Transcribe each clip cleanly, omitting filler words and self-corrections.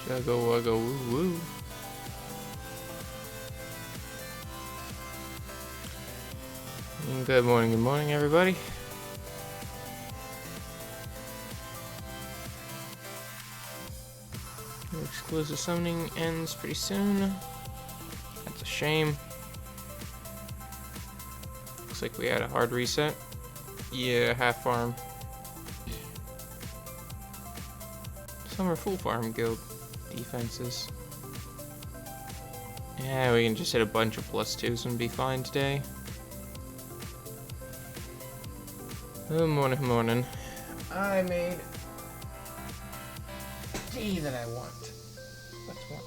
Wugga wugga woo woo. Good morning, everybody. Your exclusive summoning ends pretty soon. That's a shame. Looks like we had a hard reset. Yeah, half farm. Some are full farm guild defenses. Yeah, we can just hit a bunch of +2s and be fine today. Good morning. I made tea that I want. That's one.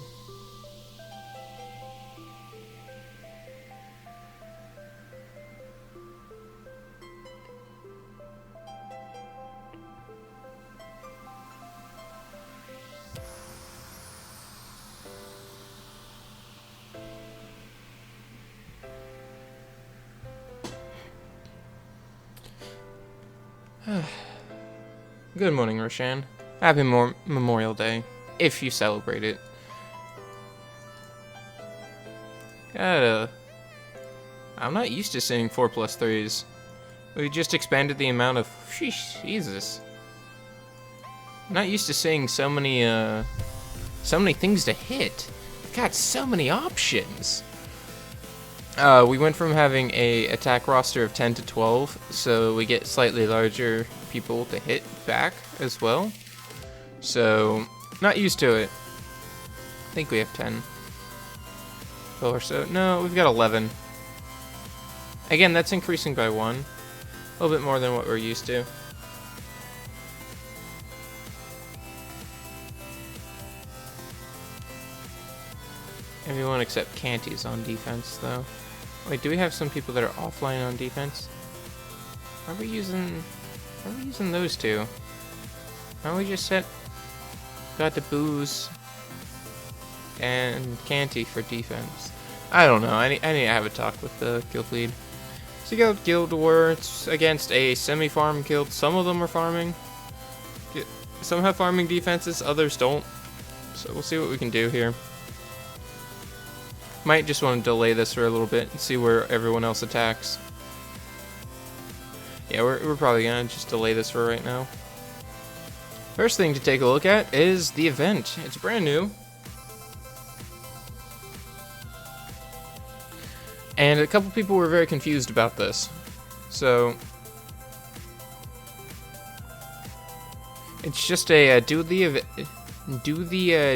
Good morning, Roshan. Happy Memorial Day, if you celebrate it. I'm not used to seeing 4+3s. We just expanded the amount of... Sheesh, Jesus. I'm not used to seeing so many things to hit. God, so many options. We went from having a attack roster of 10 to 12, so we get slightly larger people to hit back as well. So, not used to it. I think we have 10. Or so. No, we've got 11. Again, that's increasing by 1. A little bit more than what we're used to. Everyone except Canty's on defense, though. Wait, do we have some people that are offline on defense? Are we using those two? Why don't we just got the Booze and Canty for defense? I don't know. I need to have a talk with the guild lead. So you got Guild War. It's against a semi-farm guild. Some of them are farming. Some have farming defenses, others don't. So we'll see what we can do here. Might just want to delay this for a little bit and see where everyone else attacks. Yeah, we're probably gonna just delay this for right now. First thing to take a look at is the event. It's brand new. And a couple people were very confused about this. So it's just a do the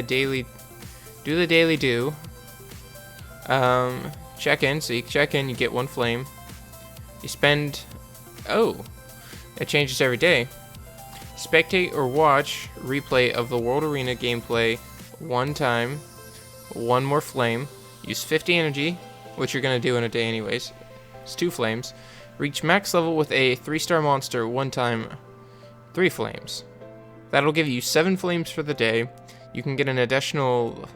daily do. Check in. So you check in, you get 1 flame. You spend... Oh, it changes every day. Spectate or watch replay of the World Arena gameplay 1 time. 1 more flame. Use 50 energy, which you're going to do in a day anyways. It's 2 flames. Reach max level with a 3-star monster 1 time. 3 flames. That'll give you 7 flames for the day. You can get an additional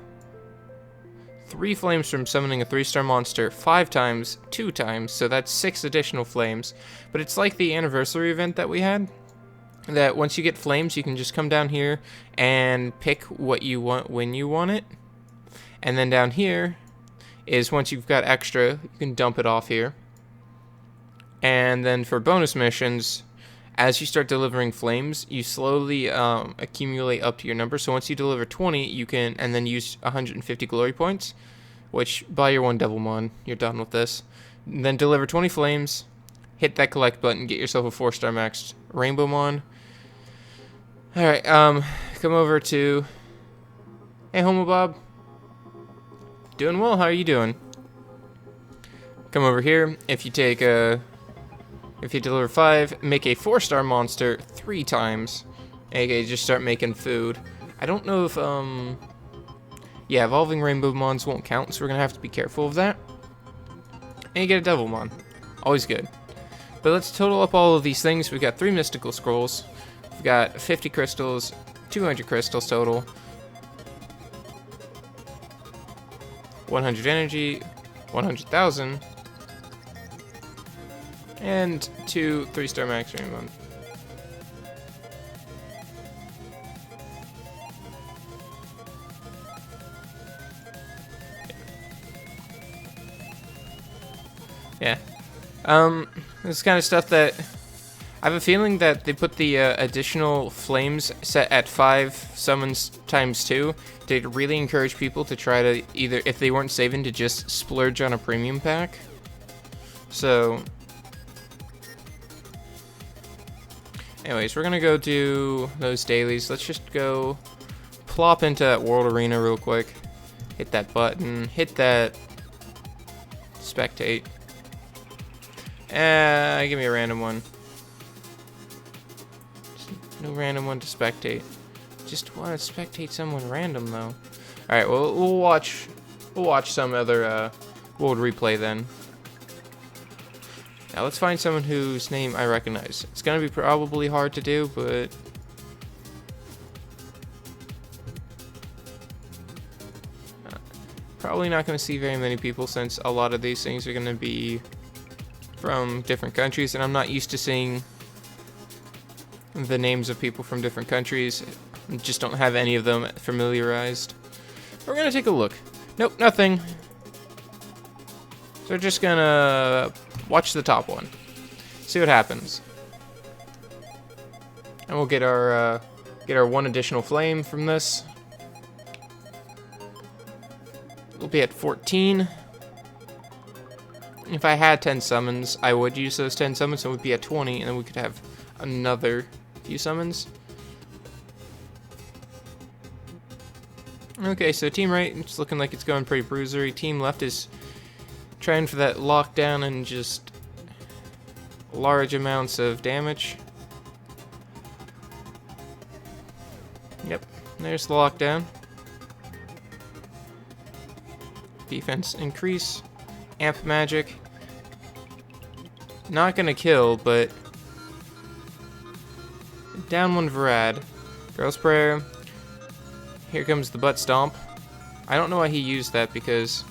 3 flames from summoning a 3-star monster 5 times, 2 times, so that's 6 additional flames. But it's like the anniversary event that we had, that once you get flames, you can just come down here and pick what you want when you want it. And then down here is once you've got extra, you can dump it off here. And then for bonus missions, as you start delivering flames, you slowly accumulate up to your number. So once you deliver 20, you can, and then use 150 glory points, which buy your 1 Devilmon, you're done with this. And then deliver 20 flames, hit that collect button, get yourself a 4-star maxed Rainbowmon. Alright, come over to... Hey, Homo Bob. Doing well, how are you doing? Come over here. If you take if you deliver 5, make a 4-star monster 3 times. Okay, just start making food. I don't know if, yeah, evolving Rainbowmons won't count, so we're gonna have to be careful of that. And you get a Devilmon. Always good. But let's total up all of these things. We've got 3 mystical scrolls. We've got 50 crystals, 200 crystals total. 100 energy, 100,000. And 2 3-star max Rainbow. This kind of stuff that I have a feeling that they put the additional flames set at 5 summons times 2 to really encourage people to try to either, if they weren't saving, to just splurge on a premium pack. So, anyways, we're gonna go do those dailies. Let's just go plop into that World Arena real quick. Hit that button, hit that spectate. Give me a random one. No random one to spectate. Just want to spectate someone random though. All right, well we'll watch some other world replay then. Now let's find someone whose name I recognize. It's gonna be probably hard to do, but probably not gonna see very many people since a lot of these things are gonna be from different countries, and I'm not used to seeing the names of people from different countries. Just don't have any of them familiarized. We're gonna take a look. Nope, nothing. So we're just gonna watch the top one, see what happens, and we'll get our one additional flame from this. We'll be at 14. If I had 10 summons, I would use those 10 summons, and we'd be at 20, and then we could have another few summons. Okay, so team right, it's looking like it's going pretty bruisery. Team left is trying for that lockdown and just large amounts of damage. Yep, there's the lockdown. Defense increase. Amp magic. Not gonna kill, but down one Varad. Girl's prayer. Here comes the butt stomp. I don't know why he used that, because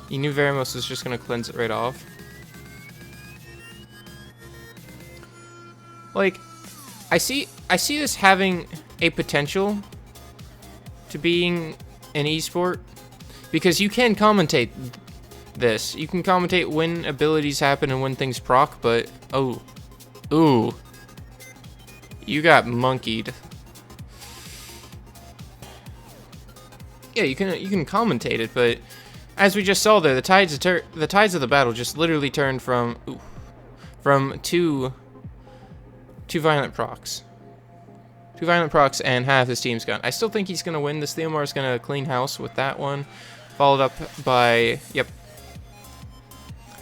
he knew Veramos was just gonna cleanse it right off. Like, I see this having a potential to being an esport, because you can commentate this. You can commentate when abilities happen and when things proc, but ooh, you got monkeyed. Yeah, you can commentate it, but as we just saw there, the tides of the battle just literally turned from two violent procs. 2 violent procs and half his team's gone. I still think he's gonna win. This Theomar is gonna clean house with that one, followed up by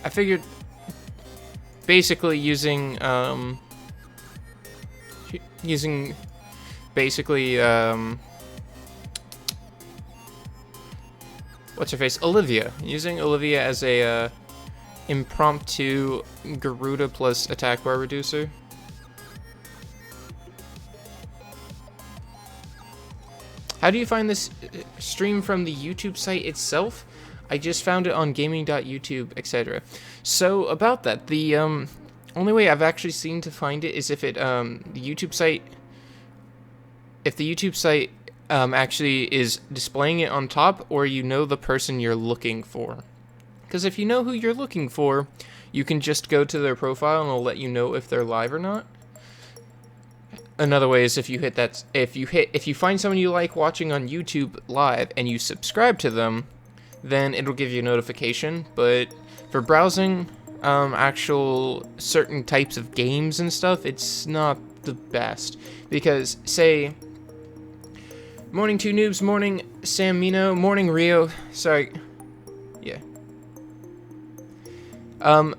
I figured basically using what's her face? Olivia. Using Olivia as a impromptu Garuda plus attack bar reducer. How do you find this stream from the YouTube site itself? I just found it on gaming.youtube, etc. So about that, the only way I've actually seen to find it is if the YouTube site actually is displaying it on top, or you know the person you're looking for. Because if you know who you're looking for, you can just go to their profile and it'll let you know if they're live or not. Another way is if you find someone you like watching on YouTube live and you subscribe to them, then it'll give you a notification. But for browsing actual certain types of games and stuff, it's not the best. Because, say, morning 2 noobs, morning Sam Mino, morning Rio, sorry, yeah.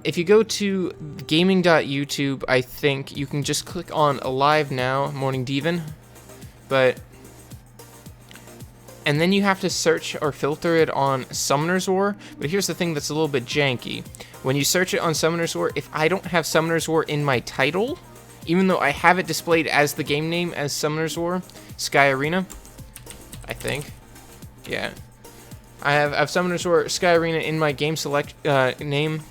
If you go to gaming.youtube, I think you can just click on Live Now, Morning Devon, and then you have to search or filter it on Summoner's War. But here's the thing that's a little bit janky. When you search it on Summoner's War, if I don't have Summoner's War in my title, even though I have it displayed as the game name as Summoner's War, Sky Arena, I think, yeah, I have Summoner's War Sky Arena in my game select name.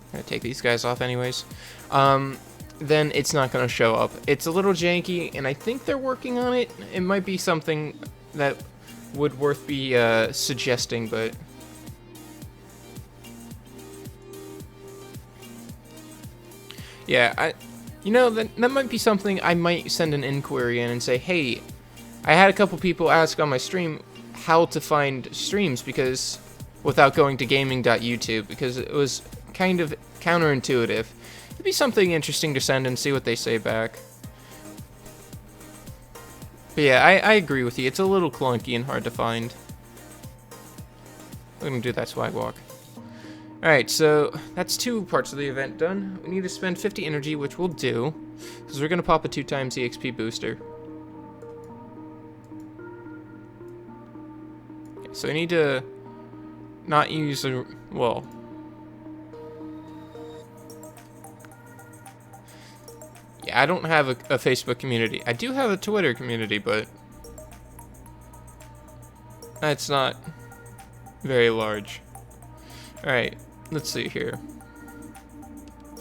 I'm gonna take these guys off anyways. Then it's not gonna show up. It's a little janky, and I think they're working on it. It might be something that would worth be suggesting, but Yeah, you know, that might be something I might send an inquiry in and say, hey, I had a couple people ask on my stream how to find streams because without going to gaming.youtube because it was kind of counterintuitive. It'd be something interesting to send and see what they say back. But yeah, I agree with you. It's a little clunky and hard to find. We're gonna do that swag walk. Alright, so that's 2 parts of the event done. We need to spend 50 energy, which we'll do, because we're gonna pop a 2 times EXP booster. Okay, so we need to not use a, well, yeah, I don't have a Facebook community. I do have a Twitter community, but that's not very large. Alright, let's see here.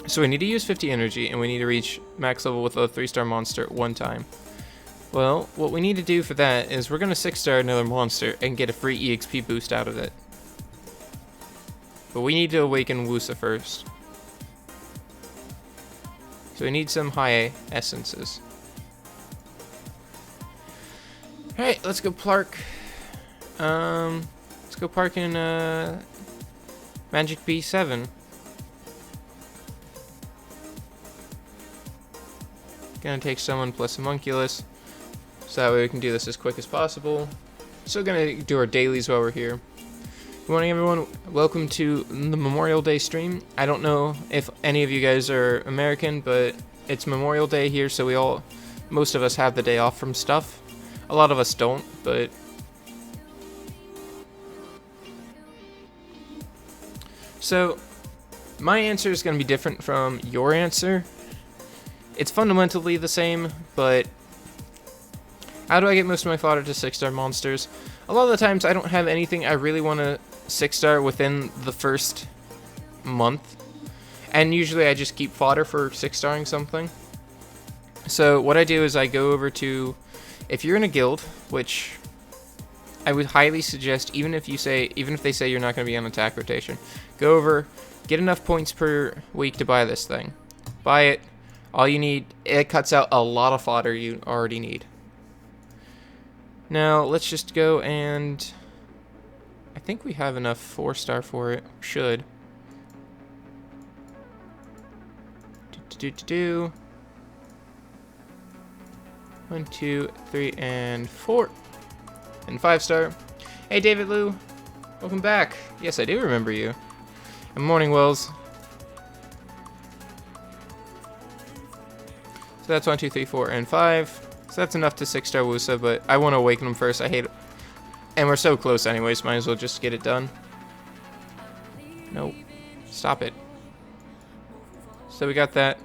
So we need to use 50 energy, and we need to reach max level with a 3-star monster 1 time. Well, what we need to do for that is we're going to 6-star another monster and get a free EXP boost out of it. But we need to awaken Wusa first. So we need some high essences. Alright, let's go park. Let's go park in Magic B7. Gonna take someone plus homunculus, so that way we can do this as quick as possible. Still gonna do our dailies while we're here. Good morning, everyone. Welcome to the Memorial Day stream. I don't know if any of you guys are American, but it's Memorial Day here, so most of us have the day off from stuff. A lot of us don't, but so my answer is going to be different from your answer. It's fundamentally the same, but how do I get most of my fodder to 6-star monsters? A lot of the times I don't have anything I really want to 6-star within the first month, and usually I just keep fodder for 6-starring something. So what I do is I go over to, if you're in a guild, which I would highly suggest, even if they say you're not going to be on attack rotation, go over, get enough points per week to buy this thing. Buy it. All you need, it cuts out a lot of fodder you already need. Now, let's just go and I think we have enough 4-star for it. Should. 1, 2, 3, and 4. And 5-star. Hey, David Lou. Welcome back. Yes, I do remember you. And Morning Wells. So that's 1, 2, 3, 4, and 5. So that's enough to 6-star Wusa, but I want to awaken him first. I hate it. And we're so close anyways, might as well just get it done. Nope. Stop it. So we got that.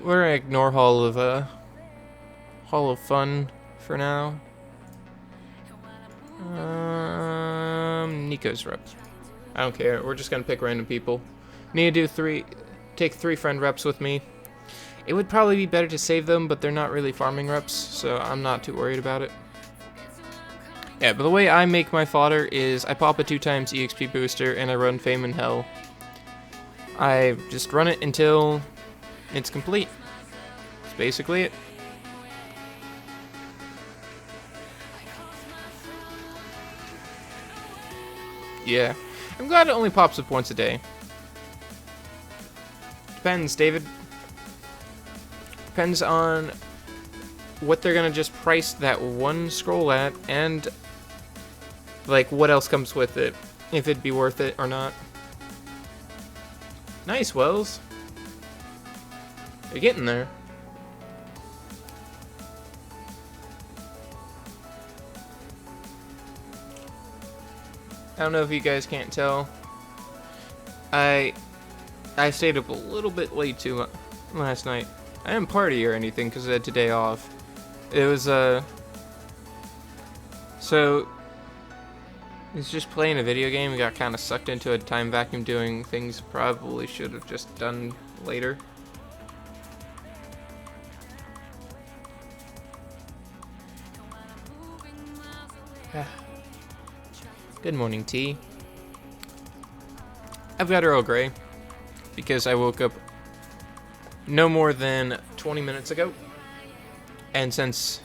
We're gonna ignore Hall of Fun for now. Nico's reps. I don't care. We're just gonna pick random people. Need to do take 3 friend reps with me. It would probably be better to save them, but they're not really farming reps, so I'm not too worried about it. Yeah, but the way I make my fodder is I pop a 2 times EXP booster and I run Fame in Hell. I just run it until it's complete. That's basically it. Yeah, I'm glad it only pops up once a day. Depends, David. Depends on what they're gonna just price that one scroll at, and like what else comes with it, if it'd be worth it or not. Nice, Wells. You're getting there. I don't know if you guys can't tell. I stayed up a little bit late too last night. I didn't party or anything because I had today off. It was so I was just playing a video game and got kind of sucked into a time vacuum doing things probably should have just done later. Good morning, T. I've got Earl Grey because I woke up no more than 20 minutes ago. And since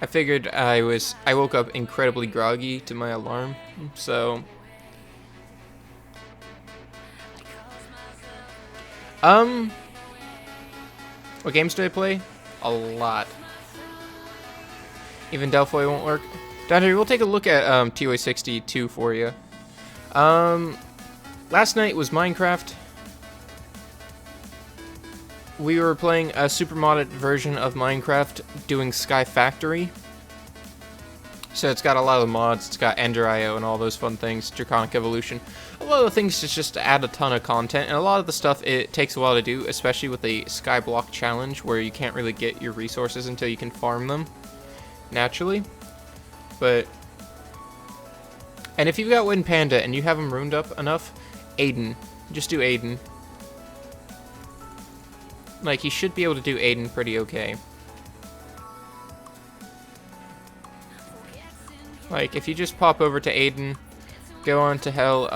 I figured I woke up incredibly groggy to my alarm, so what games do I play? A lot. Even Delphi won't work. Dante, we'll take a look at TOA 62 for you. Last night was Minecraft. We were playing a super modded version of Minecraft doing Sky Factory. So it's got a lot of mods, it's got Ender.io and all those fun things, Draconic Evolution. A lot of the things is just to add a ton of content, and a lot of the stuff it takes a while to do, especially with the Skyblock Challenge, where you can't really get your resources until you can farm them naturally. And if you've got Wind Panda and you have him ruined up enough, Aiden. Just do Aiden. Like, you should be able to do Aiden pretty okay. Like, if you just pop over to Aiden, go on to Hell,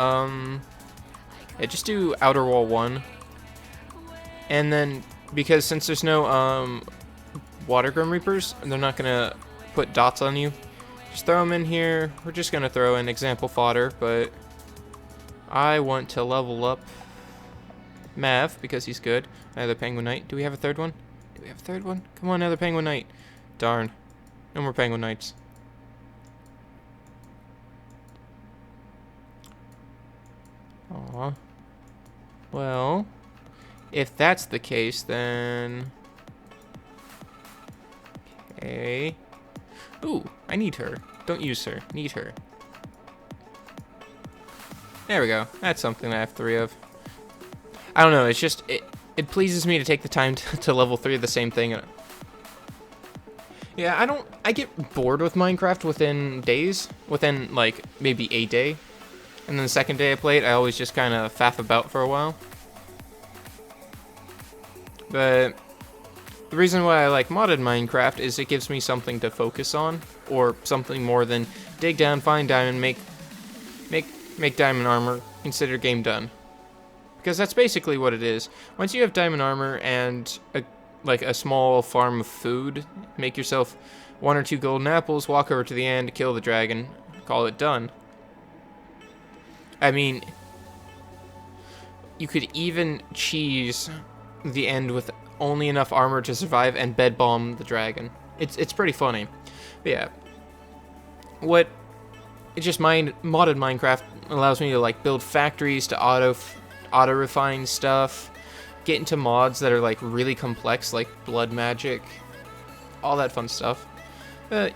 yeah, just do Outer Wall 1. And then, because since there's no, Water Grim Reapers, they're not gonna put dots on you. Just throw them in here. We're just gonna throw in example fodder, but I want to level up Mav, because he's good. Another Penguin Knight. Do we have a third one? Do we have a third one? Come on, another Penguin Knight. Darn. No more Penguin Knights. Aw. Well, if that's the case, then... Okay. Ooh, I need her. Don't use her. Need her. There we go. That's something I have 3 of. I don't know, it's just, it pleases me to take the time to level 3 of the same thing. Yeah, I get bored with Minecraft within days, within, like, maybe a day. And then the second day I play it, I always just kind of faff about for a while. But the reason why I like modded Minecraft is it gives me something to focus on, or something more than dig down, find diamond, make diamond armor, consider game done. Because that's basically what it is. Once you have diamond armor and a small farm of food, make yourself 1 or 2 golden apples, walk over to the end, kill the dragon, call it done. I mean, you could even cheese the end with only enough armor to survive and bed bomb the dragon. It's pretty funny. But yeah, modded Minecraft allows me to like build factories to auto refine stuff, get into mods that are like really complex, like blood magic, all that fun stuff. But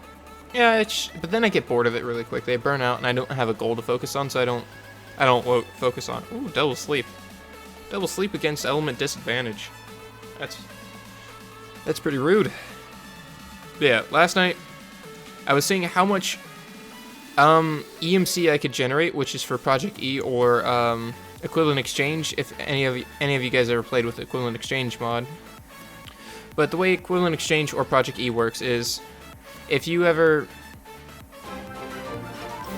yeah, but then I get bored of it really quickly. I burn out and I don't have a goal to focus on, so I don't focus on. Ooh, double sleep against element disadvantage. That's pretty rude. But yeah, last night I was seeing how much EMC I could generate, which is for Project E or Equivalent Exchange, if any of you guys ever played with Equivalent Exchange mod. But the way Equivalent Exchange or Project E works is, if you ever...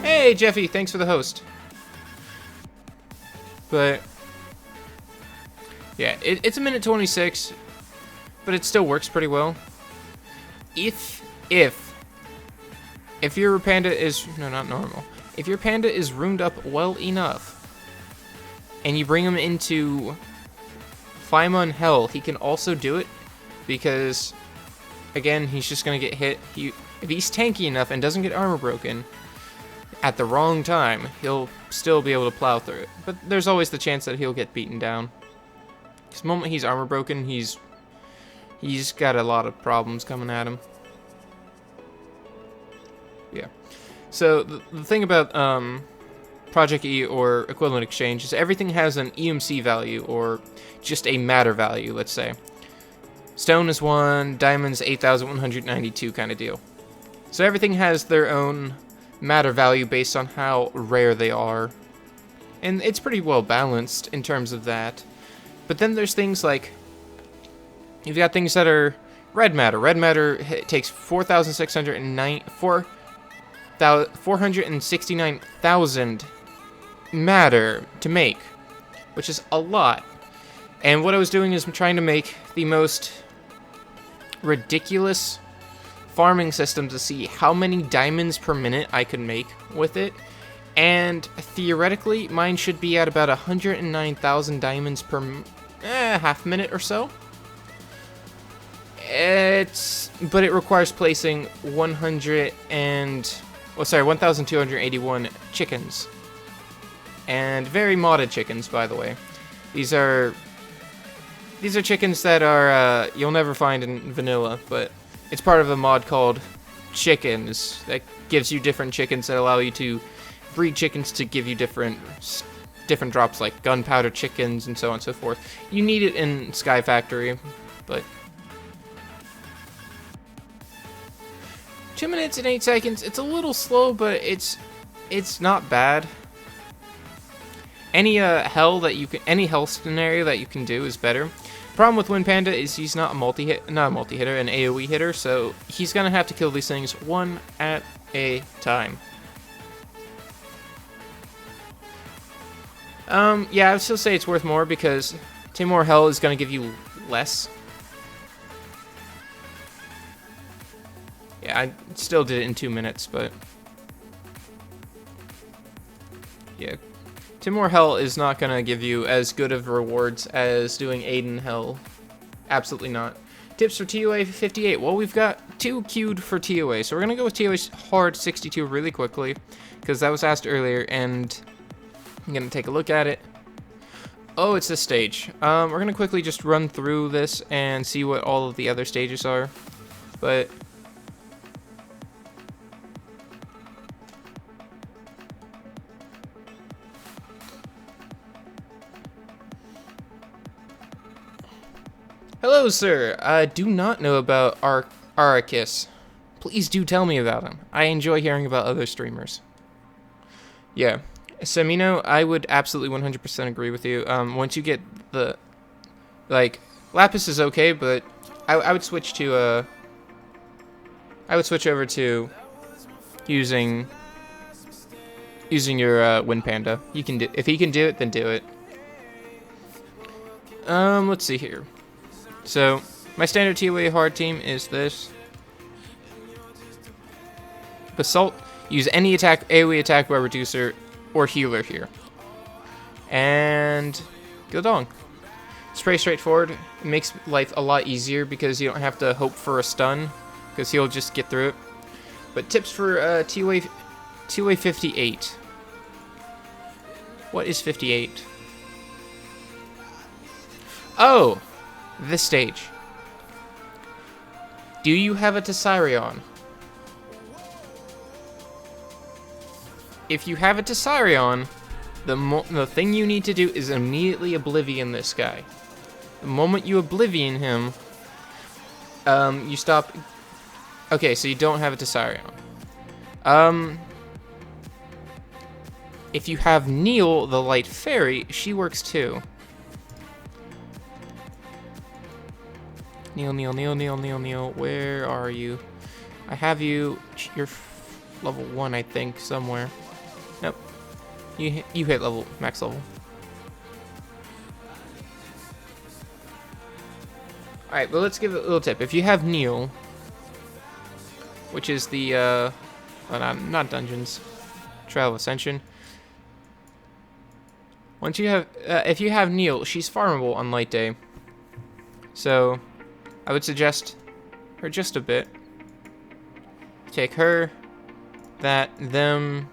Hey, Jeffy, thanks for the host. But yeah, it's a minute 26, but it still works pretty well. If your panda is... No, not normal. If your panda is ruined up well enough, and you bring him into Paimon Hell, he can also do it, because, again, he's just going to get hit. If he's tanky enough and doesn't get armor broken at the wrong time, he'll still be able to plow through it. But there's always the chance that he'll get beaten down. Because the moment he's armor broken, he's got a lot of problems coming at him. Yeah. So the thing about Project E or Equivalent Exchange is everything has an EMC value, or just a matter value, let's say. Stone is 1, diamond's 8,192 kind of deal. So everything has their own matter value based on how rare they are. And it's pretty well balanced in terms of that. But then there's things like, you've got things that are red matter. Red matter takes 469,000 matter to make, which is a lot. And what I was doing is I'm trying to make the most ridiculous farming system to see how many diamonds per minute I could make with it. And theoretically, mine should be at about 109,000 diamonds per half minute or so. But it requires placing 1,281 chickens. And very modded chickens, by the way. These are chickens that are you'll never find in vanilla, but it's part of a mod called Chickens that gives you different chickens that allow you to breed chickens to give you different drops, like gunpowder chickens and so on and so forth. You need it in Sky Factory, but 2 minutes and 8 seconds. It's a little slow, but it's not bad. Any any hell scenario that you can do is better. Problem with Wind Panda is he's not an AoE hitter, so he's gonna have to kill these things one at a time. Yeah, I would still say it's worth more because 10 more hell is gonna give you less. Yeah, I still did it in 2 minutes, but yeah. 10 more hell is not gonna give you as good of rewards as doing Aiden hell. Absolutely not. Tips for TOA 58. Well, we've got 2 queued for TOA, so we're gonna go with TOA hard 62 really quickly, because that was asked earlier, and I'm gonna take a look at it. Oh, it's this stage. We're gonna quickly just run through this and see what all of the other stages are, but hello, sir. I do not know about Arrakis. Please do tell me about him. I enjoy hearing about other streamers. Yeah. Semino, I would absolutely 100% agree with you. Once you get the... Like, Lapis is okay, but I would switch to, I would switch over to using your, Wind Panda. You can do... If he can do it, then do it. Let's see here. So, my standard TOA hard team is this. Basalt, use any AoE attack bar reducer or healer here. And Gildong. It's pretty straightforward. It makes life a lot easier because you don't have to hope for a stun, because he'll just get through it. But tips for TOA 58. What is 58? Oh! This stage. Do you have a Tessarion? If you have a Tessarion, the thing you need to do is immediately Oblivion this guy. The moment you Oblivion him, you stop... Okay, so you don't have a Tessarion. If you have Neil, the Light Fairy, she works too. Neil, where are you? I have you, you're level 1, I think, somewhere. Nope. You hit max level. Alright, but let's give it a little tip. If you have Neil, which is the, well, not dungeons, Trail of Ascension. Once you have, if you have Neil, she's farmable on light day. So, I would suggest her just a bit. Take her, that, them.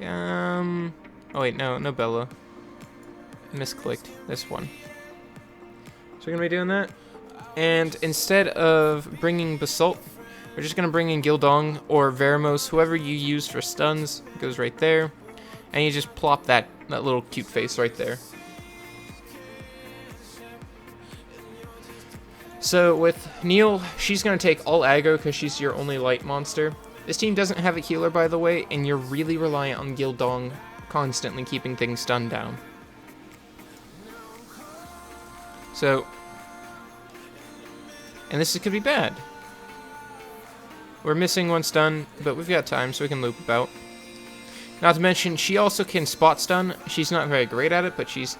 Oh wait, no Bella. Misclicked this one. So we're gonna be doing that. And instead of bringing Basalt, we're just gonna bring in Gildong or Veramos, whoever you use for stuns, goes right there. And you just plop that little cute face right there. So with Neil, she's going to take all aggro because she's your only light monster. This team doesn't have a healer, by the way, and you're really reliant on Gildong constantly keeping things stunned down. So, and this could be bad. We're missing one stun, but we've got time, so we can loop about. Not to mention, she also can spot stun. She's not very great at it, but she's...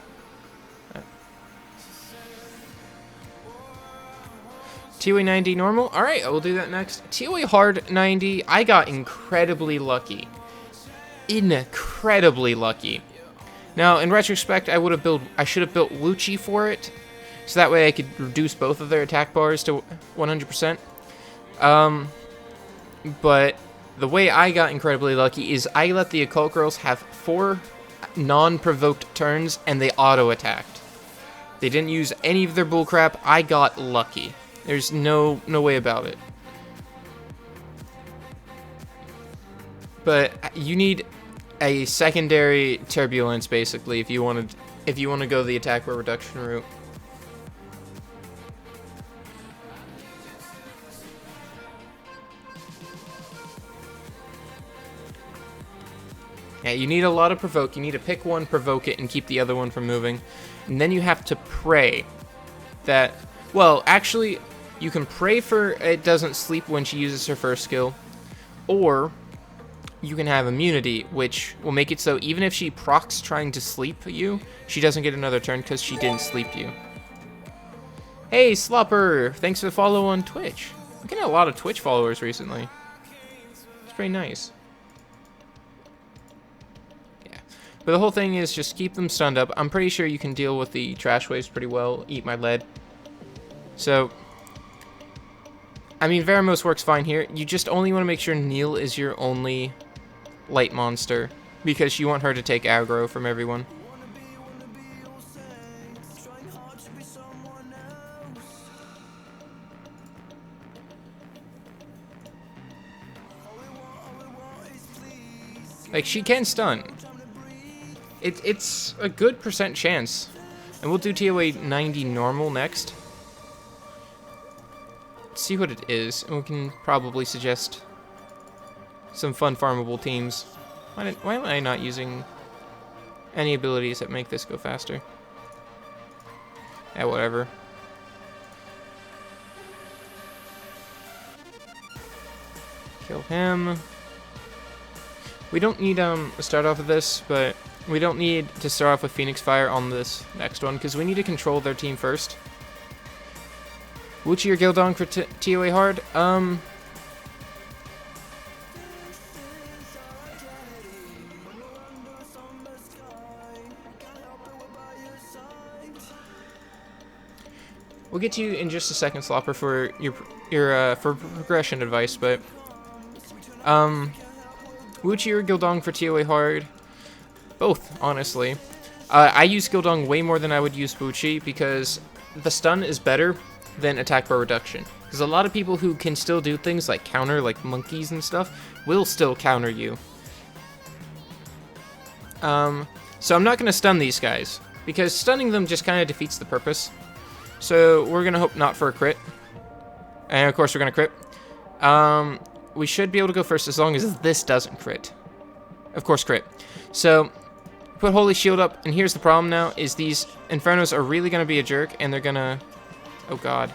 TOA 90 normal? Alright, I will do that next. TOA hard 90, I got incredibly lucky. Incredibly lucky. Now, in retrospect, I should have built Lucci for it, so that way I could reduce both of their attack bars to 100%. But the way I got incredibly lucky is I let the Occult Girls have 4 non-provoked turns, and they auto-attacked. They didn't use any of their bullcrap. I got lucky. There's no way about it. But you need a secondary turbulence basically if you want to go the attack bar reduction route. Yeah, you need a lot of provoke. You need to pick one, provoke it, and keep the other one from moving. And then you have to pray that, well, actually, you can pray for it doesn't sleep when she uses her first skill, or you can have immunity, which will make it so even if she procs trying to sleep you, she doesn't get another turn because she didn't sleep you. Hey, Slopper! Thanks for the follow on Twitch. I'm getting a lot of Twitch followers recently. It's pretty nice. But the whole thing is just keep them stunned up. I'm pretty sure you can deal with the trash waves pretty well. Eat my lead. So, I mean, Veramos works fine here. You just only want to make sure Neil is your only light monster, because you want her to take aggro from everyone. Like, she can stun. It's a good % chance. And we'll do TOA 90 normal next. Let's see what it is, and we can probably suggest some fun farmable teams. Why am I not using any abilities that make this go faster? Yeah, whatever. Kill him. We don't need to start off with this, but we don't need to start off with Phoenix Fire on this next one, because we need to control their team first. Wuchi or Gildong for TOA hard? We'll get to you in just a second, Slopper, for your for progression advice, but Wuchi or Gildong for TOA hard? Both, honestly. I use Gildong way more than I would use Wuchi because the stun is better than attack bar reduction. Because a lot of people who can still do things like counter, like monkeys and stuff, will still counter you. So I'm not going to stun these guys, because stunning them just kind of defeats the purpose. So we're going to hope not for a crit. And of course we're going to crit. We should be able to go first as long as this doesn't crit. Of course, crit. So put Holy Shield up, and here's the problem now, is these Infernos are really going to be a jerk, and they're going to... Oh, God.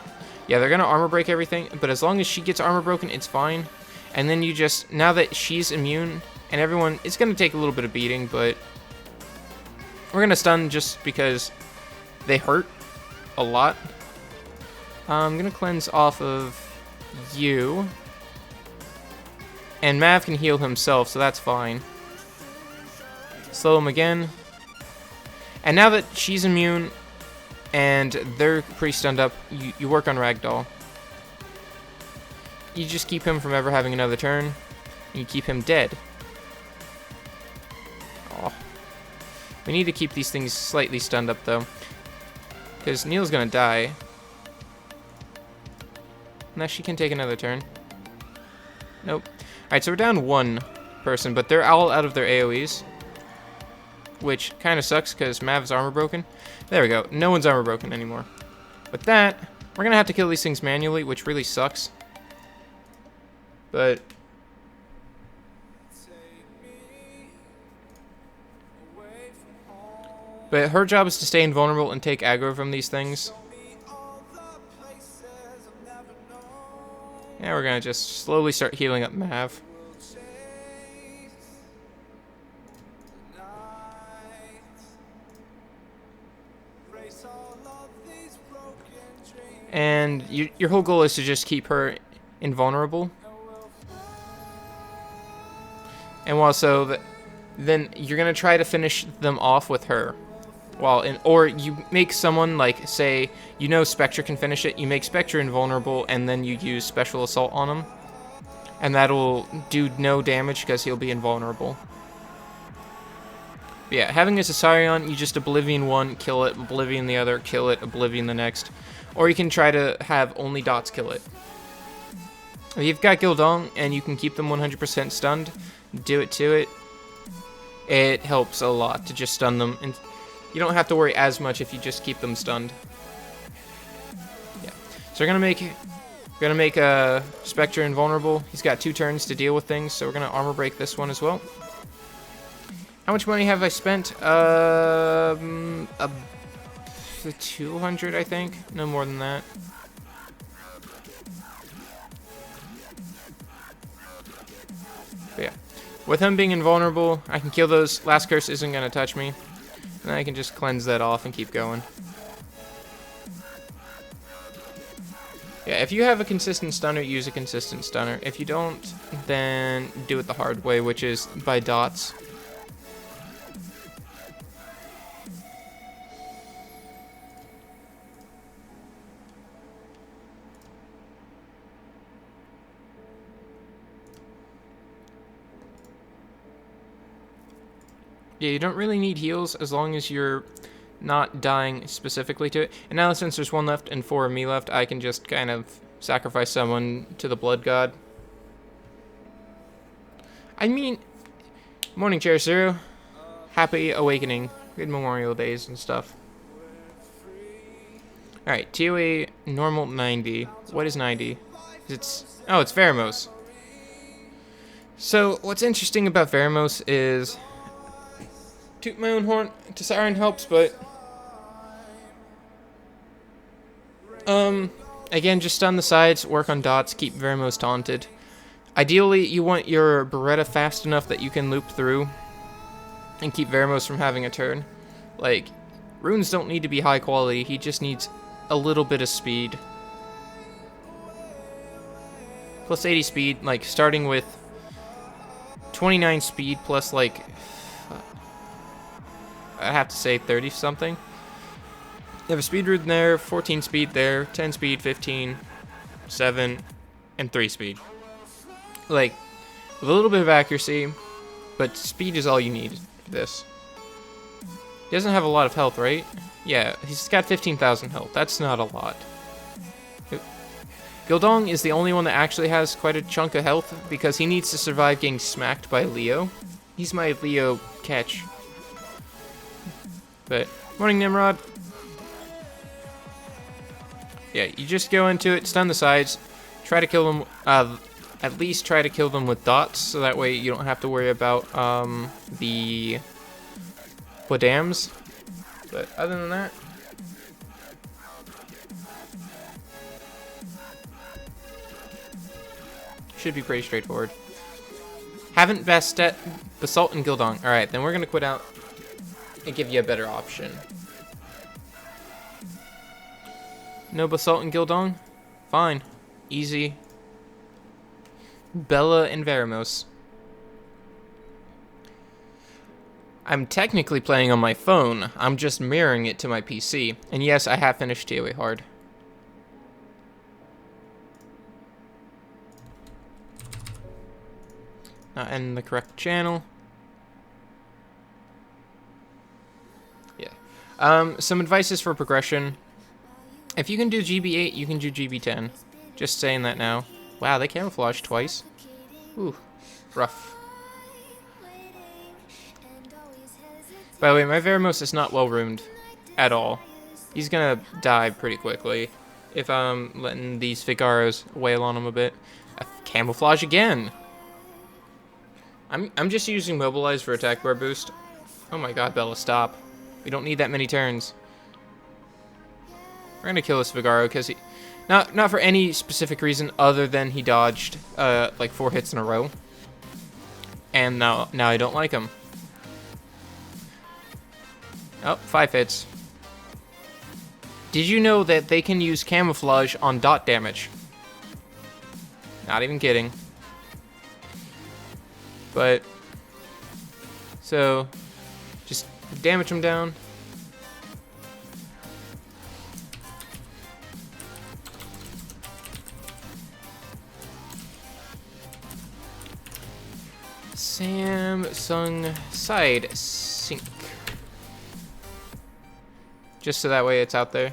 Yeah, they're going to armor break everything, but as long as she gets armor broken, it's fine. And then you just... Now that she's immune, and everyone... It's going to take a little bit of beating, but... We're going to stun just because they hurt a lot. I'm going to cleanse off of you. And Mav can heal himself, so that's fine. Slow him again. And now that she's immune and they're pretty stunned up, you work on Ragdoll. You just keep him from ever having another turn, and you keep him dead. Oh. We need to keep these things slightly stunned up, though, because Neil's gonna die. Now she can take another turn. Nope. Alright, so we're down one person, but they're all out of their AoEs. Which kind of sucks because Mav's armor broken. There we go. No one's armor broken anymore. With that, we're going to have to kill these things manually, which really sucks. But... But her job is to stay invulnerable and take aggro from these things. Yeah, we're going to just slowly start healing up Mav. And your whole goal is to just keep her invulnerable. And also, then you're gonna try to finish them off with her. Or you make someone, like, say, you know Spectre can finish it, you make Spectre invulnerable, and then you use Special Assault on him. And that'll do no damage because he'll be invulnerable. But yeah, having a Cesarion, you just Oblivion one, kill it, Oblivion the other, kill it, Oblivion the next. Or you can try to have only dots kill it. If you've got Gildong and you can keep them 100% stunned, do it to it. It helps a lot to just stun them, and you don't have to worry as much if you just keep them stunned. Yeah. So we're gonna make Spectre invulnerable. He's got 2 turns to deal with things, so we're gonna armor break this one as well. How much money have I spent? 200, I think. No more than that. But yeah. With him being invulnerable, I can kill those. Last Curse isn't going to touch me. And then I can just cleanse that off and keep going. Yeah, if you have a consistent stunner, use a consistent stunner. If you don't, then do it the hard way, which is by dots. Yeah, you don't really need heals as long as you're not dying specifically to it. And now since there's 1 left and 4 of me left, I can just kind of sacrifice someone to the Blood God. I mean, morning, Cherysuru. Happy Awakening. Good Memorial Days and stuff. Alright, TOA normal 90. What is 90? It's Veramos. So, what's interesting about Veramos is... toot my own horn, Cesarion helps, but... again, just stun the sides, work on dots, keep Veramos taunted. Ideally, you want your Beretta fast enough that you can loop through and keep Veramos from having a turn. Like, runes don't need to be high quality, he just needs a little bit of speed. Plus 80 speed, like, starting with 29 speed plus, like, I have to say 30 something. You have a speed rune there, 14 speed there, 10 speed, 15, 7, and 3 speed. Like, with a little bit of accuracy, but speed is all you need for this. He doesn't have a lot of health, right? Yeah, he's got 15,000 health. That's not a lot. Gildong is the only one that actually has quite a chunk of health because he needs to survive getting smacked by Leo. He's my Leo catch. But, morning, Nimrod. Yeah, you just go into it, stun the sides, try to kill them, at least try to kill them with dots, so that way you don't have to worry about, the Wadams. But other than that, should be pretty straightforward. Haven't Bastet, Basalt, and Gildong. Alright, then we're gonna quit out and give you a better option. No Basalt and Gildong? Fine. Easy. Bella and Veramos. I'm technically playing on my phone. I'm just mirroring it to my PC. And yes, I have finished TOA Hard. Not in the correct channel. Yeah. Some advices for progression. If you can do GB8, you can do GB10. Just saying that now. Wow, they camouflaged twice. Ooh, rough. By the way, my Veramos is not well ruined at all. He's gonna die pretty quickly if I'm letting these Figaros wail on him a bit. Camouflage again! I'm just using Mobilize for attack bar boost. Oh my god, Bella, stop. We don't need that many turns. We're gonna kill this Figaro because he... Not for any specific reason other than he dodged, like 4 hits in a row. And now I don't like him. Oh, 5 hits. Did you know that they can use camouflage on dot damage? Not even kidding. But, so, just damage them down. Samsung side sync. Just so that way it's out there.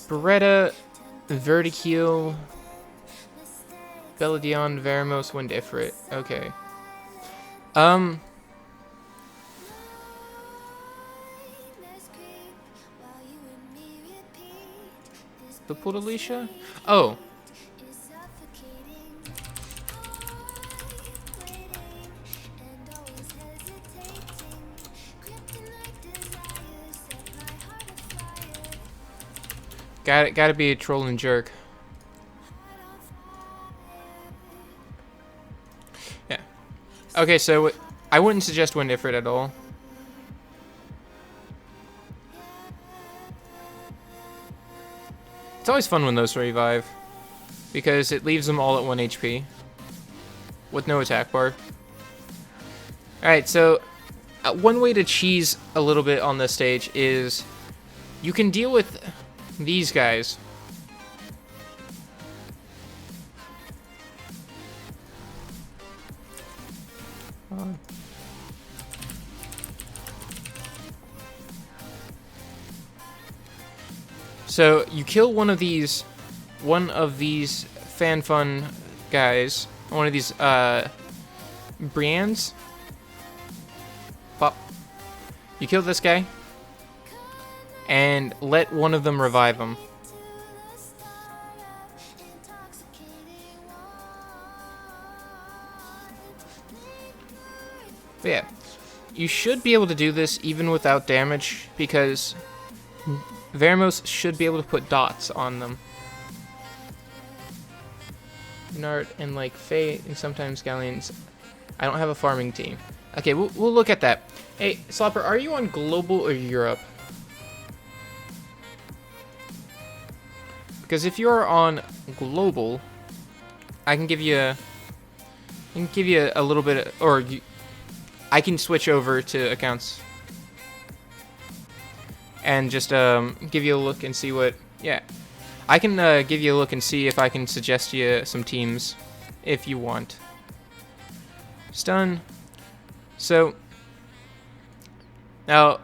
Beretta, Verticule, Beladion, Veramos, Wind Ifrit. Okay. The Podalicia? Oh. Gotta be a troll and jerk. Yeah. Okay, so I wouldn't suggest Wind Ifrit at all. It's always fun when those revive, because it leaves them all at 1 HP with no attack bar. Alright, so one way to cheese a little bit on this stage is you can deal with these guys. So you kill one of these fan fun guys, one of these Briennes. Pop. You kill this guy and let one of them revive him. But yeah, you should be able to do this even without damage, because Veramos should be able to put dots on them. Nart and like Faye and sometimes Galleons. I don't have a farming team. Okay, we'll look at that. Hey, Slopper, are you on global or Europe? Because if you're on global, I can give you a little bit of, or I can switch over to accounts and just give you a look and see what. Yeah, I can give you a look and see if I can suggest you some teams if you want. Stun. So now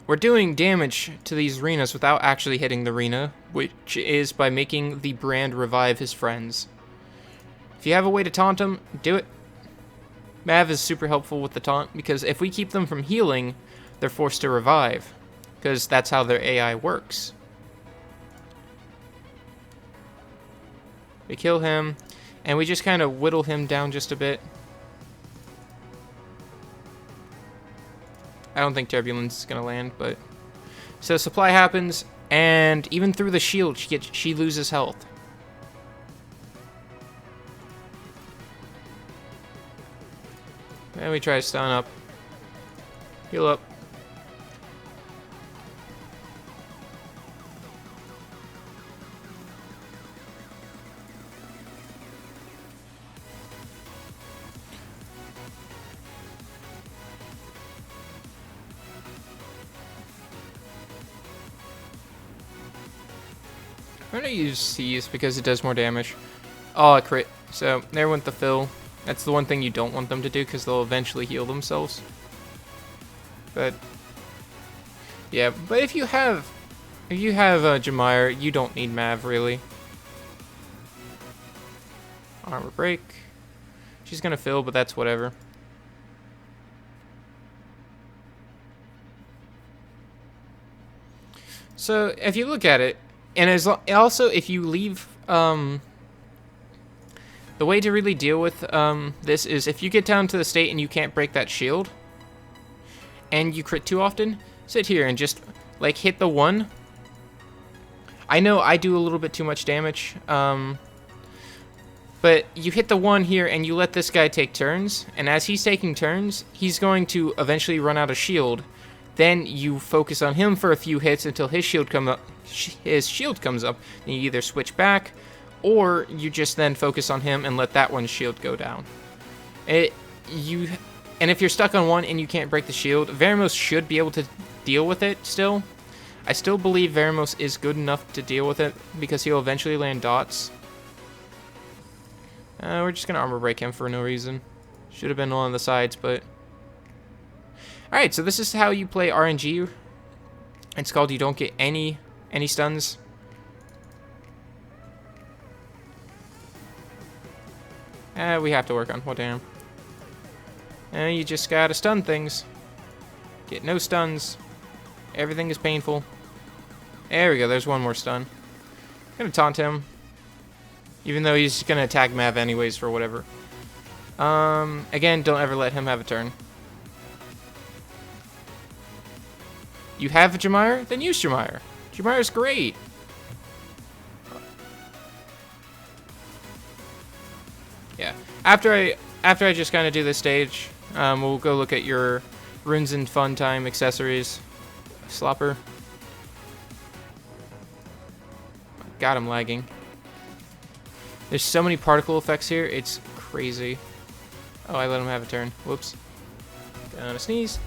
we're doing damage to these arenas without actually hitting the arena, which is by making the brand revive his friends. If you have a way to taunt him, do it. Mav is super helpful with the taunt, because if we keep them from healing, they're forced to revive, because that's how their AI works. We kill him, and we just kind of whittle him down just a bit. I don't think Turbulence is going to land, but... So supply happens, and even through the shield, she loses health. And we try to stun up. Heal up. I'm gonna use Seize because it does more damage. Oh, a crit. So there went the fill. That's the one thing you don't want them to do, because they'll eventually heal themselves. But yeah, but if you have Jemire, you don't need Mav really. Armor break. She's gonna fill, but that's whatever. So if you look at it, and also if you leave, the way to really deal with this is if you get down to the state and you can't break that shield, and you crit too often, sit here and just like hit the one. I know I do a little bit too much damage, but But you hit the 1 here, and you let this guy take turns, and as he's taking turns, he's going to eventually run out of shield. Then you focus on him for a few hits until his shield comes up. And you either switch back, or you just then focus on him and let that one's shield go down. And if you're stuck on one and you can't break the shield, Veramos should be able to deal with it still. I still believe Veramos is good enough to deal with it because he'll eventually land dots. We're just going to armor break him for no reason. Should have been on the sides, but... Alright, so this is how you play RNG. It's called you don't get any stuns. We have to work on. Well, damn. You just gotta stun things. Get no stuns. Everything is painful. There we go. There's one more stun. Gonna taunt him. Even though he's gonna attack Mav anyways for whatever. Again, don't ever let him have a turn. You have a Jamire? Then use Jamire. Jamire's great. Yeah. After I just kind of do this stage, we'll go look at your runes and fun time accessories. Slopper. God, I'm lagging. There's so many particle effects here, it's crazy. Oh, I let him have a turn. Whoops. Gonna sneeze.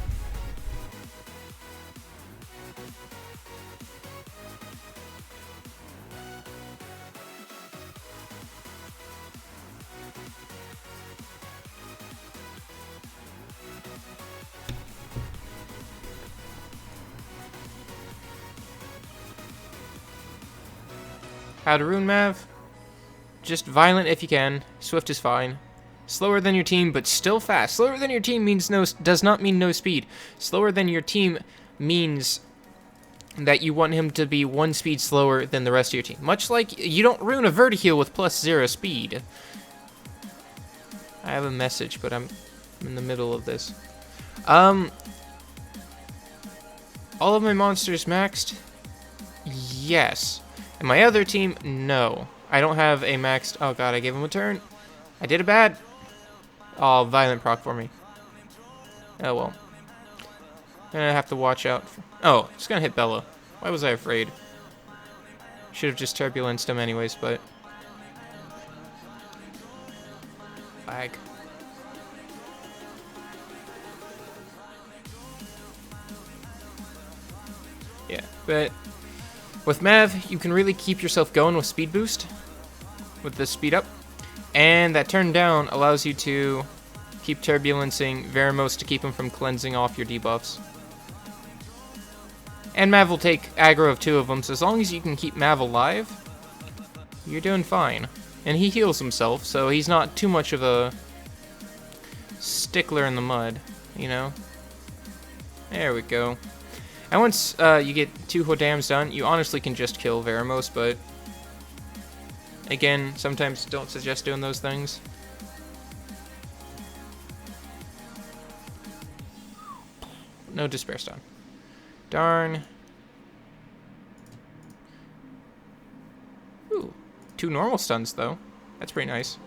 How to rune Mav? Just violent if you can. Swift is fine. Slower than your team, but still fast. Slower than your team does not mean no speed. Slower than your team means that you want him to be 1 speed slower than the rest of your team. Much like you don't rune a Vertiheal with +0 speed. I have a message, but I'm in the middle of this. All of my monsters maxed? Yes. And my other team, no. I don't have a maxed... Oh god, I gave him a turn. I did it bad. Oh, violent proc for me. Oh well. Gonna have to watch out. Oh, just gonna hit Bella. Why was I afraid? Should have just turbulenced him anyways, but... Lag. Yeah, but... With Mav, you can really keep yourself going with speed boost. With the speed up. And that turn down allows you to keep turbulencing Veramos to keep him from cleansing off your debuffs. And Mav will take aggro of 2 of them, so as long as you can keep Mav alive, you're doing fine. And he heals himself, so he's not too much of a stickler in the mud, you know? There we go. And once you get 2 Hodams done, you honestly can just kill Veramos, but again, sometimes don't suggest doing those things. No Despair Stun. Darn. Ooh, 2 normal stuns though. That's pretty nice.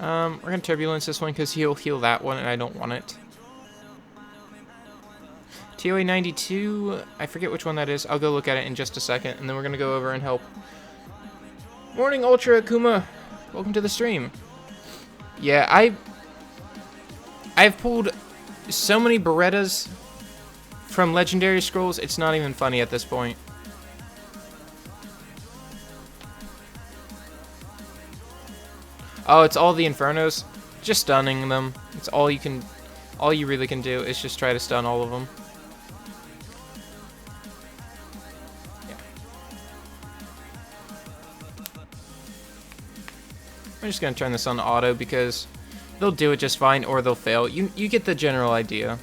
We're gonna Turbulence this one because he'll heal that one and I don't want it. TOA 92, I forget which one that is. I'll go look at it in just a second, and then we're going to go over and help. Morning, Ultra Akuma. Welcome to the stream. Yeah, I've pulled so many Berettas from Legendary Scrolls, it's not even funny at this point. Oh, it's all the Infernos. Just stunning them. It's all you really can do is just try to stun all of them. I'm just going to turn this on auto because they'll do it just fine or they'll fail. You get the general idea.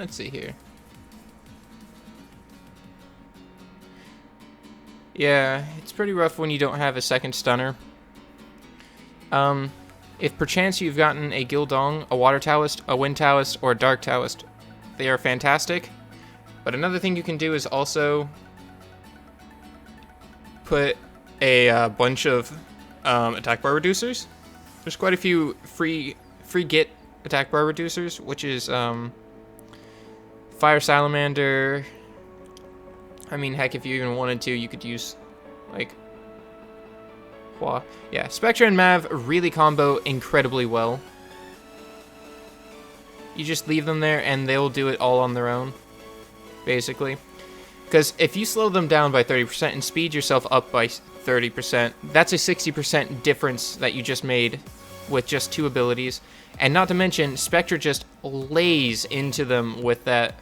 Let's see here. Yeah, it's pretty rough when you don't have a second stunner. If perchance you've gotten a Gildong, a Water Taoist, a Wind Taoist, or a Dark Taoist, they are fantastic. But another thing you can do is also put a bunch of attack bar reducers. There's quite a few free get attack bar reducers, which is Fire Salamander. I mean, heck, if you even wanted to, you could use, like, yeah, Spectra and Mav really combo incredibly well. You just leave them there, and they'll do it all on their own, basically. Because if you slow them down by 30% and speed yourself up by 30%, that's a 60% difference that you just made with just 2 abilities. And not to mention, Spectra just lays into them with that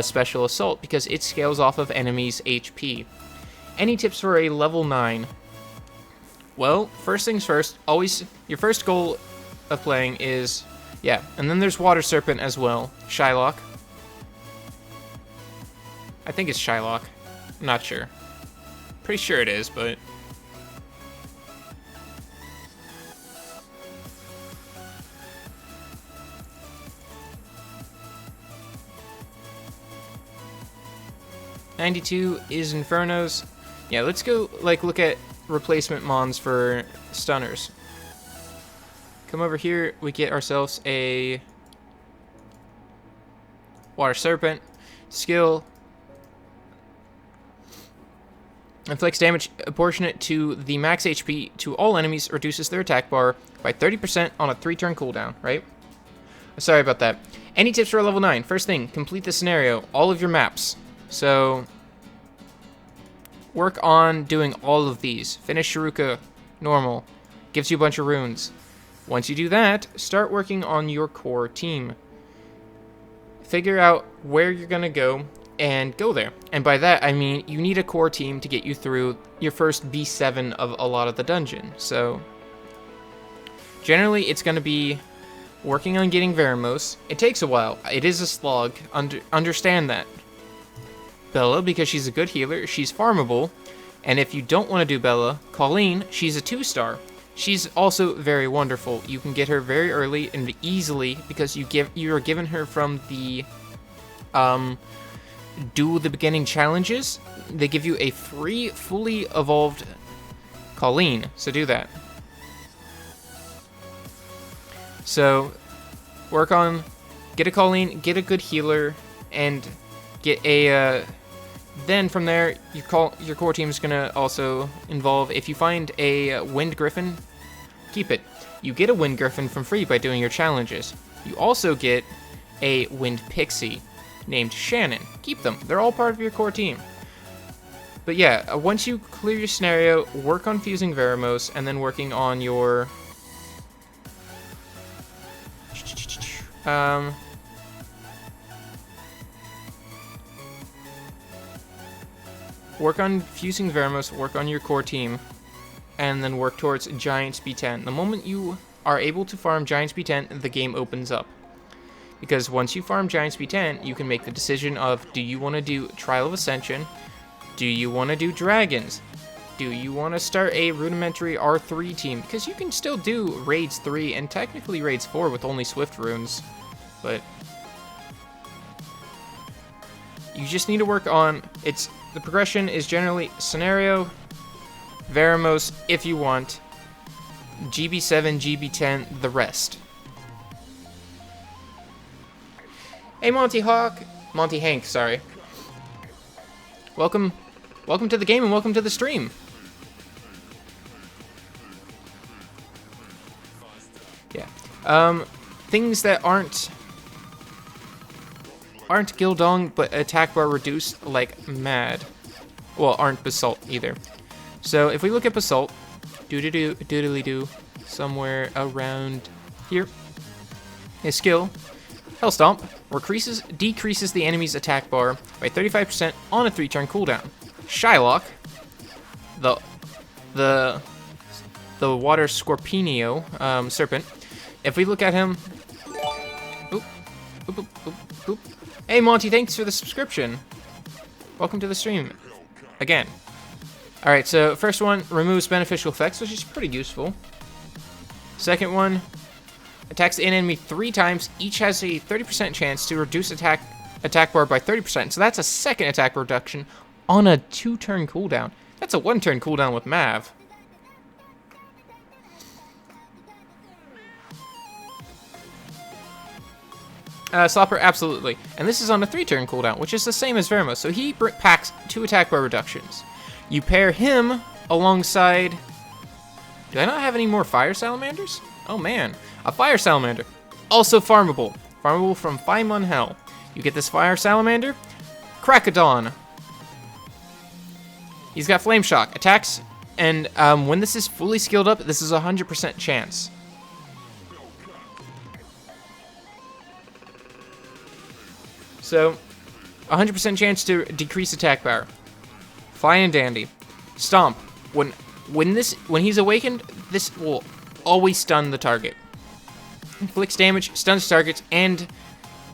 Special Assault, because it scales off of enemies' HP. Any tips for a level 9? Well, first things first, always, your first goal of playing is, yeah, and then there's Water Serpent as well, Shylock. I think it's Shylock, I'm not sure. Pretty sure it is, but... $92 is Infernos. Yeah, let's go, like, look at replacement mons for stunners. Come over here, we get ourselves a Water Serpent. Skill. Inflicts damage proportionate to the max HP to all enemies, reduces their attack bar by 30% on a 3-turn cooldown, right? Sorry about that. Any tips for a level 9? First thing, complete the scenario, all of your maps. So, work on doing all of these. Finish Shiruka, normal. Gives you a bunch of runes. Once you do that, start working on your core team. Figure out where you're going to go and go there. And by that, I mean you need a core team to get you through your first B7 of a lot of the dungeon. So, generally, it's going to be working on getting Veramos. It takes a while. It is a slog. Understand that. Bella, because she's a good healer, she's farmable, and if you don't want to do Bella, Colleen, she's a 2-star. She's also very wonderful. You can get her very early and easily because you are given her from the do the beginning challenges. They give you a free, fully evolved Colleen, so do that. So work on get a Colleen, get a good healer, and get a then from there, your core team is going to also involve, if you find a Wind Griffin, keep it. You get a Wind Griffin from free by doing your challenges. You also get a Wind Pixie named Shannon. Keep them. They're all part of your core team. But yeah, once you clear your scenario, work on fusing Veramos, and then working on your... work on fusing Veramos, work on your core team, and then work towards Giants B10. The moment you are able to farm Giants B10, the game opens up. Because once you farm Giants B10, you can make the decision of, do you want to do Trial of Ascension? Do you want to do Dragons? Do you want to start a rudimentary R3 team? Because you can still do Raids 3 and technically Raids 4 with only Swift runes. But you just need to work on... The progression is generally Scenario, Veramos if you want, GB7, GB10, the rest. Hey Monty Hank, sorry. Welcome to the game and welcome to the stream. Yeah. Things that aren't Gildong, but attack bar reduced like mad. Well, aren't Basalt either. So if we look at Basalt, doodly-doo, somewhere around here. His skill, Hellstomp, decreases the enemy's attack bar by 35% on a 3-turn cooldown. Shylock, the Water Scorpionio serpent. If we look at him, Hey, Monty, thanks for the subscription. Welcome to the stream. Again. Alright, so first one removes beneficial effects, which is pretty useful. Second one attacks the enemy 3 times. Each has a 30% chance to reduce attack bar by 30%. So that's a second attack reduction on a 2-turn cooldown. That's a 1-turn cooldown with Mav. Slopper, absolutely. And this is on a 3-turn cooldown, which is the same as Vermos. So he packs 2 attack bar reductions. You pair him alongside... Do I not have any more Fire Salamanders? Oh man, a Fire Salamander. Also farmable. Farmable from Faimon Hell. You get this Fire Salamander. Krakadon. He's got Flame Shock. Attacks, and when this is fully skilled up, this is a 100% chance. So, 100% chance to decrease attack power. Fine and dandy. Stomp. When he's awakened, this will always stun the target. Inflicts damage, stuns targets, and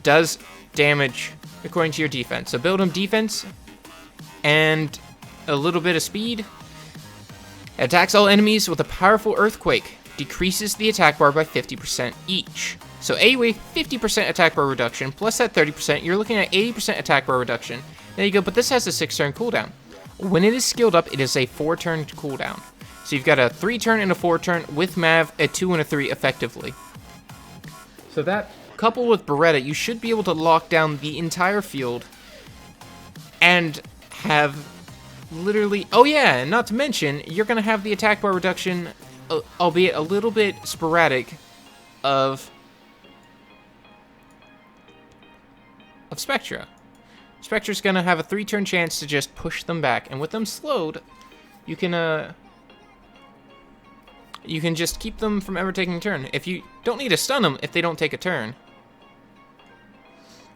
does damage according to your defense. So build him defense and a little bit of speed. Attacks all enemies with a powerful earthquake. Decreases the attack bar by 50% each. So anyway, 50% attack bar reduction, plus that 30%, you're looking at 80% attack bar reduction. There you go, but this has a 6-turn cooldown. When it is skilled up, it is a 4-turn cooldown. So you've got a 3-turn and a 4-turn with Mav, a 2 and a 3 effectively. So that, coupled with Beretta, you should be able to lock down the entire field and have literally... Oh yeah, and not to mention, you're going to have the attack bar reduction, albeit a little bit sporadic, of Spectra. Spectra's gonna have a 3-turn chance to just push them back, and with them slowed, you can just keep them from ever taking a turn. If you don't need to stun them if they don't take a turn.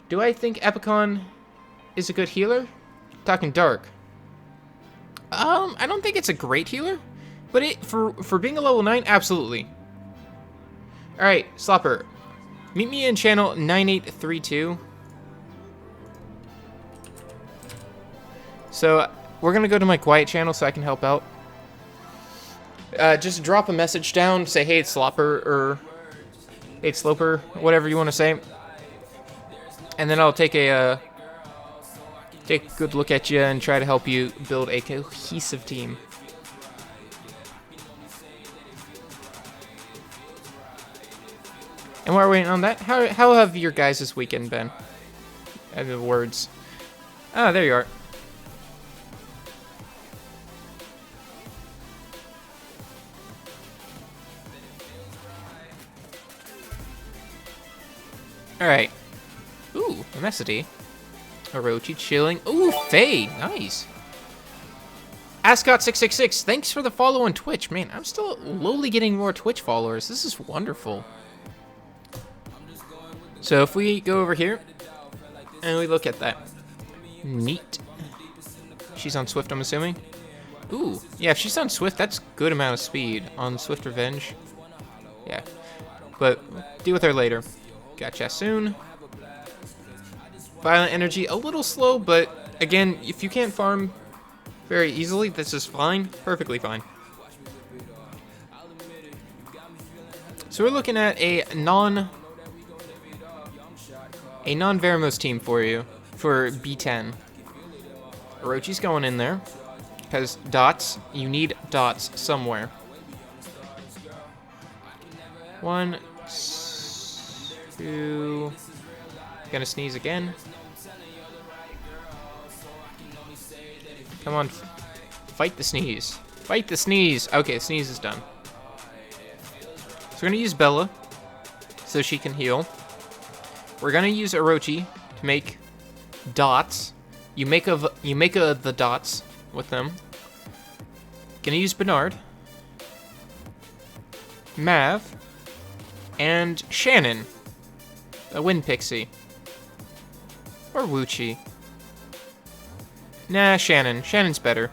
Do I think Epicon is a good healer? Talking dark. I don't think it's a great healer, but for being a level 9, absolutely. All right, Slopper, meet me in channel 9832. So, we're going to go to my quiet channel so I can help out. Just drop a message down, say, hey, it's Slopper, or hey, it's Sloper, whatever you want to say. And then I'll take a good look at you and try to help you build a cohesive team. And while we're waiting on that, how have your guys' weekend been? I have the words. Ah, there you are. Alright. Ooh, Amesity. Orochi chilling. Ooh, Faye. Nice. Ascot666, thanks for the follow on Twitch. Man, I'm still slowly getting more Twitch followers. This is wonderful. So if we go over here, and we look at that. Neat. She's on Swift, I'm assuming. Ooh, yeah, if she's on Swift, that's good amount of speed on Swift Revenge. Yeah, but deal with her later. Gotcha soon. Violent Energy, a little slow, but again, if you can't farm very easily, this is fine. Perfectly fine. So we're looking at a non-Vermos team for you, for B10. Orochi's going in there, because dots, you need dots somewhere. 1, 2, gonna sneeze again. Come on, fight the sneeze. Fight the sneeze. Okay, sneeze is done. So we're gonna use Bella, so she can heal. We're gonna use Orochi to make dots. You make the dots with them. Gonna use Bernard, Mav, and Shannon, a Wind Pixie, or Wuchi. Nah, Shannon. Shannon's better.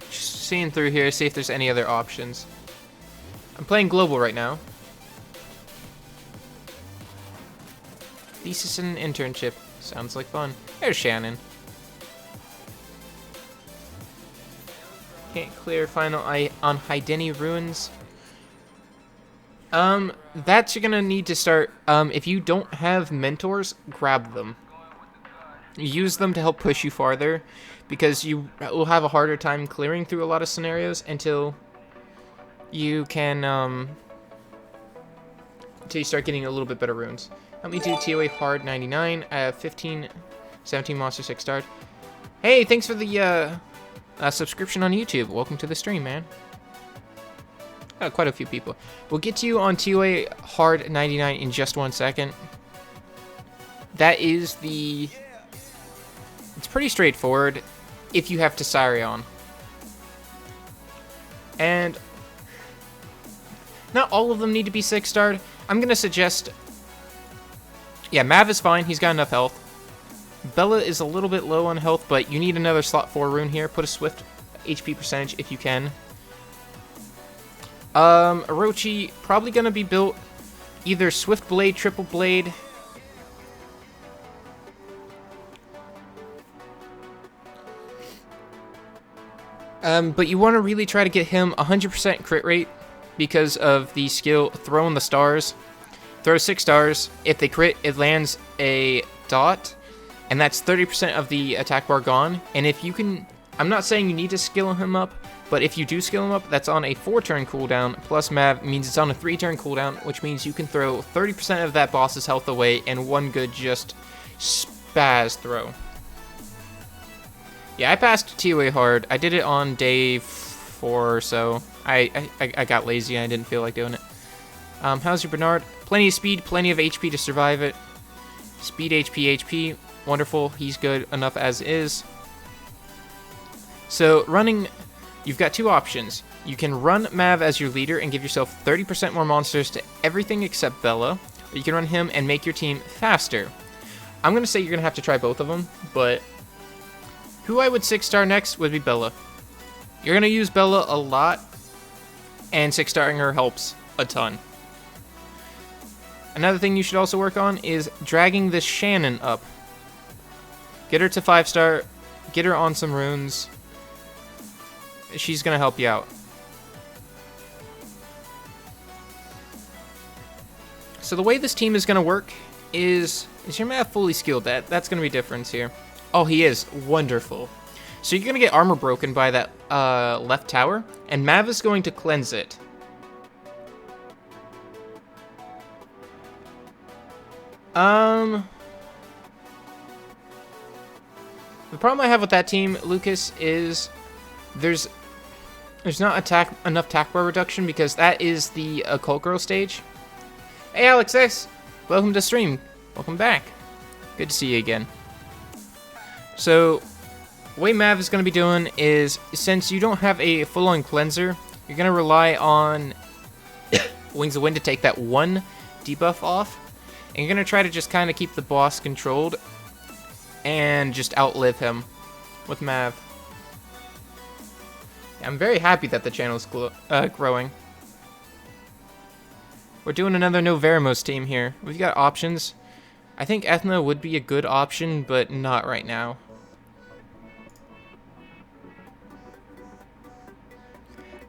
Just seeing through here, see if there's any other options. I'm playing global right now. least it's an internship. Sounds like fun. There's Shannon. Can't clear final eye on Hydeni Ruins. That's you're gonna need to start. If you don't have mentors, grab them. Use them to help push you farther, because you will have a harder time clearing through a lot of scenarios until you can, until you start getting a little bit better runes. Help me do TOA Hard 99. I have 17 monster 6 starred. Hey, thanks for the, subscription on YouTube. Welcome to the stream, man. Quite a few people. We'll get to you on TOA Hard 99 in just 1 second. That is the... It's pretty straightforward if you have Tessarion. And not all of them need to be 6-starred. I'm going to suggest... Yeah, Mav is fine. He's got enough health. Bella is a little bit low on health, but you need another slot 4 rune here. Put a Swift HP percentage if you can. Orochi, probably going to be built either Swift Blade, Triple Blade... but you want to really try to get him 100% crit rate because of the skill Throwing the Stars. Throw 6 stars. If they crit, it lands a dot, and that's 30% of the attack bar gone. And if you can... I'm not saying you need to skill him up, but if you do skill him up, that's on a 4-turn cooldown, plus Mav means it's on a 3-turn cooldown, which means you can throw 30% of that boss's health away in one good just spaz throw. Yeah, I passed TOA hard. I did it on day 4 or so. I got lazy and I didn't feel like doing it. How's your Bernard? Plenty of speed, plenty of HP to survive it. Speed, HP. Wonderful. He's good enough as is. So, running... You've got 2 options. You can run Mav as your leader and give yourself 30% more monsters to everything except Bella. Or you can run him and make your team faster. I'm going to say you're going to have to try both of them, but... Who I would 6-star next would be Bella. You're going to use Bella a lot, and 6-starring her helps a ton. Another thing you should also work on is dragging this Shannon up. Get her to 5-star, get her on some runes. She's going to help you out. So the way this team is going to work is your Mav fully skilled? That's going to be different here. Oh, he is. Wonderful. So you're going to get armor broken by that left tower, and Mav is going to cleanse it. The problem I have with that team, Lucas, is there's not enough attack bar reduction because that is the Occult Girl stage. Hey, Alex X! Welcome to stream. Welcome back. Good to see you again. So, the way Mav is going to be doing is, since you don't have a full-on cleanser, you're going to rely on Wings of Wind to take that 1 debuff off, and you're going to try to just kind of keep the boss controlled and just outlive him with Mav. I'm very happy that the channel's growing. We're doing another No Veramos team here. We've got options. I think Ethna would be a good option, but not right now.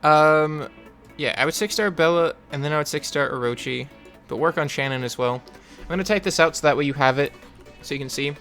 Yeah, I would 6-star Bella, and then I would 6-star Orochi, but work on Shannon as well. I'm going to type this out so that way you have it, so you can see.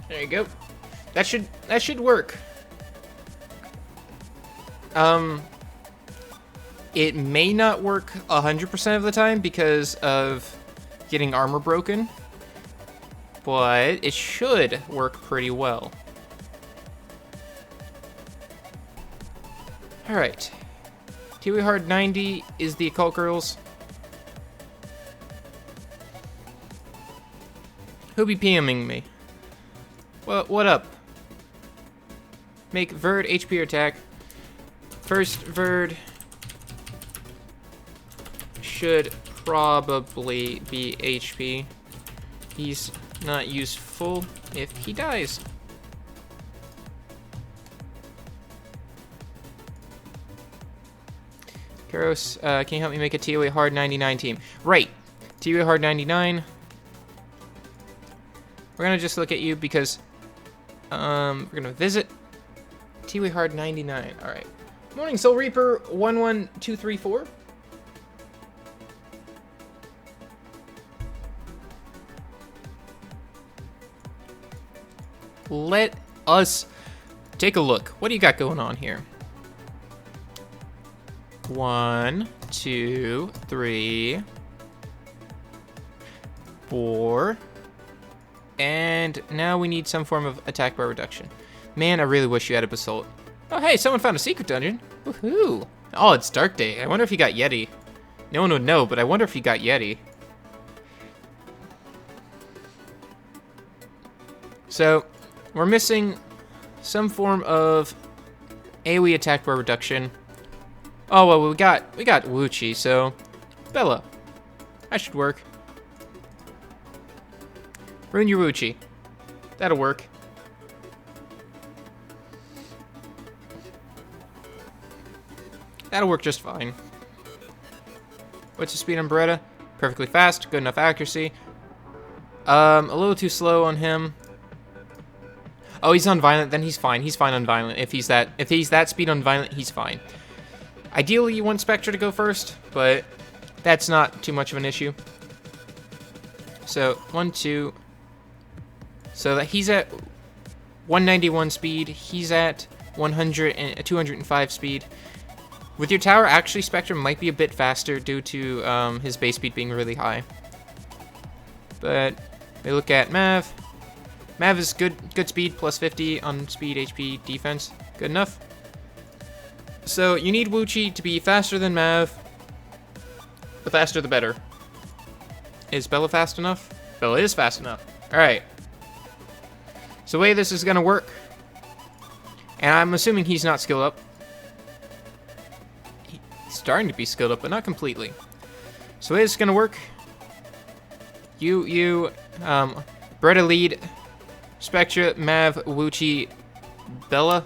There you go. That should work. It may not work 100% of the time because of getting armor broken, but it should work pretty well. Alright. Tiwi Hard 90 is the Occult Girls. Who be PMing me? Well, what up? Make Verd HP or attack. First Verd should probably be HP. He's not useful if he dies. Karos, can you help me make a TOA Hard 99 team? Right. TOA Hard 99. We're gonna just look at you because we're gonna visit TOA Hard 99. Alright. Morning, Soul Reaper 11234. Let us take a look. What do you got going on here? 1, 2, 3, 4. And now we need some form of attack bar reduction. Man, I really wish you had a basalt. Oh, hey, someone found a secret dungeon. Woohoo. Oh, it's Dark Day. I wonder if you got Yeti. No one would know, but I wonder if you got Yeti. So, we're missing some form of AoE attack bar reduction. Oh, well, we got Wuchi, so Bella. That should work. Ruin your Wuchi. That'll work. That'll work just fine. What's the speed on Beretta? Perfectly fast, good enough accuracy. A little too slow on him. Oh, he's on violent, then he's fine. He's fine on violent. If he's that speed on violent, he's fine. Ideally, you want Spectre to go first, but that's not too much of an issue. So, 1, 2. So that he's at 191 speed. He's at 205 speed. With your tower, actually, Spectre might be a bit faster due to his base speed being really high. But we look at Mav. Mav is good speed, plus 50 on speed, HP, defense. Good enough. So you need Wuchi to be faster than Mav. The faster, the better. Is Bella fast enough? Bella is fast enough. All right. So the way this is gonna work, and I'm assuming he's not skilled up. He's starting to be skilled up, but not completely. So the way this is gonna work, Beretta lead, Spectre, Mav, Wuchi, Bella.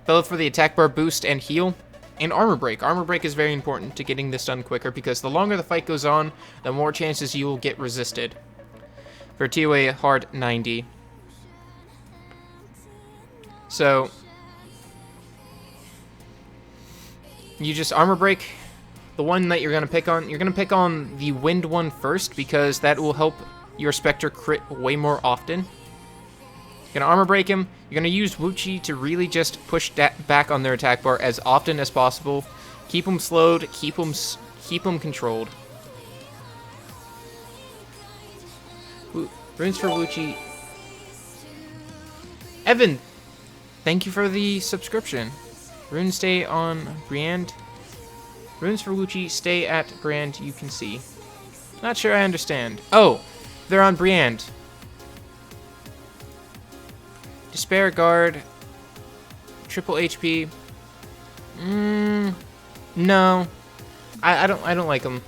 Bella for the attack bar boost and heal. And armor break. Armor break is very important to getting this done quicker because the longer the fight goes on, the more chances you will get resisted. For TOA Hard 90. So, you just armor break the one that you're going to pick on. You're going to pick on the wind one first because that will help your Spectre crit way more often. You're going to armor break him. You're going to use Wuchi to really just push that back on their attack bar as often as possible. Keep them slowed, keep them controlled. Runes for Wuchi. Evan, thank you for the subscription. Runes stay on Briand. Runes for Wuchi stay at Briand, you can see. Not sure I understand. Oh, they're on Briand. Despair Guard. Triple HP. No. I don't like them.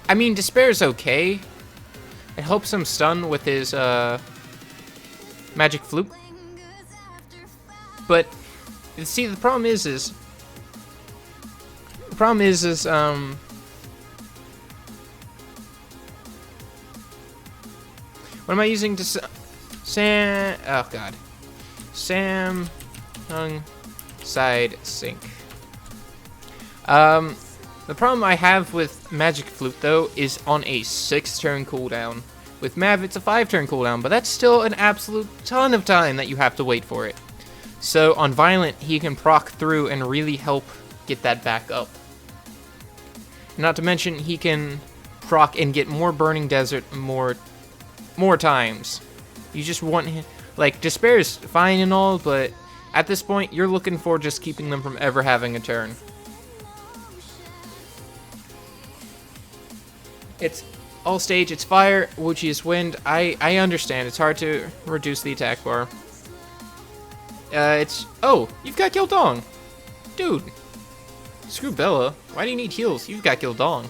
I mean, Despair is okay. It helps him stun with his magic flute. But see, the problem is what am I using to oh god. Samsung side sync. The problem I have with Magic Flute, though, is on a 6-turn cooldown. With Mav, it's a 5-turn cooldown, but that's still an absolute ton of time that you have to wait for it. So on Violent, he can proc through and really help get that back up. Not to mention, he can proc and get more Burning Desert more times. You just want him, like, Despair is fine and all, but At this point, you're looking for just keeping them from ever having a turn. It's all stage, it's fire, Wuchi is wind. I understand, it's hard to reduce the attack bar. Oh, you've got Gildong. Dude. Screw Bella. Why do you need heals? You've got Gildong.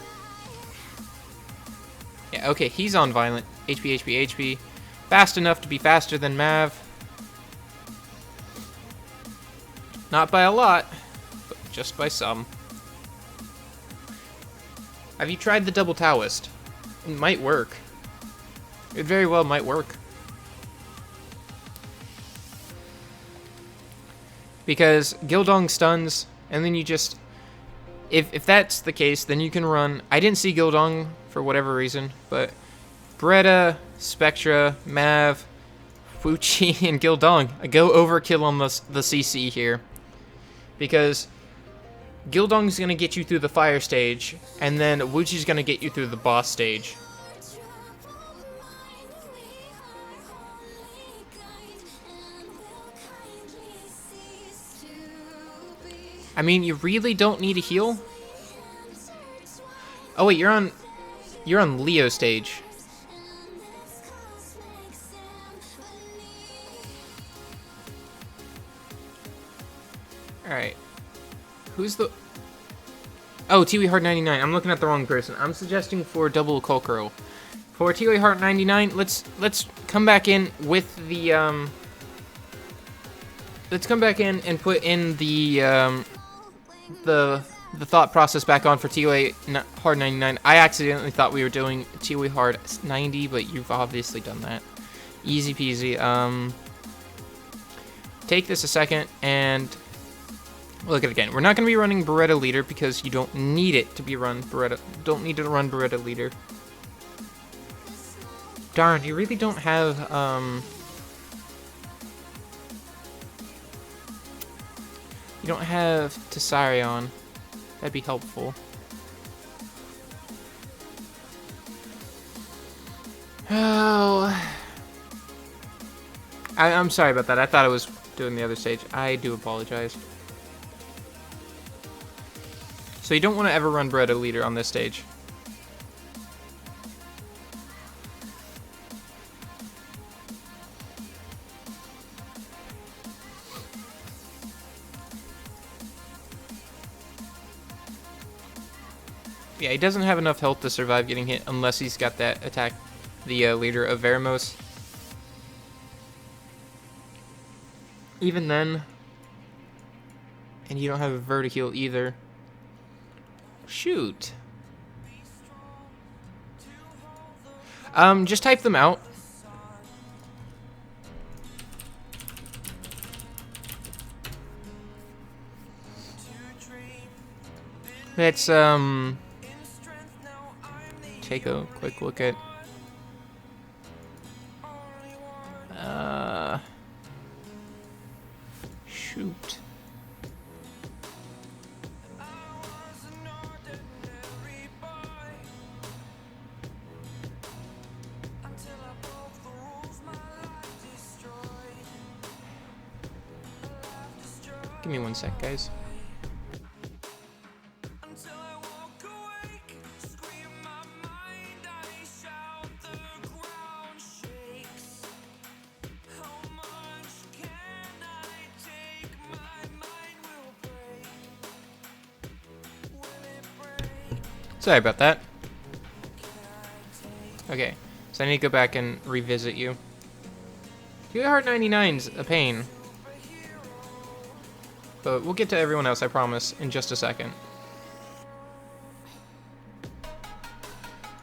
Yeah, okay, he's on Violent. HP, HP, HP. Fast enough to be faster than Mav. Not by a lot, but just by some. Have you tried the double Taoist? It might work. It very well might work. Because Gildong stuns, and then you just... If that's the case, then you can run... I didn't see Gildong for whatever reason, but... Beretta, Spectra, Mav, Wuchi, and Gildong. I go overkill on the CC here. Because Gildong's going to get you through the fire stage, and then Wuchi's going to get you through the boss stage. I mean, you really don't need a heal. Oh wait, you're on Leo stage. Alright. Who's the... Oh, Tiwi Heart 99. I'm looking at the wrong person. I'm suggesting for double Kokoro. For Tiwi Heart 99, let's come back in with the let's come back in and put in the thought process back on for Tiwi Heart 99. I accidentally thought we were doing Tiwi Heart 90, but you've obviously done that. Easy peasy. Take this a second and look at it again. We're not going to be running Beretta Leader because you don't need it to be run Beretta. Don't need to run Beretta Leader. Darn, you really don't have, you don't have Tessarion. That'd be helpful. Oh. I'm sorry about that. I thought I was doing the other stage. I do apologize. So you don't want to ever run Beretta Leader on this stage. Yeah, he doesn't have enough health to survive getting hit unless he's got that attack, the leader of Veramos. Even then, and you don't have a Vertiheal either. Shoot. Just type them out. Let's, take a quick look at, shoot. Give me one sec, guys. Sorry about that. Okay, so I need to go back and revisit you. Tiwi Heart 99's a pain. But we'll get to everyone else, I promise, in just a second.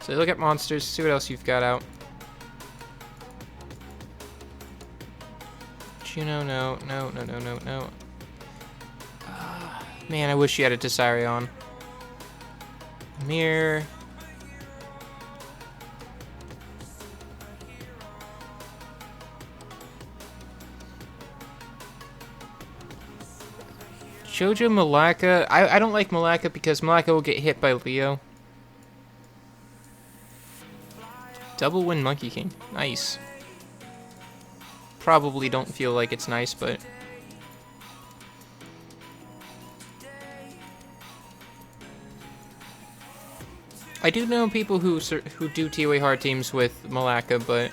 So look at monsters, see what else you've got out. Juno, no. Man, I wish you had a Tessarion. Mirror. Jojo Malaka. I don't like Malaka because Malaka will get hit by Leo. Double win Monkey King. Nice. Probably don't feel like it's nice, but I do know people who do TOA hard teams with Malaka, but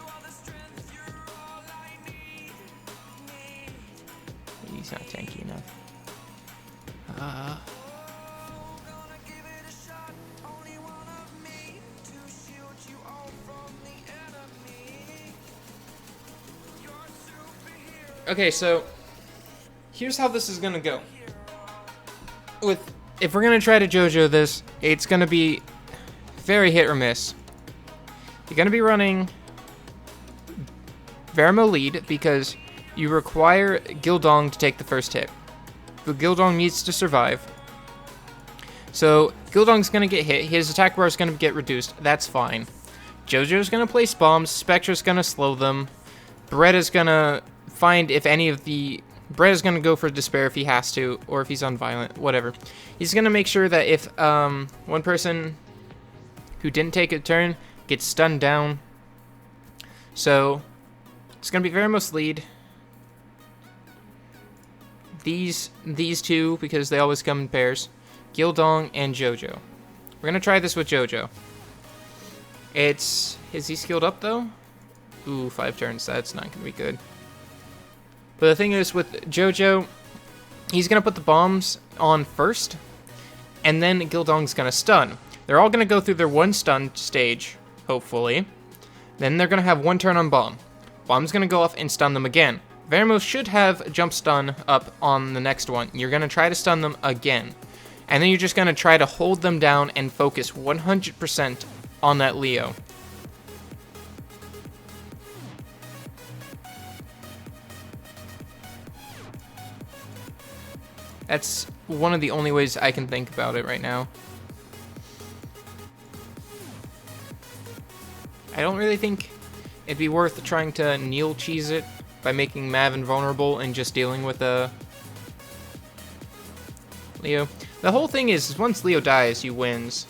he's not tanky enough. Okay, so here's how this is gonna go. If we're gonna try to JoJo this, it's gonna be very hit or miss. You're gonna be running Verimo lead because you require Gildong to take the first hit. But Gildong needs to survive. So Gildong's gonna get hit, his attack bar is gonna get reduced, that's fine. JoJo's gonna place bombs, Spectra's gonna slow them, Beretta's gonna find if any of the... Beretta's gonna go for Despair if he has to, or if he's unviolent, whatever. He's gonna make sure that if one person who didn't take a turn gets stunned down. So it's gonna be Verimo's lead. These two, because they always come in pairs. Gildong and JoJo. We're gonna try this with JoJo. Is he skilled up though? Ooh, 5 turns, that's not gonna be good. But the thing is, with JoJo, he's going to put the bombs on first, and then Gildong's going to stun. They're all going to go through their 1 stun stage, hopefully. Then they're going to have 1 turn on bomb. Bomb's going to go off and stun them again. Verimo should have jump stun up on the next one. You're going to try to stun them again. And then you're just going to try to hold them down and focus 100% on that Leo. That's one of the only ways I can think about it right now. I don't really think it'd be worth trying to Neil cheese it by making Mav invulnerable and just dealing with Leo. The whole thing is once Leo dies, he wins.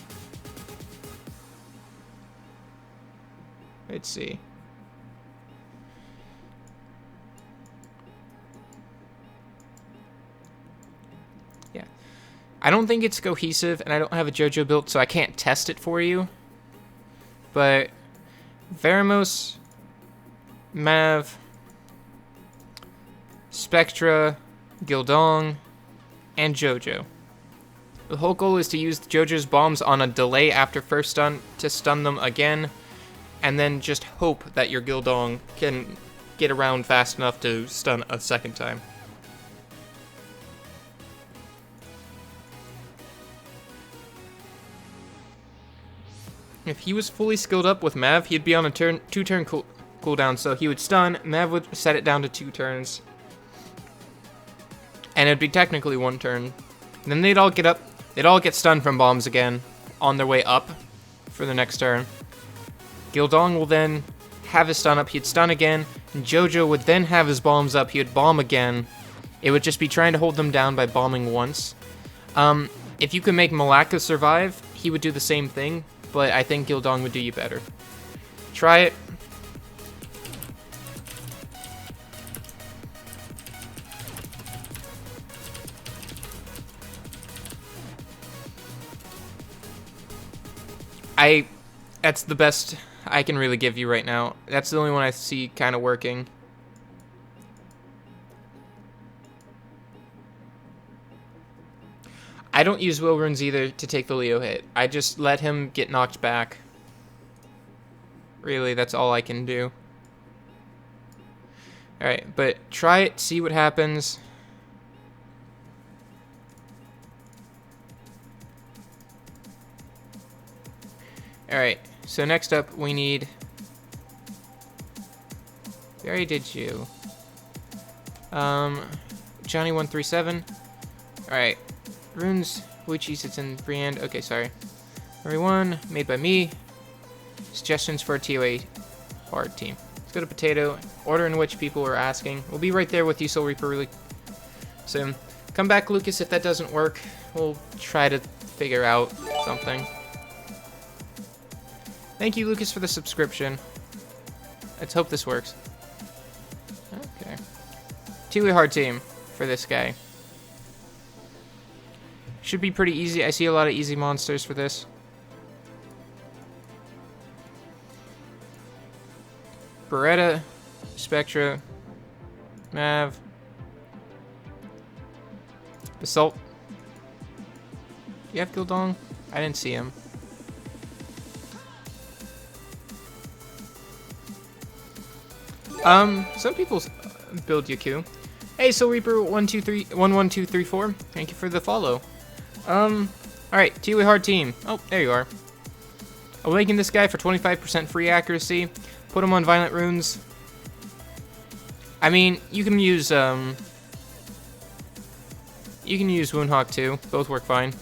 Let's see. I don't think it's cohesive, and I don't have a JoJo built, so I can't test it for you. But Verimo, Mav, Spectra, Gildong, and JoJo. The whole goal is to use JoJo's bombs on a delay after first stun to stun them again, and then just hope that your Gildong can get around fast enough to stun a second time. If he was fully skilled up with Mav, he'd be on a 2-turn cooldown, so he would stun, Mav would set it down to 2 turns. And it'd be technically 1 turn. And then they'd all get stunned from bombs again on their way up for the next turn. Gildong will then have his stun up, he'd stun again, and JoJo would then have his bombs up, he would bomb again. It would just be trying to hold them down by bombing once. If you could make Malaka survive, he would do the same thing. But I think Gildong would do you better. Try it. That's the best I can really give you right now. That's the only one I see kind of working. I don't use will runes either to take the Leo hit. I just let him get knocked back. Really, that's all I can do. Alright, but try it, see what happens. Alright, so next up we need... We already did you. Johnny137. Alright. Runes, Wuichi sits in Briand. Okay, sorry. Everyone, made by me. Suggestions for a TOA hard team. Let's go to Potato. Order in which people are asking. We'll be right there with you, Soul Reaper, really soon. Come back, Lucas, if that doesn't work. We'll try to figure out something. Thank you, Lucas, for the subscription. Let's hope this works. Okay. TOA hard team for this guy. Should be pretty easy. I see a lot of easy monsters for this. Beretta, Spectra, Mav, Basalt. Do you have Gildong? I didn't see him. Some people build Yaku. Hey, Soul Reaper 11234. Thank you for the follow. Alright, TOA Hard Team. Oh, there you are. Awaken this guy for 25% free accuracy. Put him on Violent Runes. I mean, you can use Woundhawk too. Both work fine.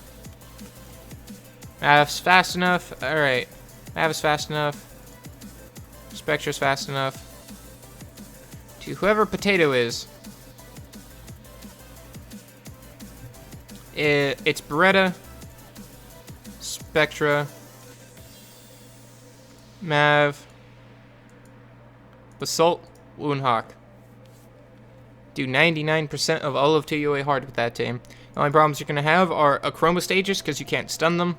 Mav's fast enough. Alright. Mav is fast enough. Spectra's fast enough. To whoever Potato is. It's Beretta, Spectra, Mav, Basalt, Woundhawk. Do 99% of all of TOA hard with that team. The only problems you're going to have are Achroma stages, because you can't stun them,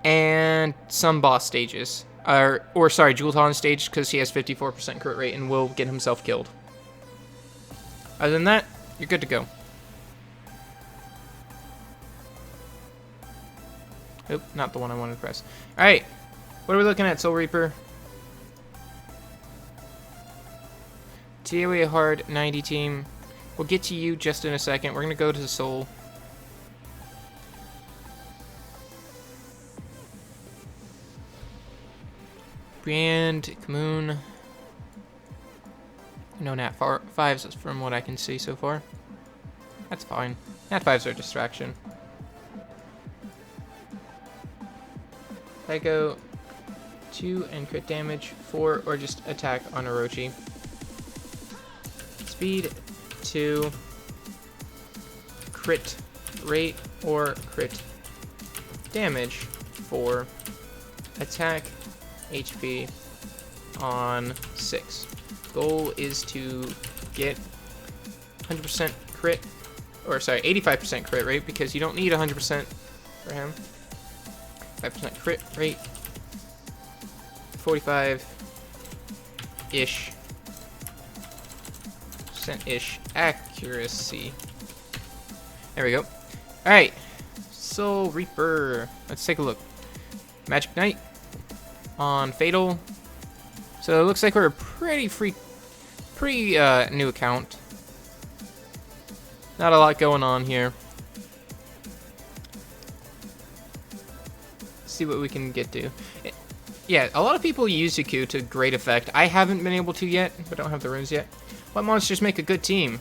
and some boss stages. Or sorry, Julton stage, because he has 54% crit rate and will get himself killed. Other than that, you're good to go. Oop, not the one I wanted to press. Alright, what are we looking at, Soul Reaper? TOA Hard 90 team. We'll get to you just in a second. We're going to go to the Soul. Brand, Kamoon. No Nat 5s from what I can see so far. That's fine. Nat 5s are a distraction. I go 2 and crit damage, 4, or just attack on Orochi. Speed 2, crit rate or crit damage 4, attack HP on 6. Goal is to get 100% crit, or sorry, 85% crit rate, because you don't need 100% for him. 5% crit rate, 45-ish %-ish accuracy. There we go. Alright, Soul Reaper. Let's take a look. Magic Knight on Fatal. So it looks like we're a pretty new account. Not a lot going on here. See what we can get to. Yeah, a lot of people use Yaku to great effect. I haven't been able to yet, but don't have the runes yet. What monsters make a good team?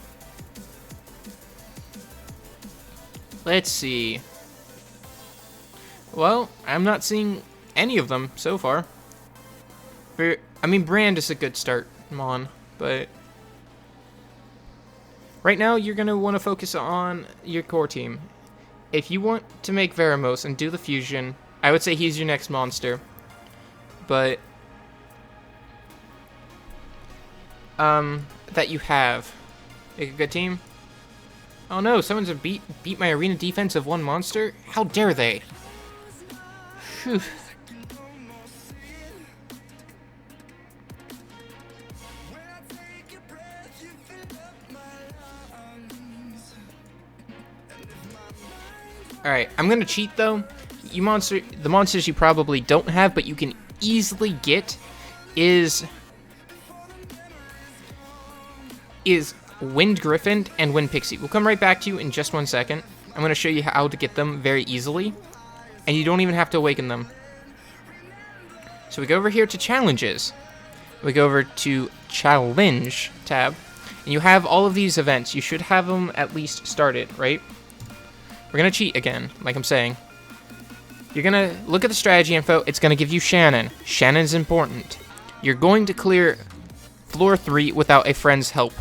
Let's see. Well, I'm not seeing any of them so far. I mean, Brand is a good start, Mon, but right now you're going to want to focus on your core team. If you want to make Veramos and do the fusion, I would say he's your next monster. But that you have a good team. Oh no, someone's beat my arena defense of one monster? How dare they? Phew. Alright, I'm gonna cheat though. The monsters you probably don't have, but you can easily get is Wind Griffin and Wind Pixie. We'll come right back to you in just 1 second. I'm going to show you how to get them very easily, and you don't even have to awaken them. So we go over here to Challenges. We go over to Challenge tab, and you have all of these events. You should have them at least started, right? We're going to cheat again, like I'm saying. You're going to look at the strategy info. It's going to give you Shannon. Shannon's important. You're going to clear floor 3 without a friend's help.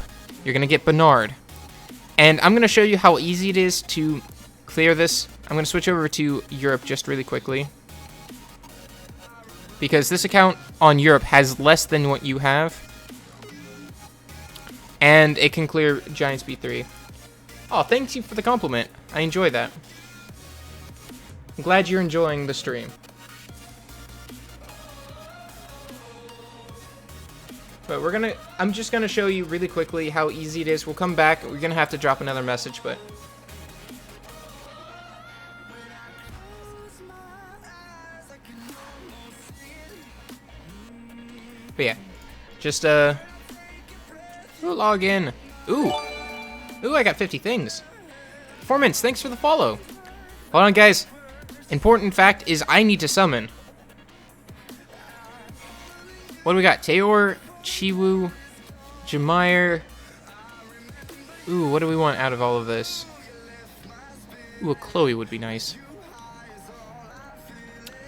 You're going to get Bernard. And I'm going to show you how easy it is to clear this. I'm going to switch over to Europe just really quickly, because this account on Europe has less than what you have. And it can clear Giant Speed 3. Oh, thank you for the compliment. I enjoy that. I'm glad you're enjoying the stream. But I'm just gonna show you really quickly how easy it is. We'll come back. We're gonna have to drop another message, but yeah, just log in. Ooh, I got 50 things. Performance, thanks for the follow. Hold on, guys. Important fact is I need to summon. What do we got? Taeor, Chiwoo, Jemire. Ooh, what do we want out of all of this? Ooh, a Chloe would be nice.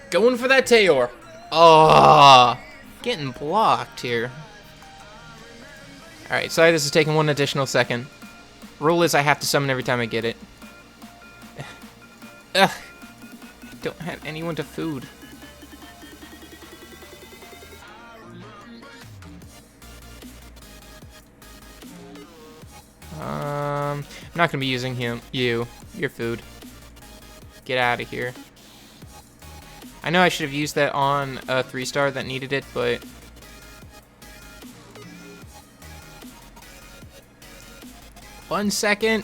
Going for that Taeor. Oh, getting blocked here. Alright, sorry this is taking one additional second. Rule is I have to summon every time I get it. Ugh. I don't have anyone to food. I'm not gonna be using your food. Get out of here. I know I should have used that on a 3-star that needed it, but one second.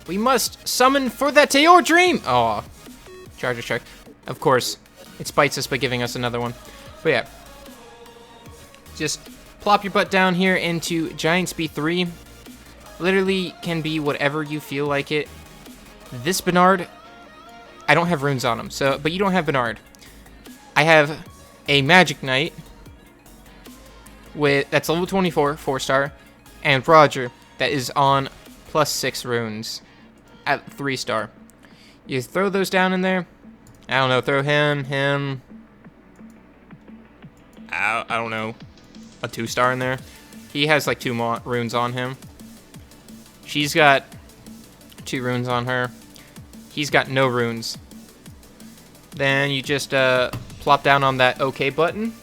We must summon for that Taeor dream. Oh, Charger Shark. Of course, it spites us by giving us another one. But yeah, just plop your butt down here into Giants B3. Literally can be whatever you feel like it. This Bernard, I don't have runes on him, so but you don't have Bernard. I have a Magic Knight that's level 24, 4-star, and Roger that is on +6 runes at 3-star. You throw those down in there. I don't know, throw him. I don't know, a 2-star in there. He has like 2 runes on him. She's got 2 runes on her. He's got no runes. Then you just plop down on that OK button.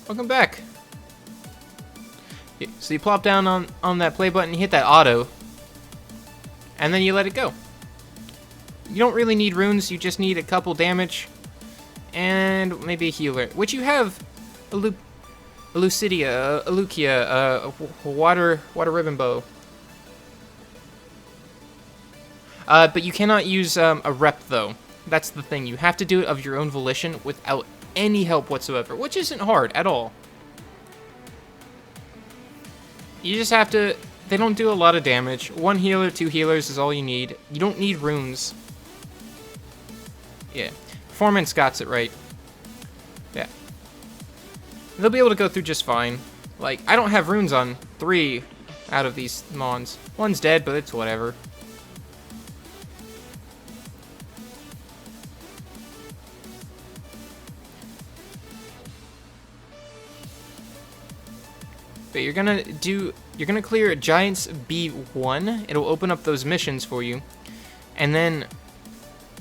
Welcome back. So you plop down on that play button, you hit that auto, and then you let it go. You don't really need runes, you just need a couple damage, and maybe a healer, which you have a Lucidia, a Lucia, a water ribbon bow. But you cannot use a rep, though. That's the thing. You have to do it of your own volition without any help whatsoever, which isn't hard at all. You just have to... They don't do a lot of damage. 1 healer, 2 healers is all you need. You don't need runes. Yeah. Performance got it right. Yeah. They'll be able to go through just fine. Like, I don't have runes on 3 out of these mons. 1's dead, but it's whatever. But you're gonna clear Giants B1. It'll open up those missions for you. And then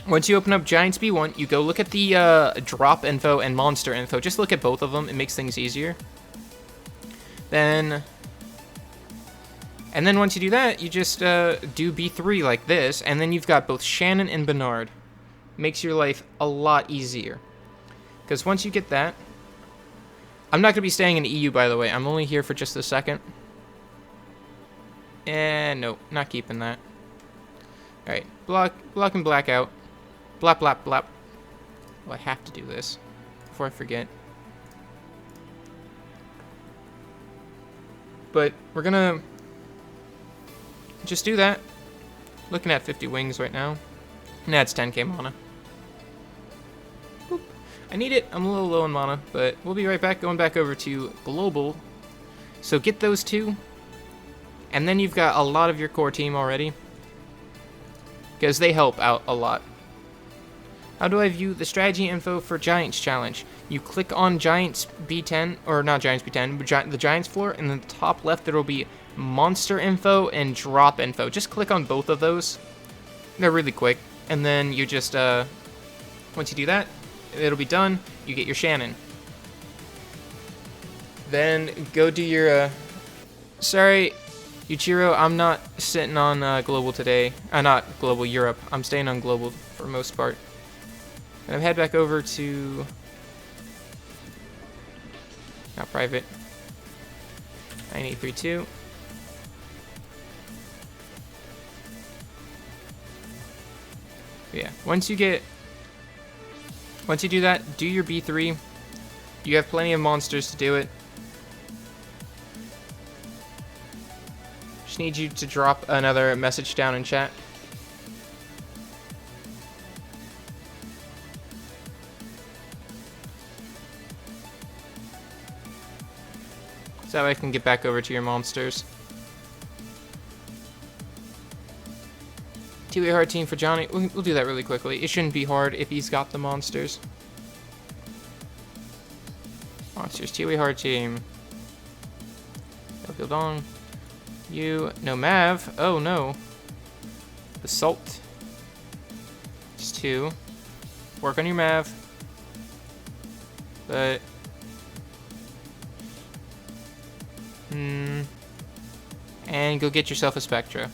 once you open up Giants B1, you go look at the drop info and monster info. Just look at both of them. It makes things easier. And then once you do that, you just do B3 like this, and then you've got both Shannon and Bernard. Makes your life a lot easier. Because once you get that, I'm not going to be staying in EU, by the way. I'm only here for just a second. And no, not keeping that. Alright, block and blackout. Blap, blap, blap. Oh, I have to do this before I forget. But we're going to just do that. Looking at 50 wings right now. Nah, it's 10k mana. Boop. I need it. I'm a little low on mana, but we'll be right back. Going back over to global. So get those 2. And then you've got a lot of your core team already. Because they help out a lot. How do I view the strategy info for Giants Challenge? You click on Giants B10, or not Giants B10, but the Giants floor, and in the top left there will be monster info and drop info. Just click on both of those. They're really quick. And then you just, once you do that, it'll be done. You get your Shannon. Then go do your, sorry, Yuichiro, I'm not sitting on global today. Not global, Europe. I'm staying on global for most part. And I'll head back over to Not private. 9832. Yeah, once you do that, do your B3. You have plenty of monsters to do it. Just need you to drop another message down in chat. So that way I can get back over to your monsters. Two-way hard team for Johnny. We'll do that really quickly. It shouldn't be hard if he's got the monsters. Monsters, two-way hard team. No Gildong. You, no Mav. Oh no. Basalt. Just 2. Work on your Mav. But... and go get yourself a Spectra.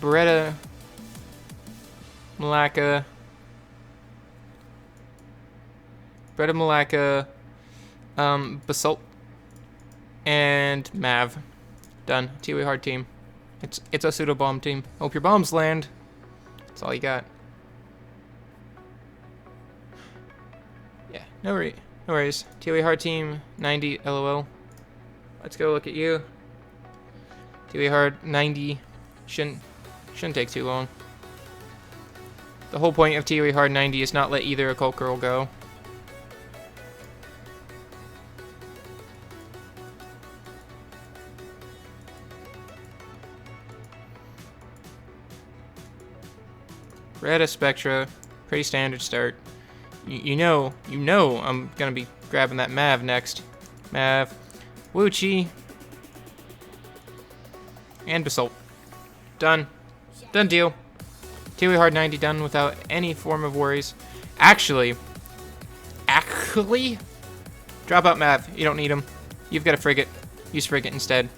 Beretta, Malacca, Basalt, and Mav. Done. Two-way hard team. It's a pseudo bomb team. Hope your bombs land. That's all you got. Yeah, no worries. Two-way hard team, 90 LOL. Let's go look at you. Two-way hard, 90. Shouldn't take too long. The whole point of TOE Hard 90 is not let either Occult Girl go. Beretta, Spectra, pretty standard start. You know I'm gonna be grabbing that Mav next. Mav, Wuchi, and Basalt. Done. Done deal. TOE Hard 90 done without any form of worries. Actually, drop out Mav. You don't need him. You've got a Frigate. Use Frigate instead.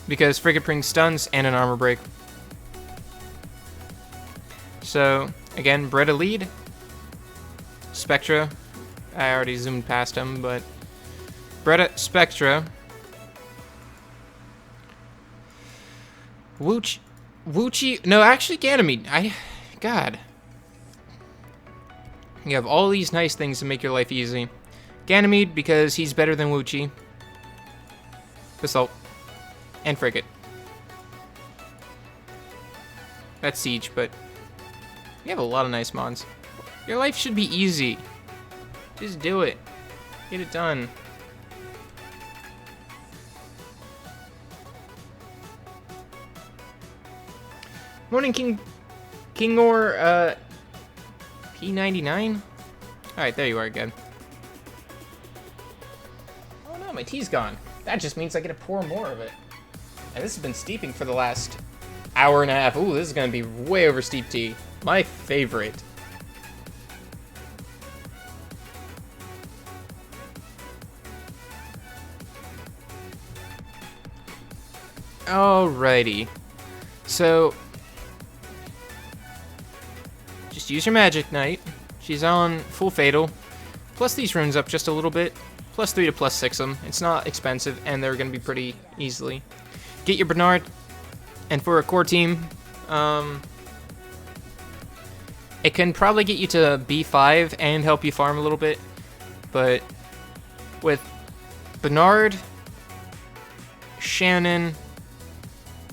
Because Frigate brings stuns and an armor break. So, again, Beretta lead. Spectra. I already zoomed past him, but... Beretta, Spectra. Wuchi. No, actually, Ganymede. God. You have all these nice things to make your life easy. Ganymede, because he's better than Wuchi. Basalt. And Frigate. That's Siege, but... you have a lot of nice mons. Your life should be easy. Just do it. Get it done. Morning, Kingor, P99? Alright, there you are again. Oh no, my tea's gone. That just means I get to pour more of it. And this has been steeping for the last hour and a half. Ooh, this is gonna be way over steep tea. My favorite. Alrighty. So... just use your Magic Knight. She's on full Fatal. Plus these runes up just a little bit. +3 to +6 them. It's not expensive, and they're going to be pretty easily. Get your Bernard. And for a core team, it can probably get you to B5 and help you farm a little bit. But with Bernard, Shannon,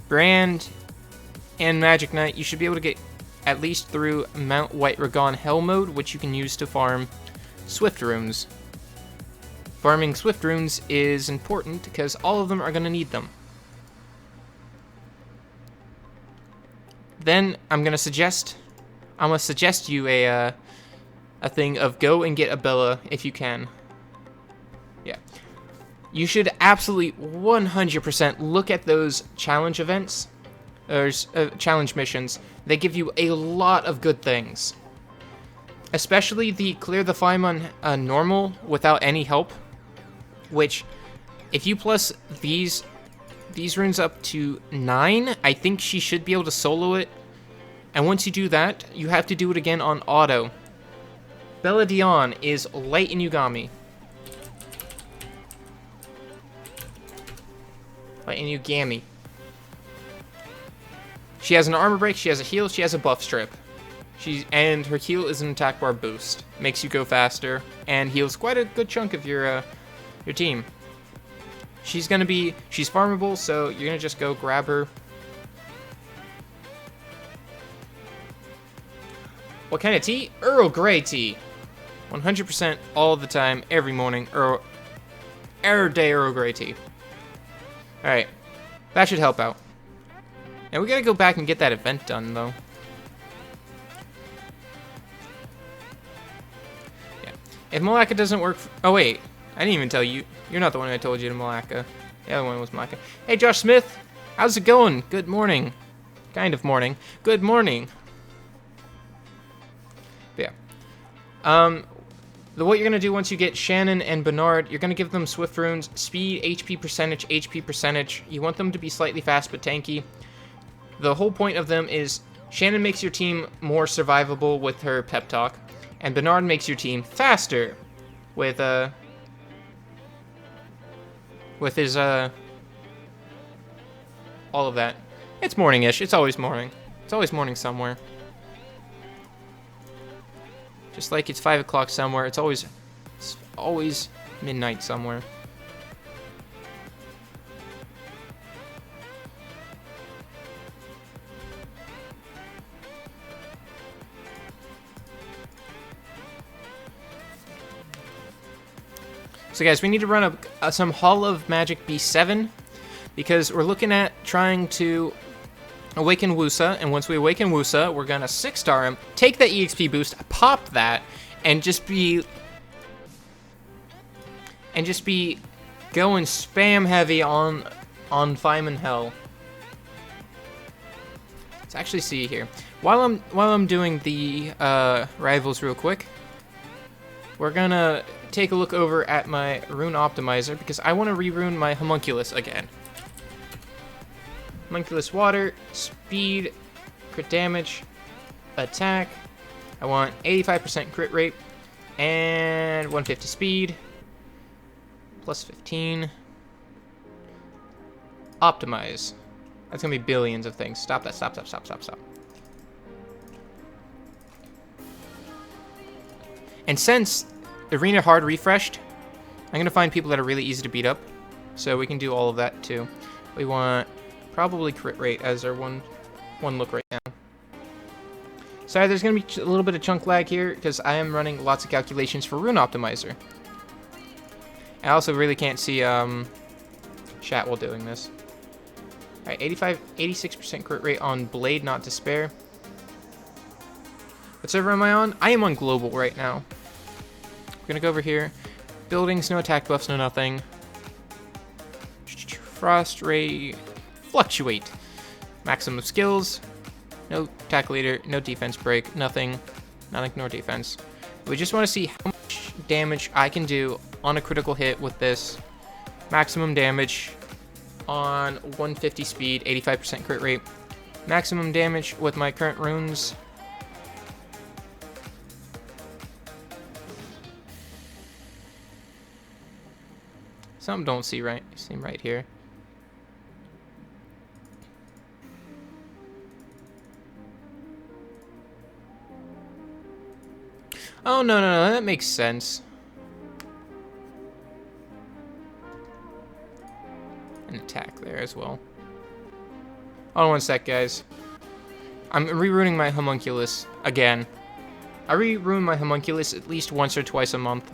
Brand, and Magic Knight, you should be able to get at least through Mount White Ragon Hell mode, which you can use to farm Swift runes. Farming Swift runes is important because all of them are going to need them. Then I'm gonna suggest you a thing of go and get a Bella if you can. Yeah, you should absolutely 100% look at those challenge events, or challenge missions. They give you a lot of good things, especially the clear the Faimon normal without any help, which If you plus these runes up to 9, I think she should be able to solo it. And once you do that, you have to do it again on auto. Bella Dion is Light Inugami. Light Inugami. She has an armor break, she has a heal, she has a buff strip. And her heal is an attack bar boost. Makes you go faster and heals quite a good chunk of your team. She's farmable, so you're gonna just go grab her. What kind of tea? Earl Grey tea. 100% all the time, every morning. Every day Earl Grey tea. Alright. That should help out. Now we gotta go back and get that event done, though. Yeah. If Malaka doesn't work... Oh, wait. I didn't even tell you. You're not the one I told you to Malaka. The other one was Malaka. Hey, Josh Smith. How's it going? Good morning. Kind of morning. Good morning. But yeah. What you're going to do once you get Shannon and Bernard, you're going to give them Swift Runes, Speed, HP percentage. You want them to be slightly fast but tanky. The whole point of them is Shannon makes your team more survivable with her pep talk, and Bernard makes your team faster with his all of that. It's morning-ish. It's always morning. It's always morning somewhere. Just like it's 5 o'clock somewhere, it's always midnight somewhere. So guys, we need to run some Hall of Magic B7 because we're looking at trying to awaken Wusa, and once we awaken Wusa, we're gonna 6-star him, take that EXP boost, pop that, and just be going spam heavy on Feynman Hell. Let's actually see here. While I'm doing the rivals real quick, we're gonna take a look over at my rune optimizer because I want to re-rune my homunculus again. Homunculus water, speed, crit damage, attack. I want 85% crit rate and 150 speed, plus 15. Optimize. That's gonna be billions of things. Stop that, stop. And since Arena hard refreshed, I'm gonna find people that are really easy to beat up, so we can do all of that too. We want probably crit rate as our one look right now. Sorry, there's gonna be a little bit of chunk lag here because I am running lots of calculations for Rune Optimizer. I also really can't see chat while doing this. All right, 86% crit rate on Blade Not Despair. What server am I on? I am on global right now. We're gonna go over here. Buildings, no attack buffs, no nothing. Frost Ray, Fluctuate. Maximum skills. No attack leader, no defense break, nothing. Nothing nor defense. We just want to see how much damage I can do on a critical hit with this. Maximum damage on 150 speed, 85% crit rate. Maximum damage with my current runes. Something don't seem right here. Oh, no, that makes sense. An attack there as well. Hold on one sec, guys. I'm re-runing my homunculus again. I re-rune my homunculus at least once or twice a month.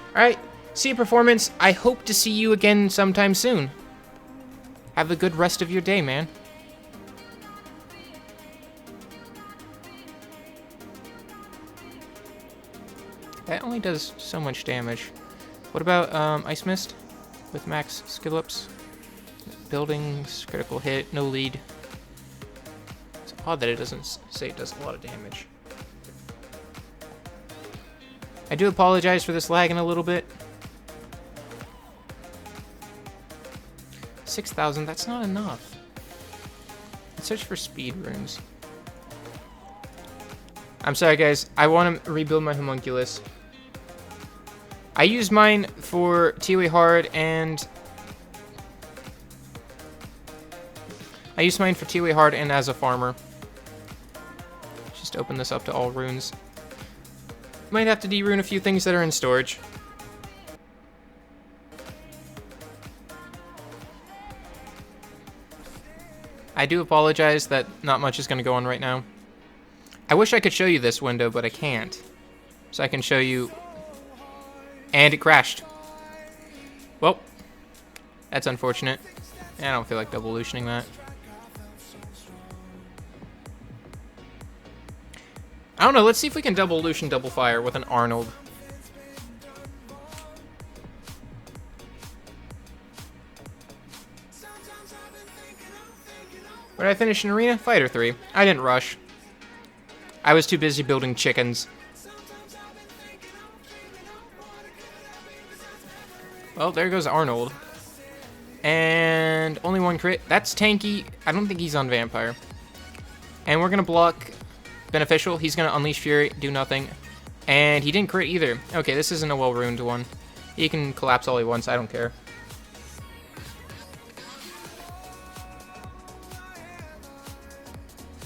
Alright, see you performance. I hope to see you again sometime soon. Have a good rest of your day, man. That only does so much damage. What about Ice Mist with max skill ups? Buildings, critical hit, no lead. It's odd that it doesn't say it does a lot of damage. I do apologize for this lagging a little bit. 6,000, that's not enough. Let's search for speed runes. I'm sorry, guys. I want to rebuild my homunculus. I used mine for TOA hard and... I used mine for TOA hard and as a farmer. Just open this up to all runes. Might have to de-rune a few things that are in storage. I do apologize that not much is going to go on right now. I wish I could show you this window, but I can't. So I can show you... And it crashed. Well, that's unfortunate. I don't feel like double-lutioning that. I don't know, let's see if we can double-lution double fire with an Arnold. Where did I finish in Arena? Fighter 3. I didn't rush. I was too busy building chickens. Well, there goes Arnold. And only one crit. That's tanky. I don't think he's on Vampire. And we're going to block Beneficial. He's going to Unleash Fury, do nothing. And he didn't crit either. Okay, this isn't a well-ruined one. He can collapse all he wants. I don't care.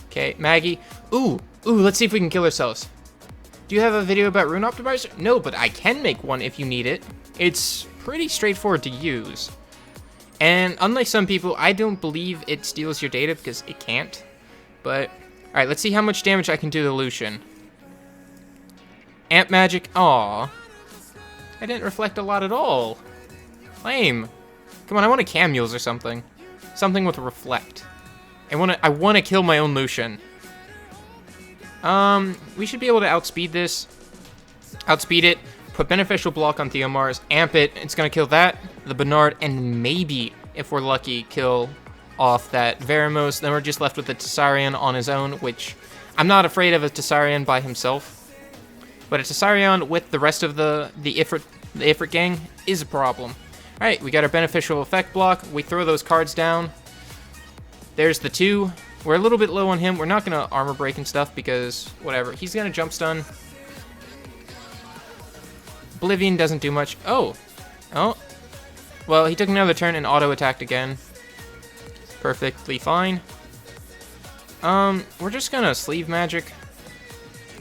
Okay, Maggie. Ooh, let's see if we can kill ourselves. Do you have a video about Rune Optimizer? No, but I can make one if you need it. It's pretty straightforward to use. And unlike some people, I don't believe it steals your data because it can't. But, alright, let's see how much damage I can do to Lucian. Amp magic, aw. I didn't reflect a lot at all. Lame. Come on, I want a Camules or something. Something with reflect. I want to kill my own Lucian. We should be able to outspeed this. Outspeed it. Put Beneficial Block on Theomars. Amp it. It's going to kill that, the Bernard, and maybe, if we're lucky, kill off that Veramos. Then we're just left with the Tessarion on his own, which I'm not afraid of a Tessarion by himself. But a Tessarion with the rest of the Ifrit gang is a problem. Alright, we got our Beneficial Effect block. We throw those cards down. There's the 2. We're a little bit low on him. We're not going to armor break and stuff because whatever. He's going to jump stun. Oblivion doesn't do much. Oh. Well, he took another turn and auto-attacked again. Perfectly fine. We're just going to sleeve magic.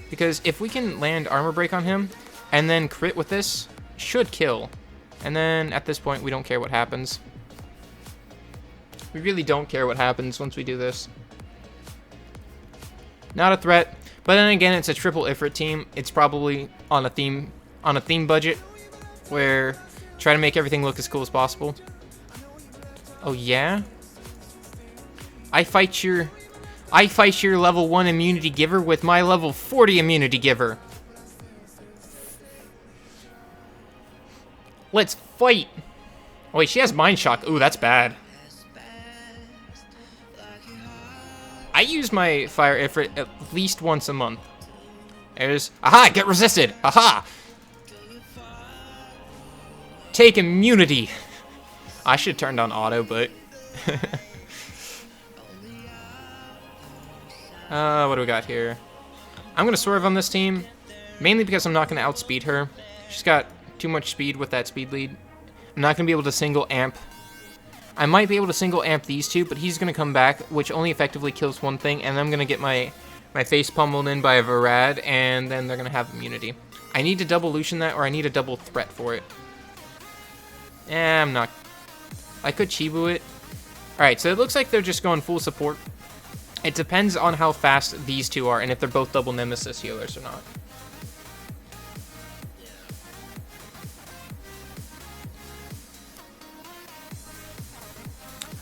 Because if we can land armor break on him and then crit with this, should kill. And then at this point, we don't care what happens. We really don't care what happens once we do this. Not a threat, but then again, it's a triple Ifrit team. It's probably on a theme budget, where try to make everything look as cool as possible. Oh yeah? I fight your level 1 immunity giver with my level 40 immunity giver. Let's fight. Oh wait, she has Mind Shock. Ooh, that's bad. I use my Fire Ifrit at least once a month. There's... Aha! Get resisted! Aha! Take immunity! I should have turned on auto, but... what do we got here? I'm gonna swerve on this team, mainly because I'm not gonna outspeed her. She's got too much speed with that speed lead. I'm not gonna be able to single amp. I might be able to single amp these two, but he's gonna come back, which only effectively kills one thing, and I'm gonna get my face pummeled in by a Varad, and then they're gonna have immunity. I need to double Lucian that, or I need a double threat for it. I'm not. I could Chibu it. Alright, so it looks like they're just going full support. It depends on how fast these two are, and if they're both double Nemesis healers or not.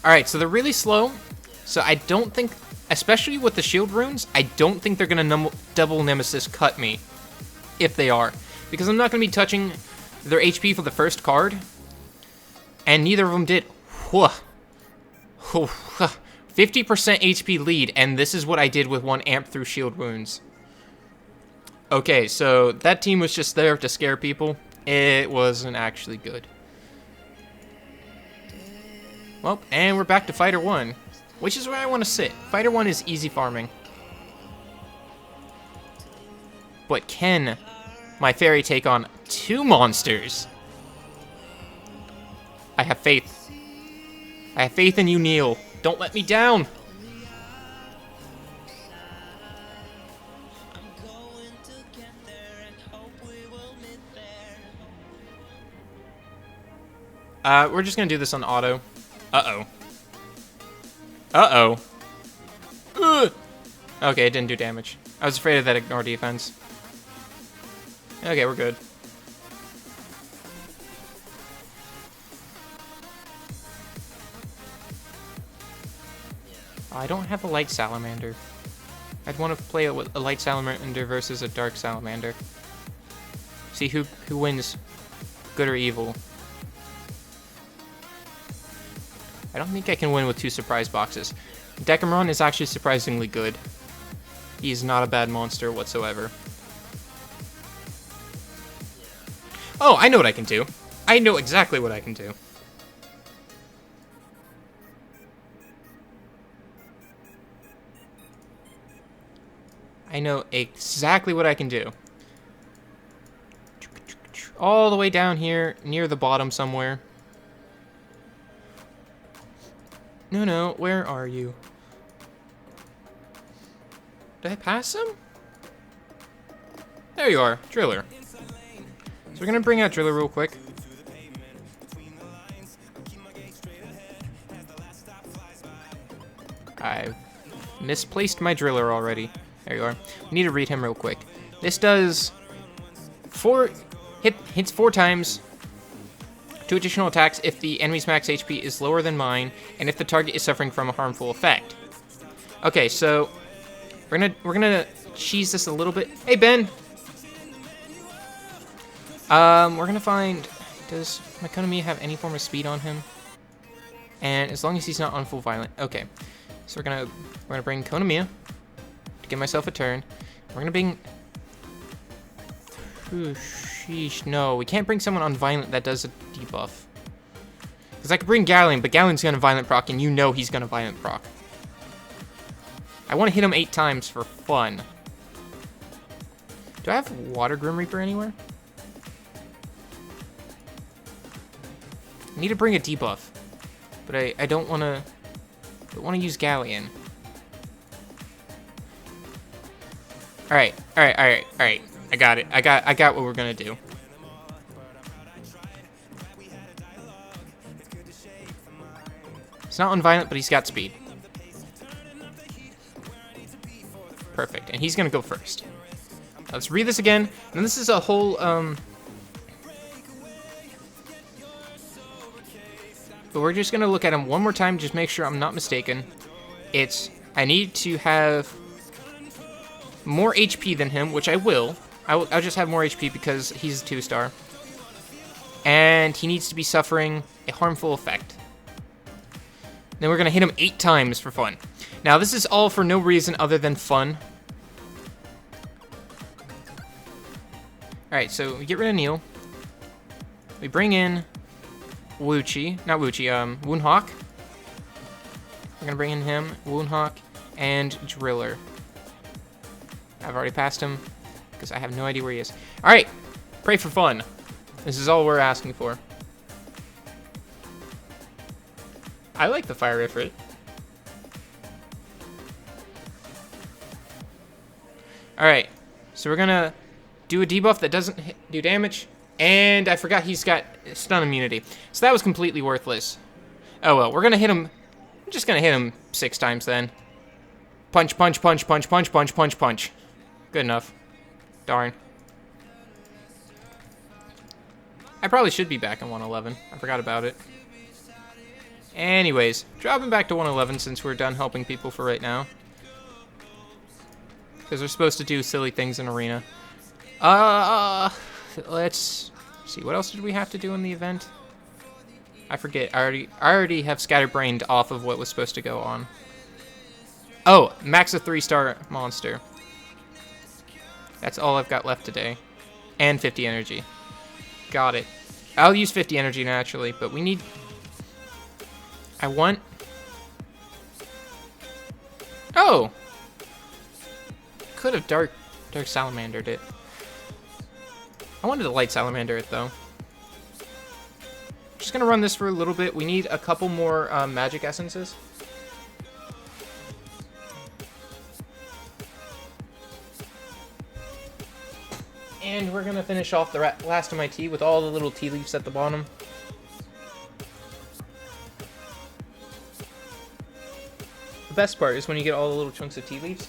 Alright, so they're really slow, so I don't think, especially with the shield runes, I don't think they're going to double Nemesis cut me, if they are. Because I'm not going to be touching their HP for the first card, and neither of them did. 50% HP lead, and this is what I did with one amp through shield wounds. Okay, so that team was just there to scare people. It wasn't actually good. Well, and we're back to Fighter 1, which is where I want to sit. Fighter 1 is easy farming. But can my fairy take on 2 monsters? I have faith. I have faith in you, Neil. Don't let me down. We're just gonna do this on auto. Uh-oh. Uh-oh. Ugh. Okay, it didn't do damage. I was afraid of that ignore defense. Okay, we're good. I don't have a light salamander. I'd want to play a light salamander versus a dark salamander. See who wins, good or evil. I don't think I can win with 2 surprise boxes. Decameron is actually surprisingly good. He's not a bad monster whatsoever. Oh, I know what I can do. I know exactly what I can do. I know exactly what I can do. All the way down here, near the bottom somewhere. No, where are you? Did I pass him? There you are, Driller. So we're gonna bring out Driller real quick. I misplaced my Driller already. There you are. We need to read him real quick. This does hits 4 times. 2 additional attacks if the enemy's max HP is lower than mine, and if the target is suffering from a harmful effect. Okay, so we're gonna cheese this a little bit. Hey Ben. We're gonna find. Does my Konami have any form of speed on him? And as long as he's not on full violent, okay. So we're gonna bring Konami to give myself a turn. We're gonna bring. Ooh, sheesh, no, we can't bring someone on violent that does a debuff. Because I could bring Galleon, but Galleon's gonna violent proc, and you know he's gonna violent proc. I want to hit him 8 times for fun. Do I have Water Grim Reaper anywhere? I need to bring a debuff, but I don't want to use Galleon. All right. I got it. I got what we're gonna do. He's not on violent, but he's got speed. Perfect, and he's gonna go first. Let's read this again, and this is a whole but we're just gonna look at him one more time, just make sure I'm not mistaken. I need to have more HP than him, which I will. I'll just have more HP because he's a 2-star. And he needs to be suffering a harmful effect. Then we're gonna hit him 8 times for fun. Now this is all for no reason other than fun. Alright, so we get rid of Neil. We bring in Woonhawk. We're gonna bring in him, Woonhawk, and Driller. I've already passed him, because I have no idea where he is. Alright, pray for fun. This is all we're asking for. I like the Fire Ifrit. Alright, so we're gonna do a debuff that doesn't do damage, and I forgot he's got stun immunity. So that was completely worthless. Oh well, we're gonna hit him. I'm just gonna hit him 6 times then. Punch, punch, punch, punch, punch, punch, punch, punch. Good enough. Darn. I probably should be back in 111. I forgot about it. Anyways, dropping back to 111 since we're done helping people for right now. Because we're supposed to do silly things in Arena. Let's see. What else did we have to do in the event? I forget. I already have scatterbrained off of what was supposed to go on. Oh, max a 3-star monster. That's all I've got left today. And 50 energy. Got it. I'll use 50 energy naturally, but we need... I want... Oh! Could have dark salamandered it. I wanted to light salamander it, though. Just gonna run this for a little bit. We need a couple more magic essences. And we're gonna finish off the last of my tea with all the little tea leaves at the bottom. The best part is when you get all the little chunks of tea leaves.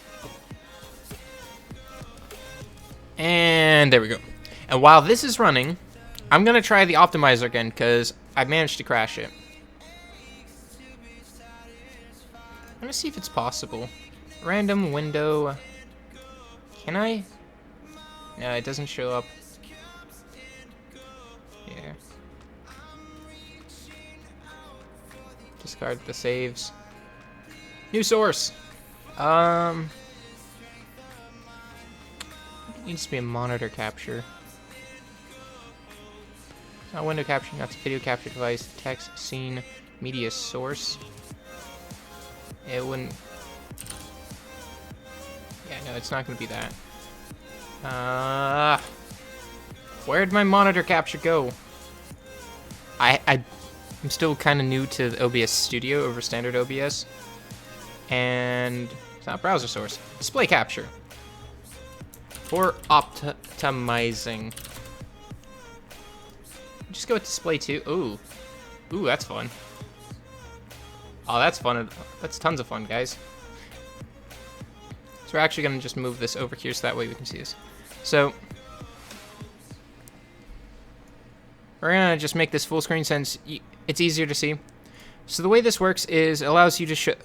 And there we go. And while this is running, I'm gonna try the optimizer again because I managed to crash it. I'm gonna see if it's possible. Random window. Can I? No, it doesn't show up. Yeah. Discard the saves. New source. It needs to be a monitor capture. It's not window capture, not video capture device, text, scene, media source. It wouldn't. Yeah, no, it's not going to be that. Where'd my monitor capture go? I'm still kind of new to the OBS Studio over standard OBS. And it's not browser source. Display capture. For optimizing. Just go with display 2. Ooh. Ooh, that's fun. Oh, that's fun. That's tons of fun, guys. So we're actually going to just move this over here so that way we can see this. So we're going to just make this full screen since it's easier to see. So the way this works is it allows you to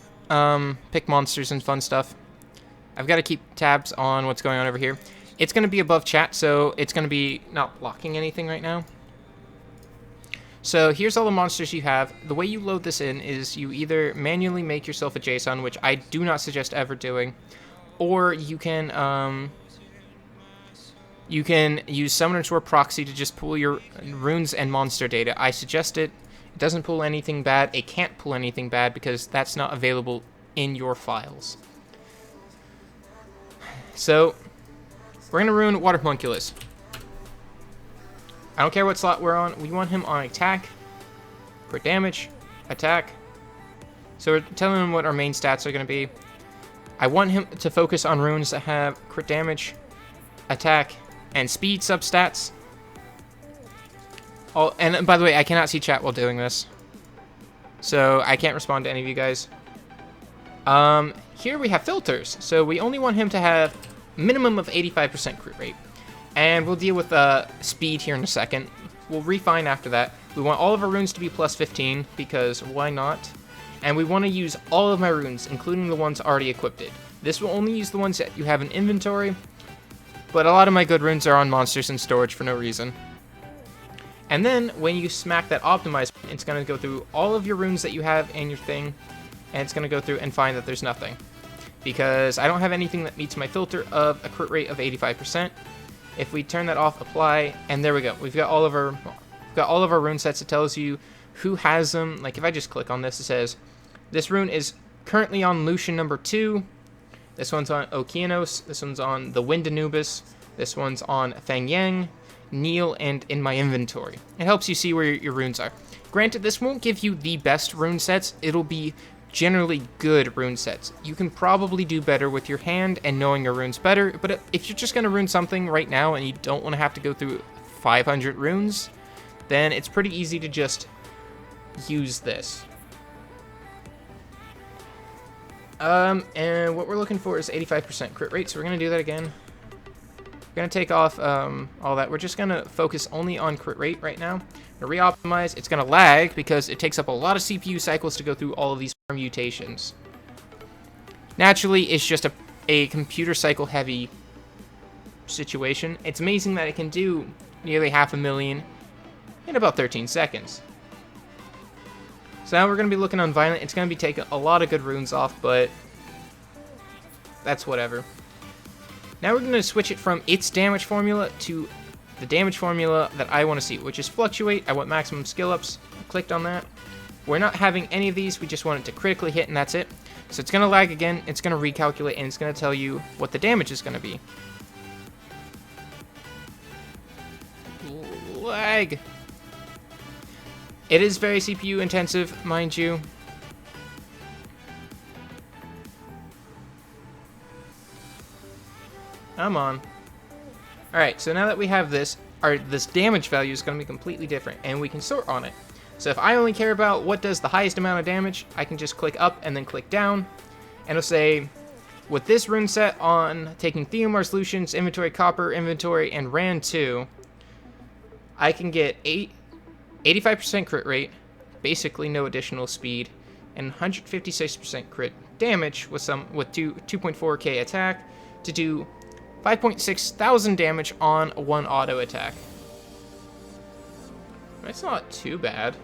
pick monsters and fun stuff. I've got to keep tabs on what's going on over here. It's going to be above chat, so it's going to be not blocking anything right now. So here's all the monsters you have. The way you load this in is you either manually make yourself a JSON, which I do not suggest ever doing, or you can use Summoner's War Proxy to just pull your runes and monster data. I suggest it. It doesn't pull anything bad. It can't pull anything bad because that's not available in your files. So we're going to rune Water Homunculus. I don't care what slot we're on. We want him on attack, crit damage, attack. So we're telling him what our main stats are going to be. I want him to focus on runes that have crit damage, attack, and speed substats. Oh, and by the way, I cannot see chat while doing this, so I can't respond to any of you guys. Here we have filters. So we only want him to have minimum of 85% crit rate. And we'll deal with speed here in a second. We'll refine after that. We want all of our runes to be plus 15, because why not? And we want to use all of my runes, including the ones already equipped. This will only use the ones that you have in inventory, but a lot of my good runes are on monsters in storage for no reason. And then, when you smack that optimize, it's going to go through all of your runes that you have in your thing, and it's going to go through and find that there's nothing. Because I don't have anything that meets my filter of a crit rate of 85%. If we turn that off, apply, and there we go. We've got all of our rune sets. It tells you who has them. Like if I just click on this, it says this rune is currently on Lucian number 2. This one's on Okeanos. This one's on the Wind Anubis. This one's on Feng Yang, Neil, and in my inventory. It helps you see where your runes are. Granted, this won't give you the best rune sets. It'll be generally good rune sets. You can probably do better with your hand and knowing your runes better, but if you're just going to rune something right now and you don't want to have to go through 500 runes, then it's pretty easy to just use this. And what we're looking for is 85% crit rate, so we're going to do that again. We're going to take off all that. We're just going to focus only on crit rate right now. Re-optimize. It's going to lag because it takes up a lot of CPU cycles to go through all of these permutations. Naturally, it's just a computer cycle heavy situation. It's amazing that it can do nearly 500,000 in about 13 seconds. So now we're going to be looking on Violent. It's going to be taking a lot of good runes off, but that's whatever. Now we're going to switch it from its damage formula to the damage formula that I want to see, which is Fluctuate. I want maximum skill ups. I clicked on that. We're not having any of these. We just want it to critically hit, and that's it. So it's going to lag again. It's going to recalculate, and it's going to tell you what the damage is going to be. Lag. It is very CPU intensive, mind you. Come on. Alright, so now that we have this, this damage value is going to be completely different, and we can sort on it. So if I only care about what does the highest amount of damage, I can just click up and then click down, and it'll say, with this rune set on, taking Theomar's Lucian's inventory, copper inventory, and Rand 2, I can get 85% crit rate, basically no additional speed, and 156% crit damage with 2.4k attack to do 5.6 thousand damage on one auto attack. That's not too bad.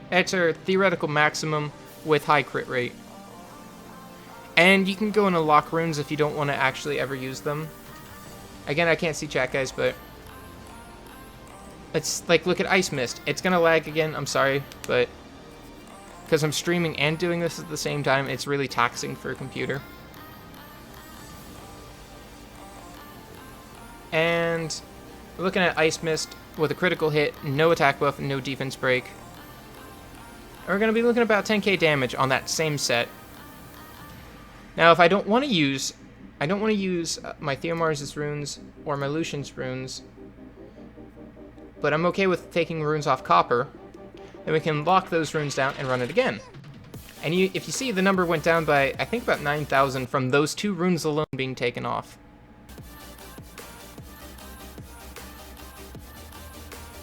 It's our theoretical maximum with high crit rate. And you can go into lock runes if you don't want to actually ever use them. Again, I can't see chat, guys, but it's like, look at Ice Mist. It's gonna lag again, I'm sorry, but because I'm streaming and doing this at the same time, it's really taxing for a computer. And we're looking at Ice Mist with a critical hit, no attack buff, no defense break. And we're going to be looking at about 10k damage on that same set. Now, if I don't want to use, my Theomar's runes or my Lucian's runes, but I'm okay with taking runes off copper, then we can lock those runes down and run it again. And if you see, the number went down by, I think, about 9,000 from those 2 runes alone being taken off.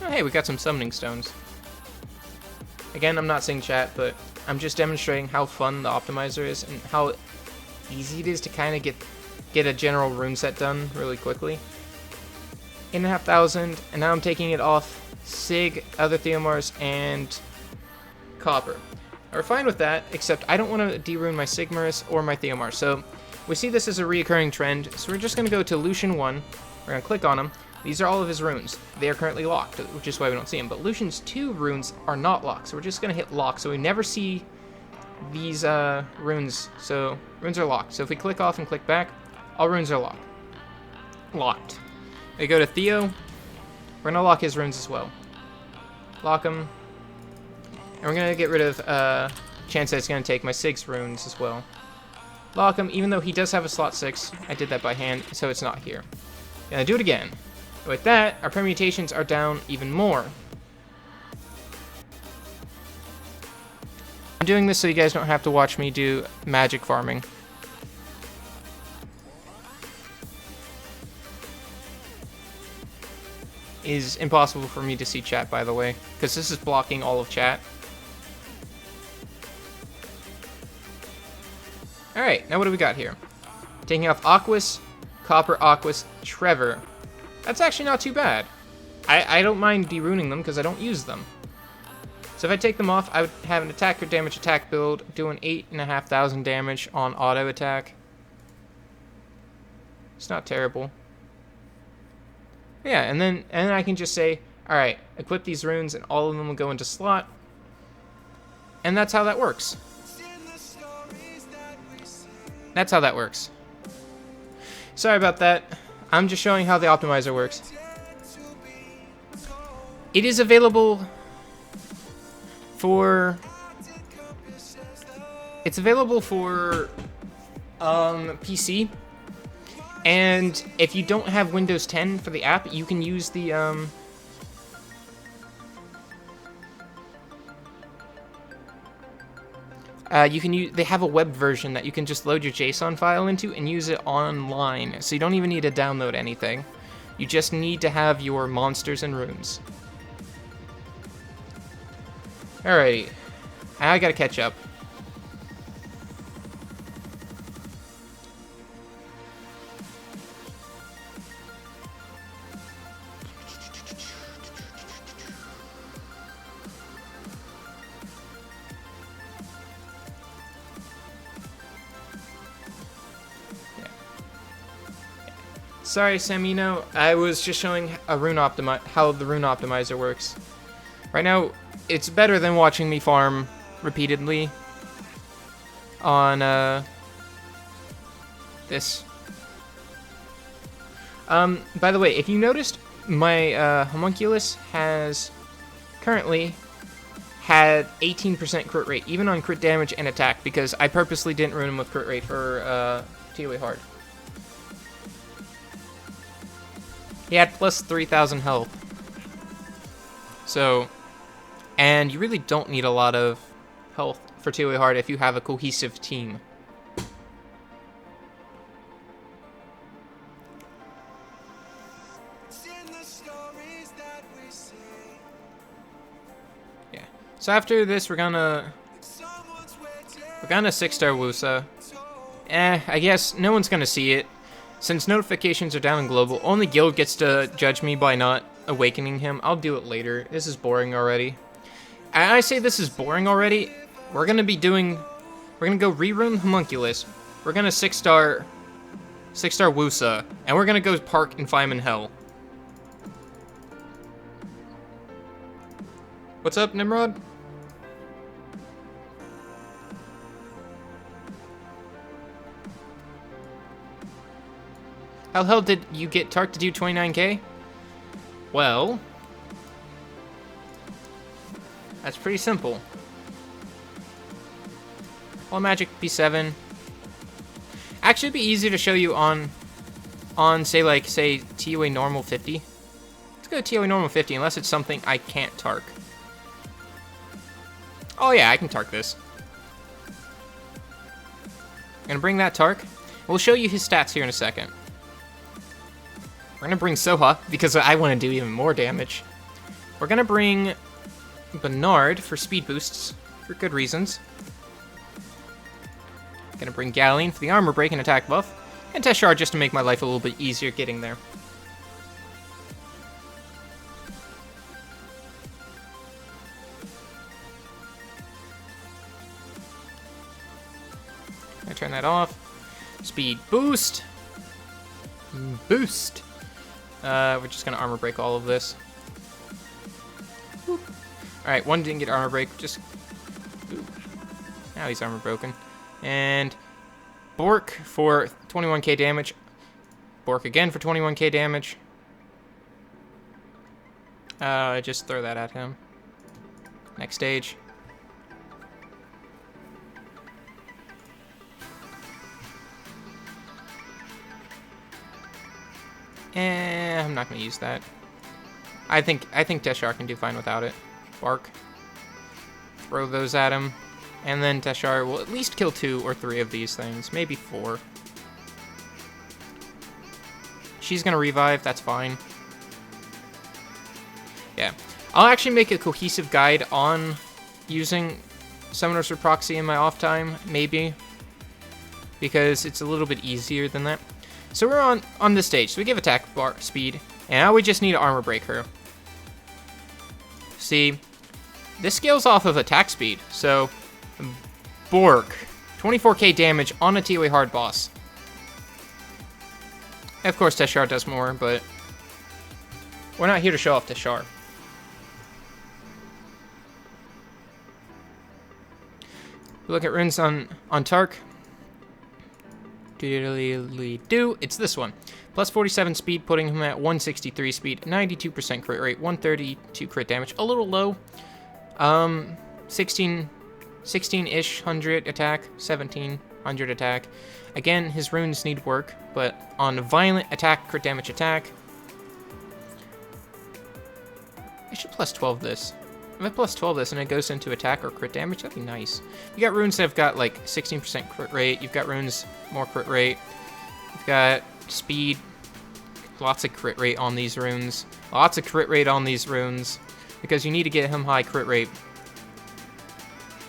Oh, hey, we got some summoning stones. Again, I'm not saying chat, but I'm just demonstrating how fun the optimizer is and how easy it is to kind of get a general rune set done really quickly. 8,500, and now I'm taking it off Sig, other Theomars, and copper. We're fine with that, except I don't want to derune my Sigmarus or my Theomar. So we see this as a reoccurring trend, so we're just going to go to Lucian 1. We're going to click on him. These are all of his runes. They are currently locked, which is why we don't see them. But Lucian's 2 runes are not locked, so we're just going to hit lock. So we never see these runes. So runes are locked. So if we click off and click back, all runes are locked. We go to Theo. We're going to lock his runes as well. Lock them. And we're going to get rid of chance that it's going to take my 6 runes as well. Lock him, even though he does have a slot 6. I did that by hand, so it's not here. Gonna do it again. With that, our permutations are down even more. I'm doing this so you guys don't have to watch me do magic farming. It is impossible for me to see chat, by the way, because this is blocking all of chat. Alright, now what do we got here? Taking off Aquas, Copper, Aquas, Trevor. That's actually not too bad. I don't mind deruning them because I don't use them. So if I take them off, I would have an attack or damage attack build doing 8,500 damage on auto attack. It's not terrible. Yeah, and then I can just say, alright, equip these runes and all of them will go into slot. And that's how that works. That's how that works. Sorry about that. I'm just showing how the optimizer works. It is available for... It's available for PC. And if you don't have Windows 10 for the app, you can use the... they have a web version that you can just load your JSON file into and use it online. So you don't even need to download anything. You just need to have your monsters and runes. Alrighty. I gotta catch up. Sorry, Samino. I was just showing how the rune optimizer works. Right now, it's better than watching me farm repeatedly on this. By the way, if you noticed, my homunculus has currently had 18% crit rate, even on crit damage and attack, because I purposely didn't rune him with crit rate for TOA hard. He had plus 3,000 health. So, and you really don't need a lot of health for TOA hard if you have a cohesive team. Yeah. So after this, we're gonna 6-star Wusa. I guess no one's gonna see it. Since notifications are down in global, only Guild gets to judge me by not awakening him. I'll do it later. This is boring already. I say this is boring already. We're gonna go re-rune Homunculus. We're gonna 6-star Wusa, and we're gonna go park and find him in hell. What's up, Nimrod? How the hell did you get Tark to do 29k? Well, that's pretty simple. All magic B7. Actually, it'd be easier to show you on say TOA normal 50. Let's go to TOA normal 50, unless it's something I can't Tark. Oh yeah, I can Tark this. I'm gonna bring that Tark. We'll show you his stats here in a second. We're gonna bring Soha, because I want to do even more damage. We're gonna bring Bernard for speed boosts, for good reasons. Gonna bring Galleon for the armor break and attack buff, and Teshar just to make my life a little bit easier getting there. Gonna turn that off. Speed boost. Boost. We're just gonna armor break all of this. Alright, one didn't get armor break, just... Ooh. Now he's armor broken. And... Bork for 21k damage. Bork again for 21k damage. Just throw that at him. Next stage. I'm not gonna use that. I think Teshar can do fine without it. Bark. Throw those at him. And then Teshar will at least kill 2 or 3 of these things. Maybe 4. She's gonna revive, that's fine. Yeah. I'll actually make a cohesive guide on using Summoners for Proxy in my off time, maybe. Because it's a little bit easier than that. So we're on this stage, so we give attack bar speed, and now we just need to armor break her. See, this scales off of attack speed, so Bork, 24k damage on a TOA hard boss. Of course, Teshar does more, but we're not here to show off Teshar. Look at runes on Tark. It's this one. Plus 47 speed, putting him at 163 speed, 92% crit rate, 132 crit damage. A little low. 16-ish 100 attack, 1700 attack. Again, his runes need work, but on violent attack, crit damage attack, I should plus 12 this. If I plus 12 this and it goes into attack or crit damage, that'd be nice. You got runes that have got like 16% crit rate. You've got runes more crit rate. You've got speed. Lots of crit rate on these runes. Lots of crit rate on these runes. Because you need to get him high crit rate.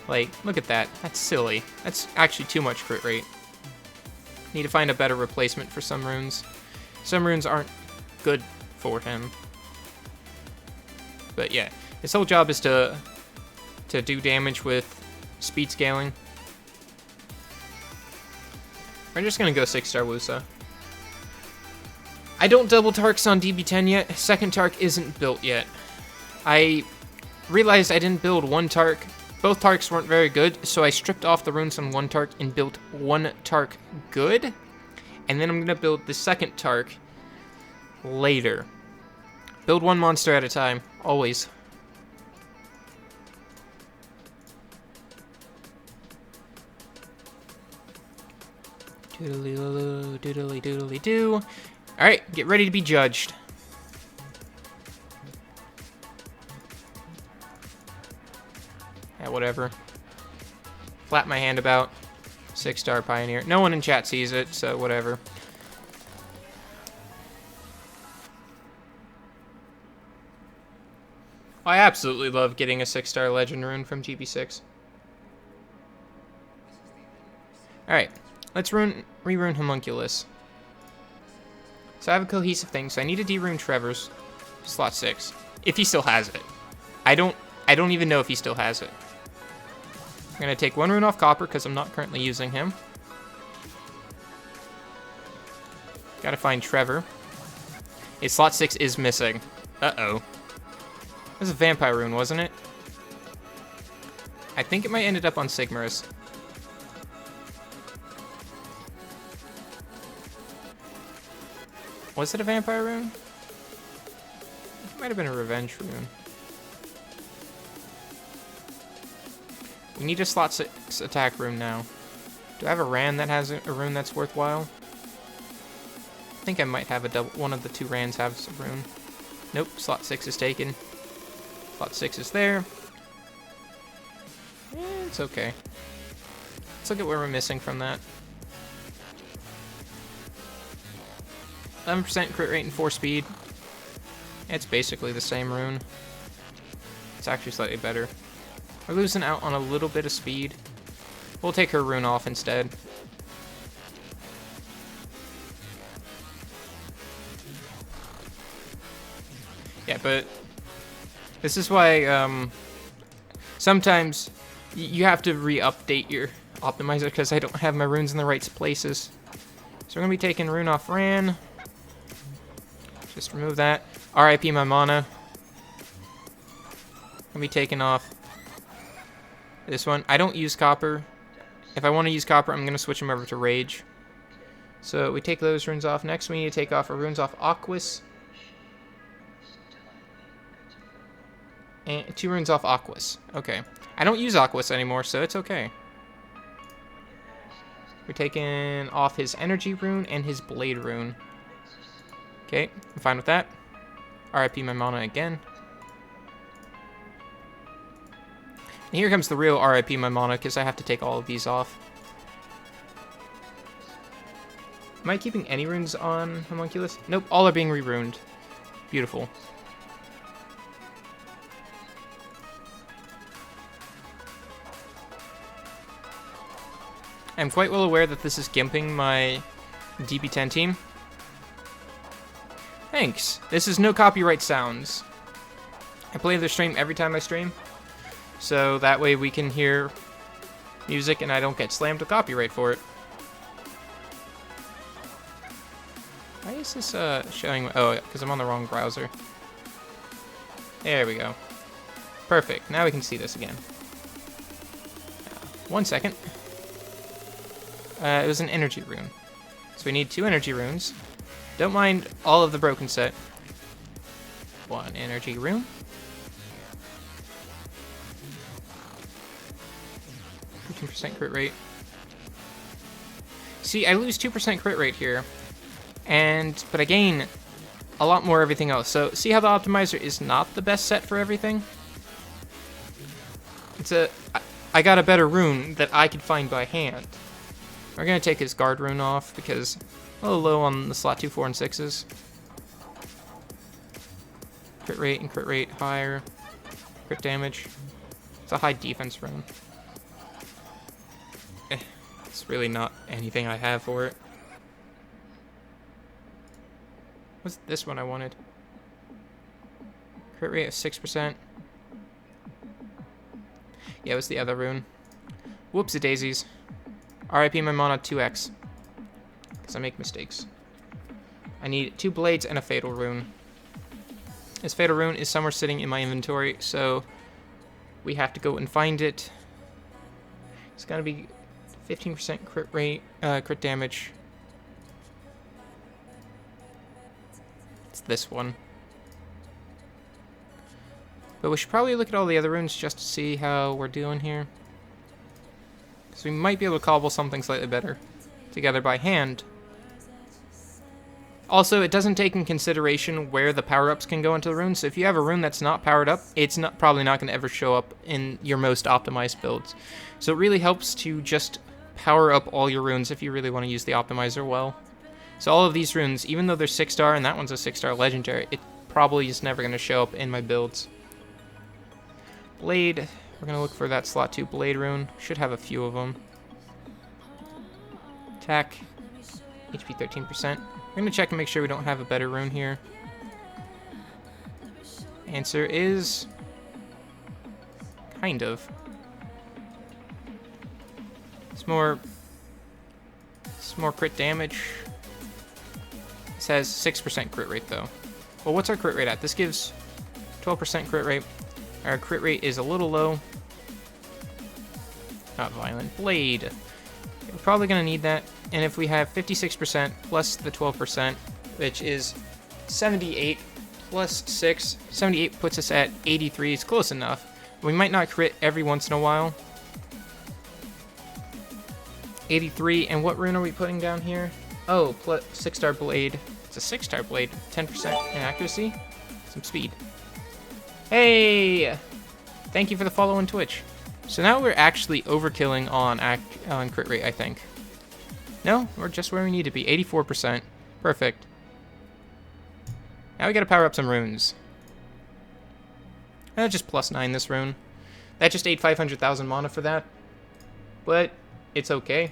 Like, look at that. That's silly. That's actually too much crit rate. Need to find a better replacement for some runes. Some runes aren't good for him. But yeah. His whole job is to do damage with speed scaling. We're just gonna go 6-star Wusa. I don't double Tarks on DB10 yet. Second Tark isn't built yet. I realized I didn't build one Tark. Both Tarks weren't very good, so I stripped off the runes on one Tark and built one Tark good. And then I'm going to build the second Tark later. Build one monster at a time, always. Doodly-doo, doodly-doodly-doo. Alright, get ready to be judged. Yeah, whatever. Flap my hand about. 6-star Pioneer. No one in chat sees it, so whatever. I absolutely love getting a 6-star Legend rune from GB6. Alright, let's re-rune Homunculus. So I have a cohesive thing, so I need to de-rune Trevor's slot 6. If he still has it. I don't even know if he still has it. I'm gonna take one rune off Copper, because I'm not currently using him. Gotta find Trevor. His slot 6 is missing. Uh-oh. It was a vampire rune, wasn't it? I think it might ended up on Sigmarus. Was it a vampire rune? It might have been a revenge rune. We need a slot 6 attack rune now. Do I have a Ran that has a rune that's worthwhile? I think I might have a double. One of the 2 Rans has a rune. Nope, slot 6 is taken. Slot 6 is there. It's okay. Let's look at what we're missing from that. 11% crit rate and 4 speed. It's basically the same rune. It's actually slightly better. We're losing out on a little bit of speed. We'll take her rune off instead. Yeah, but this is why sometimes you have to re-update your optimizer because I don't have my runes in the right places. So we're going to be taking rune off Ran. Just remove that. RIP my mana. Gonna be taking off this one. I don't use Copper. If I want to use Copper, I'm gonna switch him over to Rage. So we take those runes off. Next, we need to take off our runes off Aquas. And 2 runes off Aquas. Okay. I don't use Aquas anymore, so it's okay. We're taking off his Energy rune and his Blade rune. Okay, I'm fine with that. RIP my mana again. And here comes the real RIP my mana, because I have to take all of these off. Am I keeping any runes on Homunculus? Nope, all are being re-runed. Beautiful. I'm quite well aware that this is gimping my DB10 team. Thanks. This is no copyright sounds. I play the stream every time I stream, so that way we can hear music and I don't get slammed with copyright for it. Why is this showing? Oh, because I'm on the wrong browser. There we go. Perfect. Now we can see this again. 1 second. It was an energy rune. So we need 2 energy runes. Don't mind all of the broken set. 1 energy rune. 15% crit rate. See, I lose 2% crit rate here. But I gain a lot more everything else. So, see how the optimizer is not the best set for everything? I got a better rune that I could find by hand. We're gonna take his guard rune off because a little low on the slot 2, 4, and 6s. Crit rate and crit rate higher. Crit damage. It's a high defense rune. It's really not anything I have for it. What's this one I wanted? Crit rate of 6%. Yeah, it was the other rune. Whoopsie daisies. RIP my mana 2x. Because I make mistakes. I need 2 blades and a fatal rune. This fatal rune is somewhere sitting in my inventory, so we have to go and find it. It's gonna be 15% crit rate, crit damage. It's this one. But we should probably look at all the other runes just to see how we're doing here. Because we might be able to cobble something slightly better together by hand. Also, it doesn't take in consideration where the power-ups can go into the rune. So if you have a rune that's not powered up, it's probably not going to ever show up in your most optimized builds. So it really helps to just power up all your runes if you really want to use the optimizer well. So all of these runes, even though they're 6-star and that one's a 6-star legendary, it probably is never going to show up in my builds. Blade, we're going to look for that slot 2 blade rune. Should have a few of them. Attack, HP 13%. We're going to check and make sure we don't have a better rune here. Answer is... kind of. It's more crit damage. This has 6% crit rate though. Well, what's our crit rate at? This gives 12% crit rate. Our crit rate is a little low. Not violent. Blade. We're probably going to need that. And if we have 56% plus the 12%, which is 78 plus 6, 78 puts us at 83. It's close enough. We might not crit every once in a while. 83, and what rune are we putting down here? Oh, 6-star blade. It's a 6-star blade. 10% in accuracy. Some speed. Hey! Thank you for the follow on Twitch. So now we're actually overkilling on crit rate, I think. No, we're just where we need to be. 84%. Perfect. Now we gotta power up some runes. Just +9 this rune. That just ate 500,000 mana for that. But it's okay.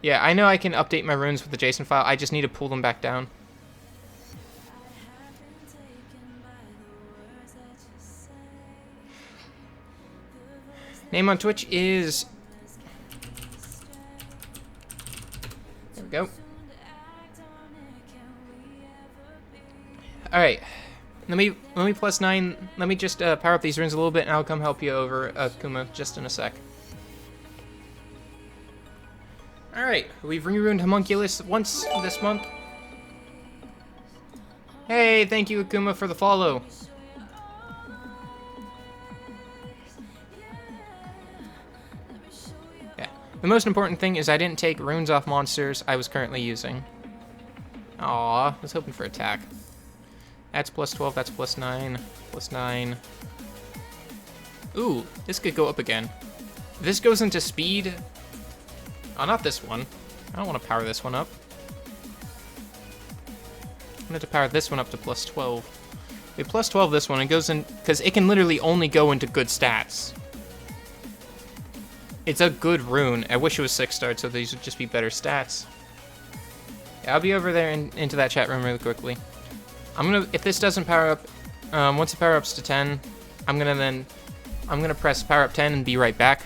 Yeah, I know I can update my runes with the JSON file. I just need to pull them back down. Name on Twitch is... there we go. Alright. Let me +9. Let me just power up these runes a little bit, and I'll come help you over, Kuma, just in a sec. Alright, we've re-ruined Homunculus once this month. Hey, thank you, Akuma, for the follow. Yeah, the most important thing is I didn't take runes off monsters I was currently using. Aw, I was hoping for attack. That's +12, that's +9, +9. Ooh, this could go up again. If this goes into speed... oh, not this one. I don't want to power this one up. I'm going to power this one up to +12. We +12 this one, and goes in... because it can literally only go into good stats. It's a good rune. I wish it was 6-star, so these would just be better stats. Yeah, I'll be over there into that chat room really quickly. I'm gonna, if this doesn't power up, once it power ups to 10, I'm gonna press power up 10 and be right back.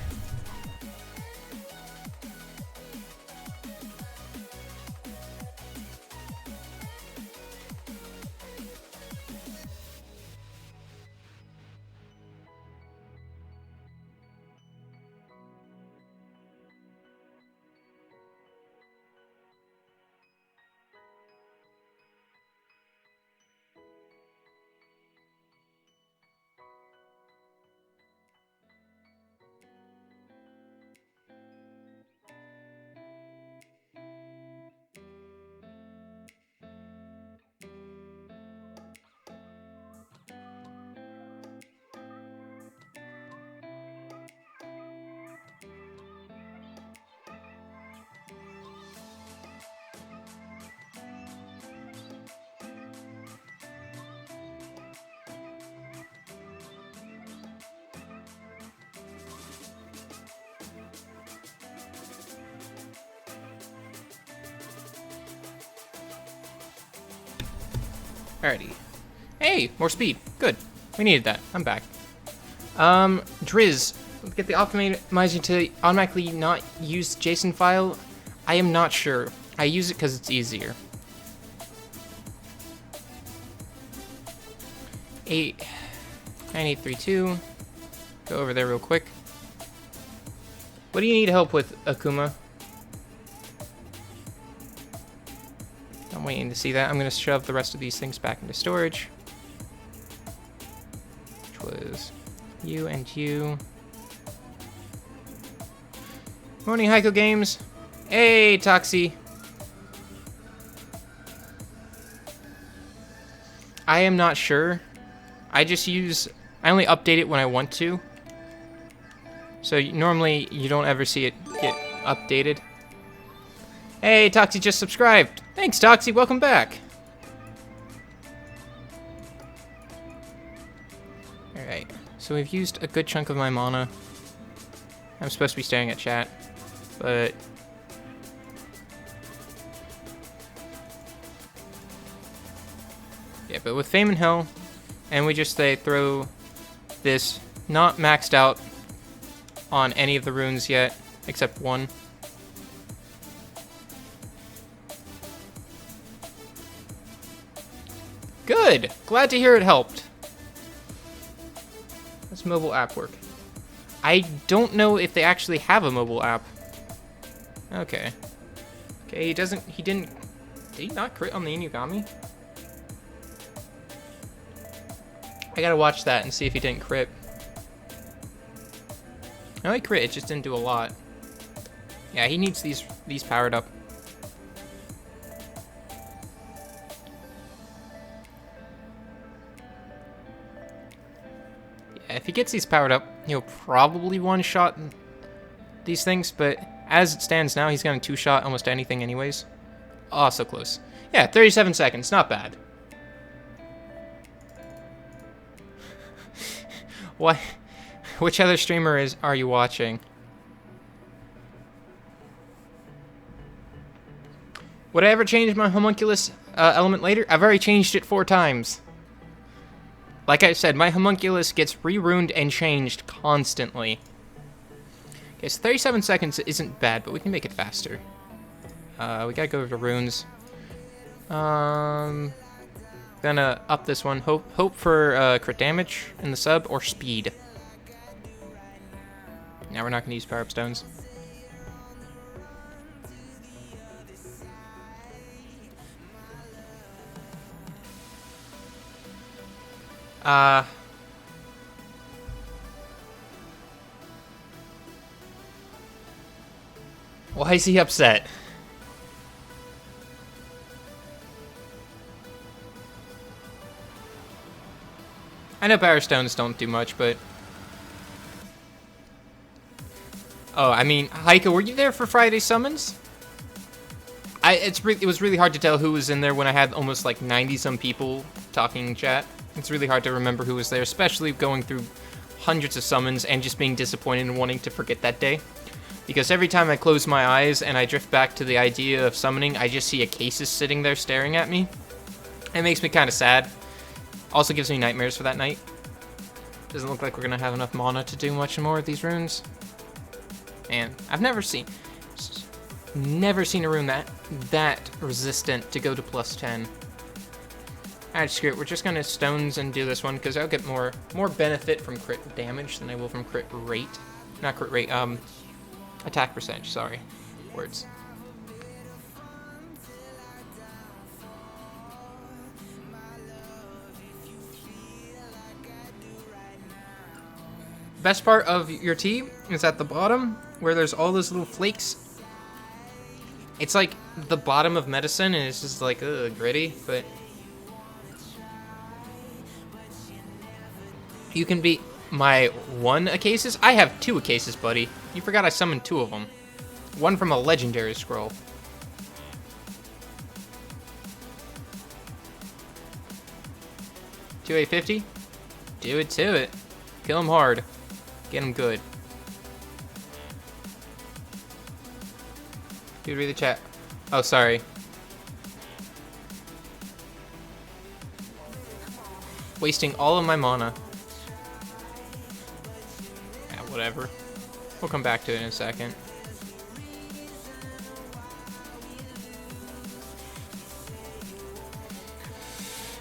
Alrighty. Hey, more speed. Good. We needed that. I'm back. Driz. Get the optimizer to automatically not use JSON file. I am not sure. I use it because it's easier. 9832. Go over there real quick. What do you need help with, Akuma? I'm waiting to see that. I'm going to shove the rest of these things back into storage. Which was you and you. Morning, Heiko Games. Hey, Toxie. I am not sure. I only update it when I want to. So normally you don't ever see it get updated. Hey, Toxie just subscribed. Thanks, Toxie. Welcome back. Alright. So we've used a good chunk of my mana. I'm supposed to be staring at chat, but... yeah, but with Fame and Hell, and we just throw this not maxed out on any of the runes yet, except one. Good! Glad to hear it helped. How's mobile app work? I don't know if they actually have a mobile app. Okay. Okay, did he not crit on the Inugami? I gotta watch that and see if he didn't crit. No, he crit, it just didn't do a lot. Yeah, he needs these powered up. Yeah, if he gets these powered up, he'll probably one-shot these things, but as it stands now, he's gonna two-shot almost anything anyways. Oh, so close. Yeah, 37 seconds, not bad. What? Which other streamer are you watching? Would I ever change my homunculus element later? I've already changed it 4 times. Like I said, my homunculus gets re-runed and changed constantly. Okay, so 37 seconds isn't bad, but we can make it faster. We gotta go over to runes. Gonna up this one. Hope for crit damage in the sub or speed. Now we're not gonna use power-up stones. Why is he upset? I know power stones don't do much, but... oh, I mean, Heiko, were you there for Friday summons? It was really hard to tell who was in there when I had almost like 90-some people talking in chat. It's really hard to remember who was there, especially going through hundreds of summons and just being disappointed and wanting to forget that day. Because every time I close my eyes and I drift back to the idea of summoning, I just see a Casus sitting there staring at me. It makes me kind of sad. Also gives me nightmares for that night. Doesn't look like we're gonna have enough mana to do much more of these runes. Man, I've never seen a rune that resistant to go to +10. Alright, screw it. We're just gonna stones and do this one because I'll get more benefit from crit damage than I will from crit rate. Not crit rate, attack percentage, sorry. Words. Best part of your tea is at the bottom, where there's all those little flakes. It's like the bottom of medicine, and it's just like, gritty, but... you can beat my 1 Acasis? I have 2 Acasis, buddy. You forgot I summoned 2 of them. One from a legendary scroll. $2,850? Do it to it. Kill him hard. Get him good. Dude, read the chat. Oh, sorry. Wasting all of my mana. Yeah, whatever. We'll come back to it in a second.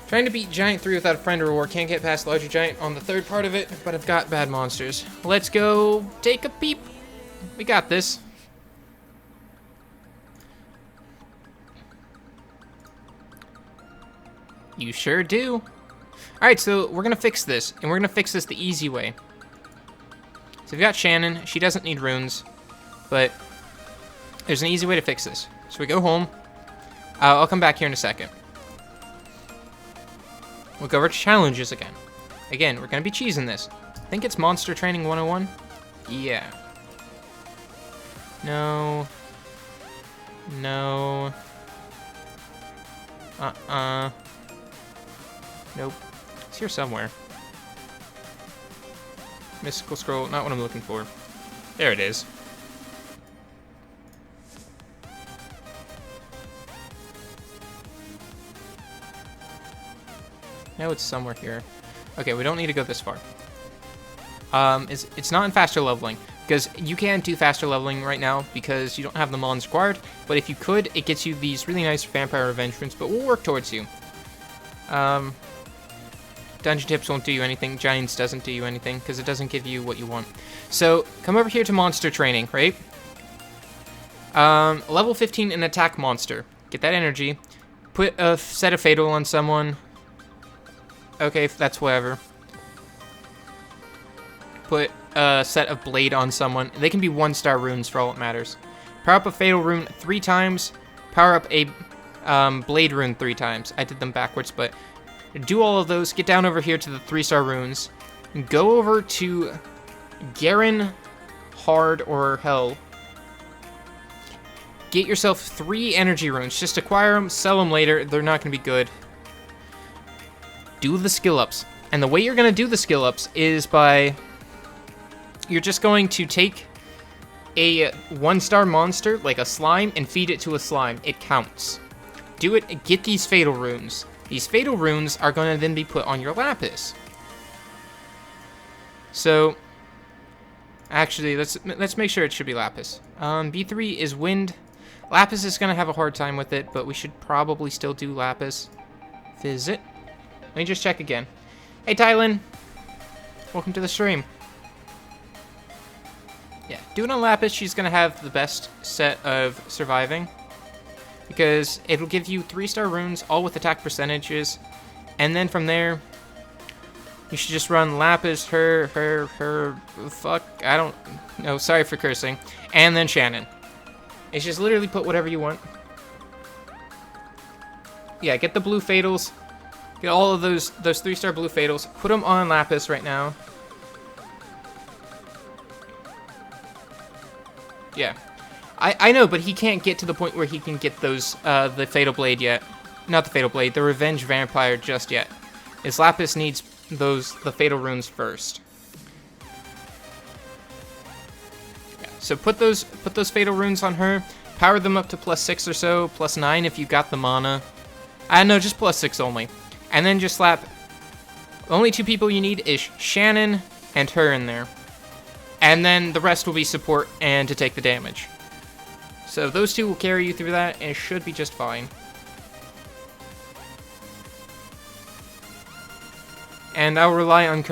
Trying to beat Giant 3 without a friend or war. Can't get past Larger Giant on the third part of it, but I've got bad monsters. Let's go take a peep. We got this. You sure do. Alright, so we're going to fix this, and we're going to fix this the easy way. So we've got Shannon. She doesn't need runes, but there's an easy way to fix this. So we go home. I'll come back here in a second. We'll go over to challenges again. Again, we're going to be cheesing this. I think it's Monster Training 101. Yeah. No. No. Nope. It's here somewhere. Mystical scroll, not what I'm looking for. There it is. No, it's somewhere here. Okay, we don't need to go this far. It's not in faster leveling, because you can't do faster leveling right now because you don't have the mons required, but if you could, it gets you these really nice Vampire Revenge runes, but we'll work towards you. Dungeon Tips won't do you anything, Giants doesn't do you anything, because it doesn't give you what you want. So, come over here to Monster Training, right? Level 15 an attack monster. Get that energy. Put a set of Fatal on someone. Okay, that's whatever. Put a set of Blade on someone. They can be 1-star runes for all it matters. Power up a Fatal rune 3 times. Power up a Blade rune 3 times. I did them backwards, but do all of those. Get down over here to the 3-star runes. Go over to Garen, Hard, or Hell. Get yourself 3 energy runes. Just acquire them, sell them later. They're not going to be good. Do the skill ups. And the way you're going to do the skill ups is by... You're just going to take a 1-star monster, like a slime, and feed it to a slime. It counts. Do it, get these Fatal runes. These Fatal runes are going to then be put on your Lapis. So, actually, let's make sure it should be Lapis. B3 is Wind. Lapis is going to have a hard time with it, but we should probably still do Lapis. Visit. Let me just check again. Hey, Tylin. Welcome to the stream. Yeah, do it on Lapis. She's going to have the best set of surviving, because it'll give you 3-star runes, all with attack percentages, and then from there, you should just run Lapis, fuck, I don't know, sorry for cursing, and then Shannon. It's just literally put whatever you want. Yeah, get the blue Fatals, get all of those 3-star blue Fatals, put them on Lapis right now. Yeah. I know, but he can't get to the point where he can get those, the Fatal Blade yet. Not the Fatal Blade, the Revenge Vampire just yet. His Lapis needs the Fatal runes first. Yeah, so put those Fatal runes on her, power them up to +6 or so, +9 if you got the mana. I know, just +6 only. And then just slap, the only 2 people you need is Shannon and her in there. And then the rest will be support and to take the damage. So those 2 will carry you through that, and it should be just fine. And I'll rely on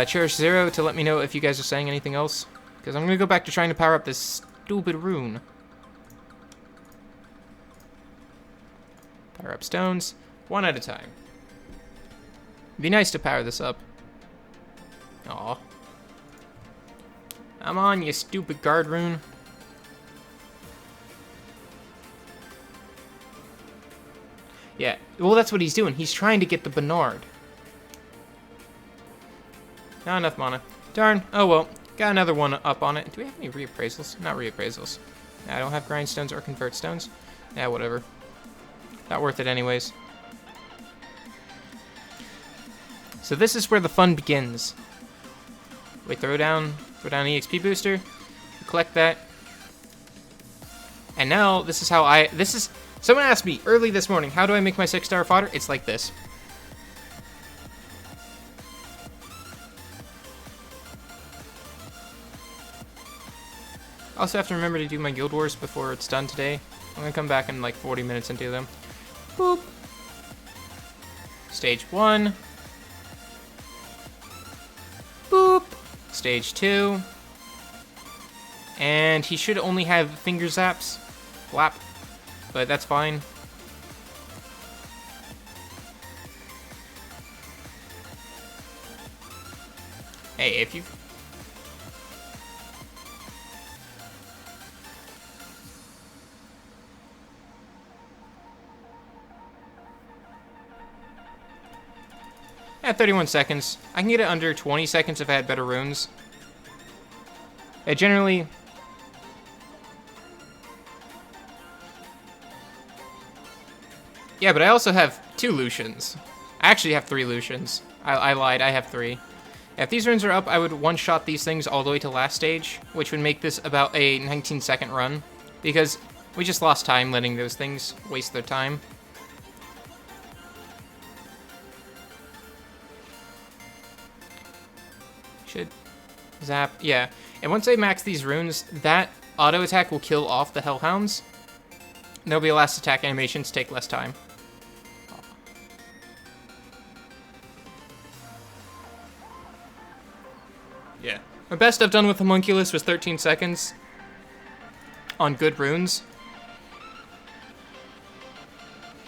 Cherish Zero to let me know if you guys are saying anything else, because I'm going to go back to trying to power up this stupid rune. Power up stones, 1 at a time. It'd be nice to power this up. Aw. Come on, you stupid guard rune. Yeah, well, that's what he's doing. He's trying to get the Bernard. Not enough mana. Darn. Oh, well. Got another one up on it. Do we have any reappraisals? Not reappraisals. Nah, I don't have grindstones or convert stones. Yeah, whatever. Not worth it anyways. So this is where the fun begins. We throw down EXP booster. Collect that. And now, this is how someone asked me early this morning, how do I make my 6-star fodder? It's like this. I also have to remember to do my Guild Wars before it's done today. I'm gonna come back in like 40 minutes and do them. Boop. Stage 1. Boop. Stage 2. And he should only have finger zaps. Flap. But that's fine. Hey, if you... At 31 seconds. I can get it under 20 seconds if I had better runes. Generally... Yeah, but I also have 2 Lucians. I actually have 3 Lucians. I lied, I have 3. If these runes are up, I would one-shot these things all the way to last stage, which would make this about a 19-second run, because we just lost time letting those things waste their time. Should zap, yeah. And once I max these runes, that auto attack will kill off the Hellhounds. There'll be last attack animations take less time. Yeah. My best I've done with Homunculus was 13 seconds on good runes.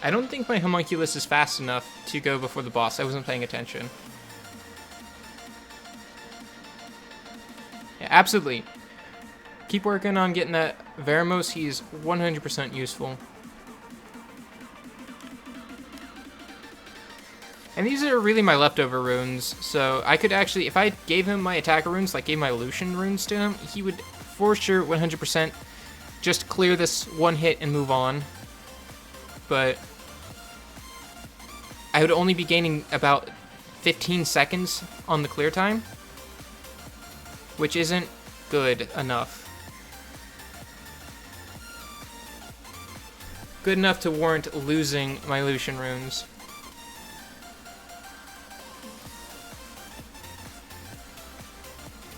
I don't think my Homunculus is fast enough to go before the boss. I wasn't paying attention. Yeah, absolutely. Keep working on getting that Veramos. He's 100% useful. And these are really my leftover runes, so I could actually, if I gave him my attacker runes, like gave my Lucian runes to him, he would for sure 100% just clear this one hit and move on. But I would only be gaining about 15 seconds on the clear time, which isn't good enough. Good enough to warrant losing my Lucian runes.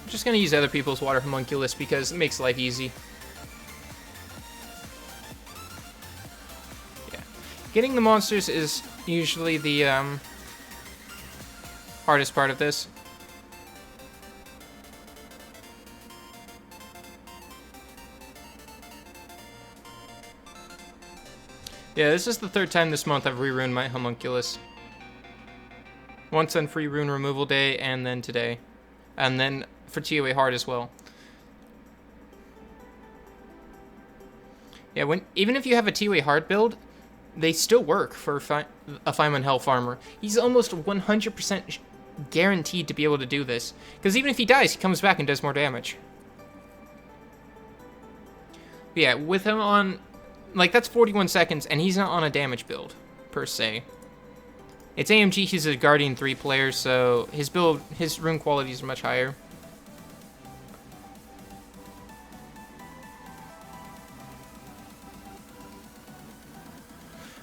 I'm just gonna use other people's water homunculus because it makes life easy. Yeah. Getting the monsters is usually the hardest part of this. Yeah, this is the third time this month I've re-runed my homunculus. Once on free rune removal day, and then today. And then for TOA hard as well. Yeah, even if you have a TOA hard build, they still work for a Feynman Hell Farmer. He's almost 100% guaranteed to be able to do this. Because even if he dies, he comes back and does more damage. But yeah, with him on... Like, that's 41 seconds, and he's not on a damage build, per se. It's AMG, he's a Guardian 3 player, so his build, his rune qualities are much higher.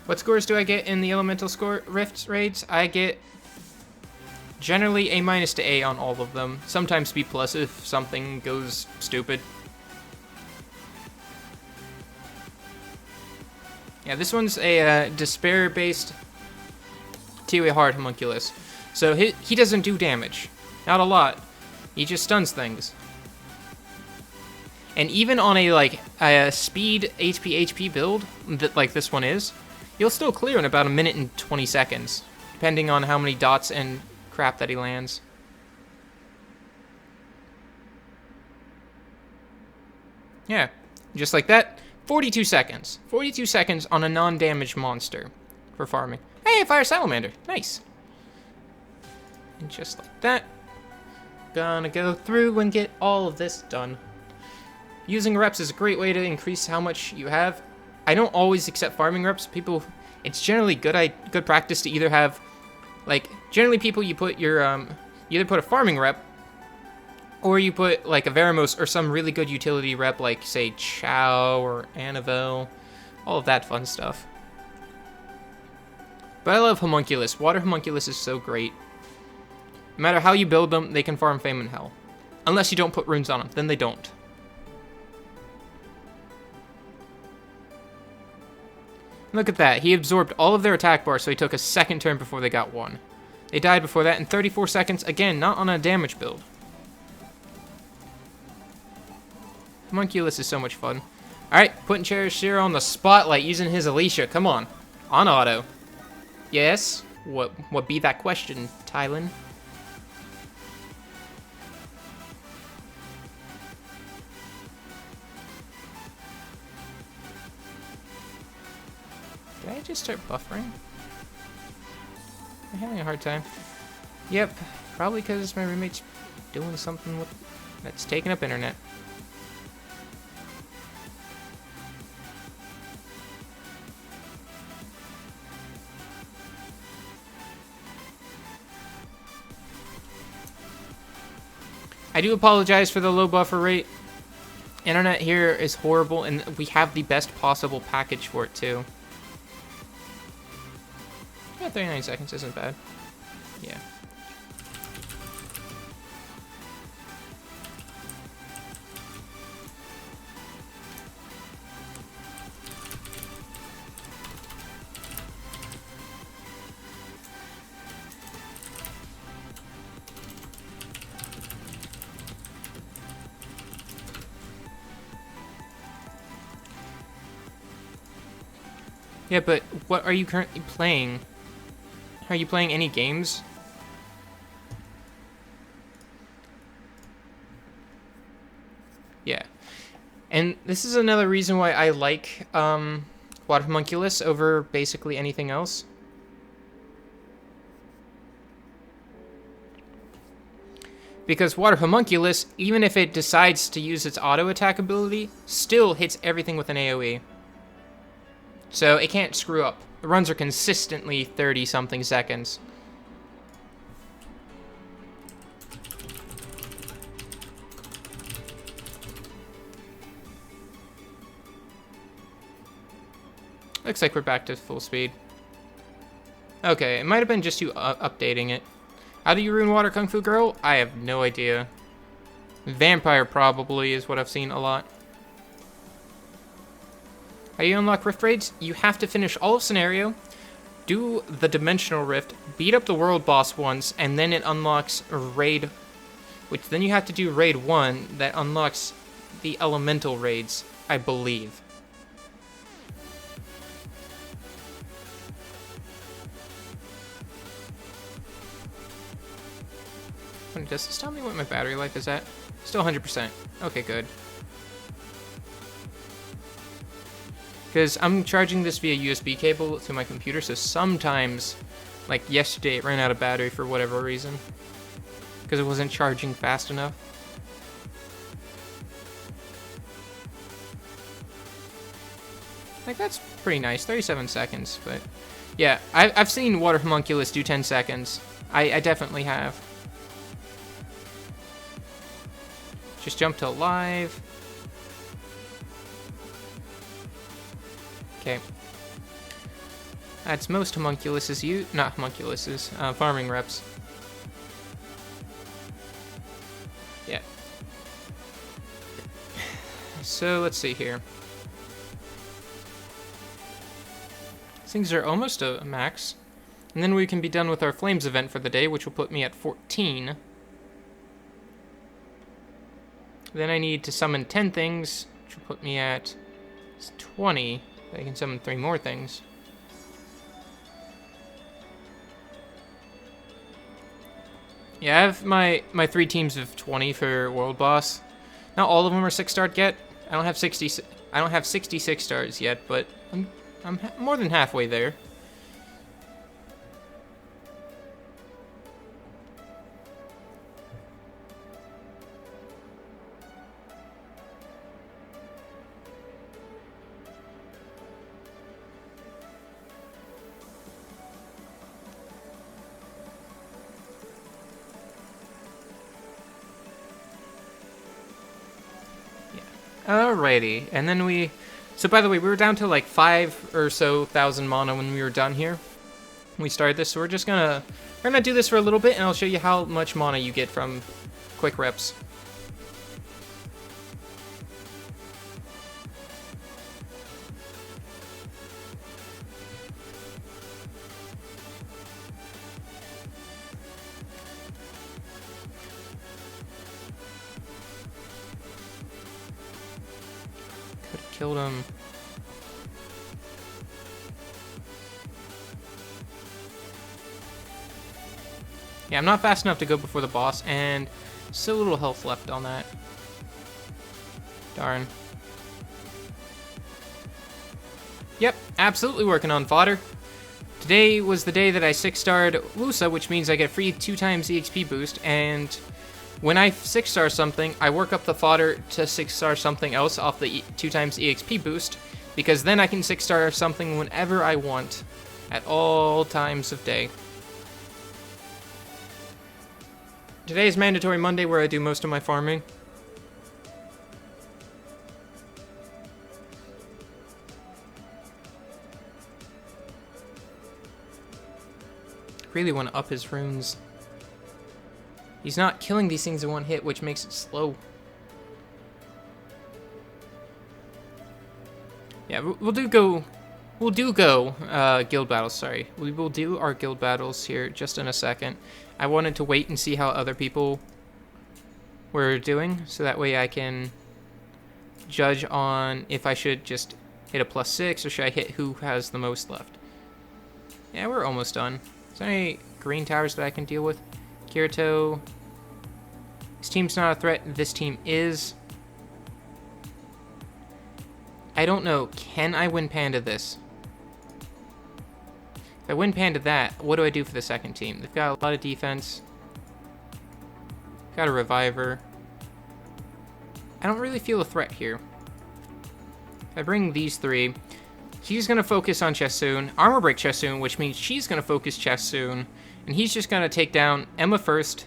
What scores do I get in the Elemental Score Rift raids? I get generally A- to A on all of them. Sometimes B+ if something goes stupid. Yeah, this one's a despair-based TOA hard homunculus. So he doesn't do damage. Not a lot. He just stuns things. And even on a speed HP build, that like this one is, he'll still clear in about 1 minute and 20 seconds, depending on how many dots and crap that he lands. Yeah, just like that. 42 seconds. 42 seconds on a non-damaged monster for farming. Hey, Fire Salamander. Nice. And just like that. Gonna go through and get all of this done. Using reps is a great way to increase how much you have. I don't always accept farming reps. People, it's generally good practice to either have, like, generally people you put your, you either put a farming rep, or you put, like, a Veramos or some really good utility rep, like, say, Chow or Anavel. All of that fun stuff. But I love Homunculus. Water Homunculus is so great. No matter how you build them, they can farm Fame and Hell. Unless you don't put runes on them. Then they don't. Look at that. He absorbed all of their attack bar, so he took a second turn before they got one. They died before that in 34 seconds. Again, not on a damage build. Homunculus is so much fun. Alright, putting Cherishira on the spotlight using his Alicia. Come on. On auto. Yes? What be that question, Tylen? Did I just start buffering? I'm having a hard time. Yep, probably because my roommate's doing something that's taking up internet. I do apologize for the low buffer rate. Internet here is horrible, and we have the best possible package for it, too. Yeah, 39 seconds isn't bad. Yeah. Yeah, but what are you currently playing? Are you playing any games? Yeah. And this is another reason why I like Water Homunculus over basically anything else. Because Water Homunculus, even if it decides to use its auto attack ability, still hits everything with an AoE. So it can't screw up. The runs are consistently 30-something seconds. Looks like we're back to full speed. Okay, it might have been just you updating it. How do you ruin Water Kung Fu Girl? I have no idea. Vampire probably is what I've seen a lot. How do you unlock Rift Raids? You have to finish all of Scenario, do the Dimensional Rift, beat up the World Boss once, and then it unlocks a Raid, which then you have to do Raid 1 that unlocks the Elemental Raids, I believe. Does this tell me what my battery life is at? Still 100%. Okay, good. Because I'm charging this via USB cable to my computer, so sometimes, like yesterday, it ran out of battery for whatever reason. Because it wasn't charging fast enough. Like, that's pretty nice, 37 seconds, but... Yeah, I've seen Water Homunculus do 10 seconds. I definitely have. Just jump to live. Okay. That's most homunculuses not homunculuses, farming reps. Yeah. So let's see here. Things are almost a max. And then we can be done with our Flames event for the day, which will put me at 14. Then I need to summon 10 things, which will put me at 20. I can summon 3 more things. Yeah, I have my 3 teams of 20 for World Boss. Not all of them are 6-starred yet. I don't have 66 stars yet, but I'm more than halfway there. Alrighty, and then so by the way, we were down to like 5 or so thousand mana when we were done here. When we started this, so we're gonna do this for a little bit, and I'll show you how much mana you get from quick reps. killed him. Yeah, I'm not fast enough to go before the boss, and so little health left on that. Darn. Yep, absolutely working on fodder. Today was the day that I 6-starred Wusa, which means I get a free 2x EXP boost, and when I 6-star something, I work up the fodder to 6-star something else off the 2x EXP boost, because then I can 6-star something whenever I want, at all times of day. Today is mandatory Monday, where I do most of my farming. Really want to up his runes. He's not killing these things in one hit, which makes it slow. Yeah, we'll do go guild battles, sorry. We will do our guild battles here just in a second. I wanted to wait and see how other people were doing, so that way I can judge on if I should just hit a +6 or should I hit who has the most left. Yeah, we're almost done. Is there any green towers that I can deal with? Kirito. This team's not a threat. This team is. I don't know. Can I win Panda this? If I win Panda that, what do I do for the second team? They've got a lot of defense. Got a reviver. I don't really feel a threat here. If I bring these three, she's going to focus on Chessoon, armor break Chessoon, which means she's going to focus Chessoon, and he's just going to take down Emma first.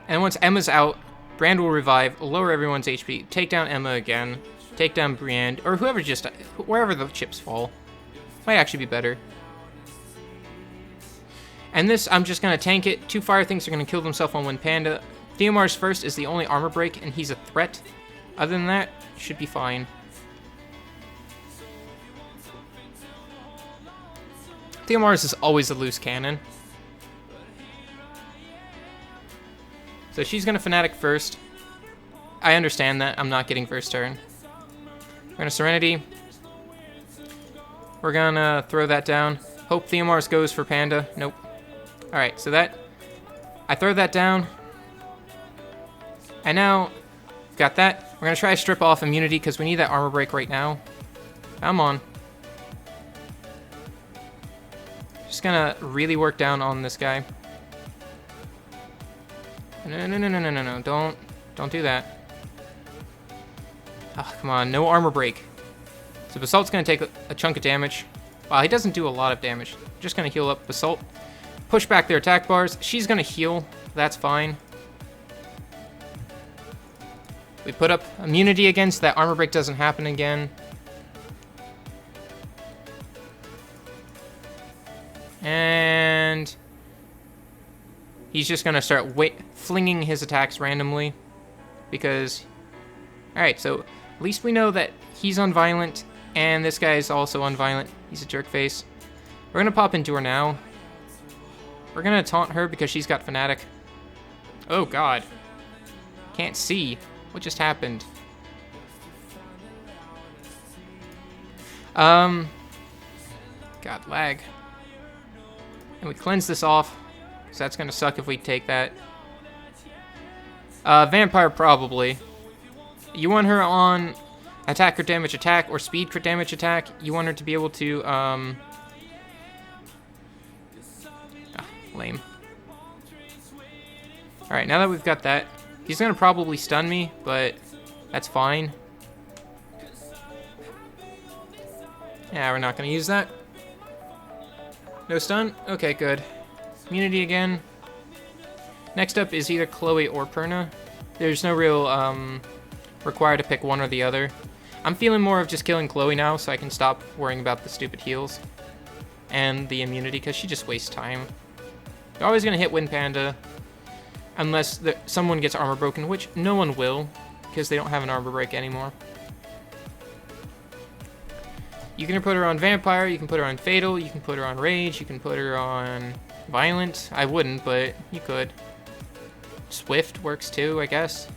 And once Emma's out, Brand will revive, lower everyone's HP, take down Emma again, take down Brienne, or wherever the chips fall. Might actually be better. And this, I'm just going to tank it. 2 fire things are going to kill themselves on Wind Panda. Theomar's first is the only armor break, and he's a threat. Other than that, should be fine. Theomar's is always a loose cannon. So she's going to Fnatic first. I understand that. I'm not getting first turn. We're going to Serenity. We're going to throw that down. Hope Theomar's goes for Panda. Nope. Alright, so that... I throw that down. And now, got that. We're going to try to strip off immunity because we need that armor break right now. Come on. Just gonna really work down on this guy. No. Don't do that. Oh, come on. No armor break. So Basalt's gonna take a chunk of damage. Wow, he doesn't do a lot of damage. Just gonna heal up Basalt. Push back their attack bars. She's gonna heal. That's fine. We put up immunity again so that armor break doesn't happen again. And he's just gonna start flinging his attacks randomly because, alright, so at least we know that he's unviolent and this guy is also unviolent. He's a jerk face. We're gonna pop Endure now. We're gonna taunt her because she's got Fnatic. Oh god. Can't see. What just happened? God, lag. And we cleanse this off, so that's gonna suck if we take that. Vampire probably. You want her on attack crit damage attack or speed crit damage attack. You want her to be able to, lame. Alright, now that we've got that, he's gonna probably stun me, but that's fine. Yeah, we're not gonna use that. No stun? Okay, good. Immunity again. Next up is either Chloe or Perna. There's no real, required to pick one or the other. I'm feeling more of just killing Chloe now, so I can stop worrying about the stupid heals. And the immunity, because she just wastes time. You're always gonna hit Wind Panda. Unless someone gets armor broken, which no one will, because they don't have an armor break anymore. You can put her on Vampire, you can put her on Fatal, you can put her on Rage, you can put her on Violent. I wouldn't, but you could. Swift works too, I guess.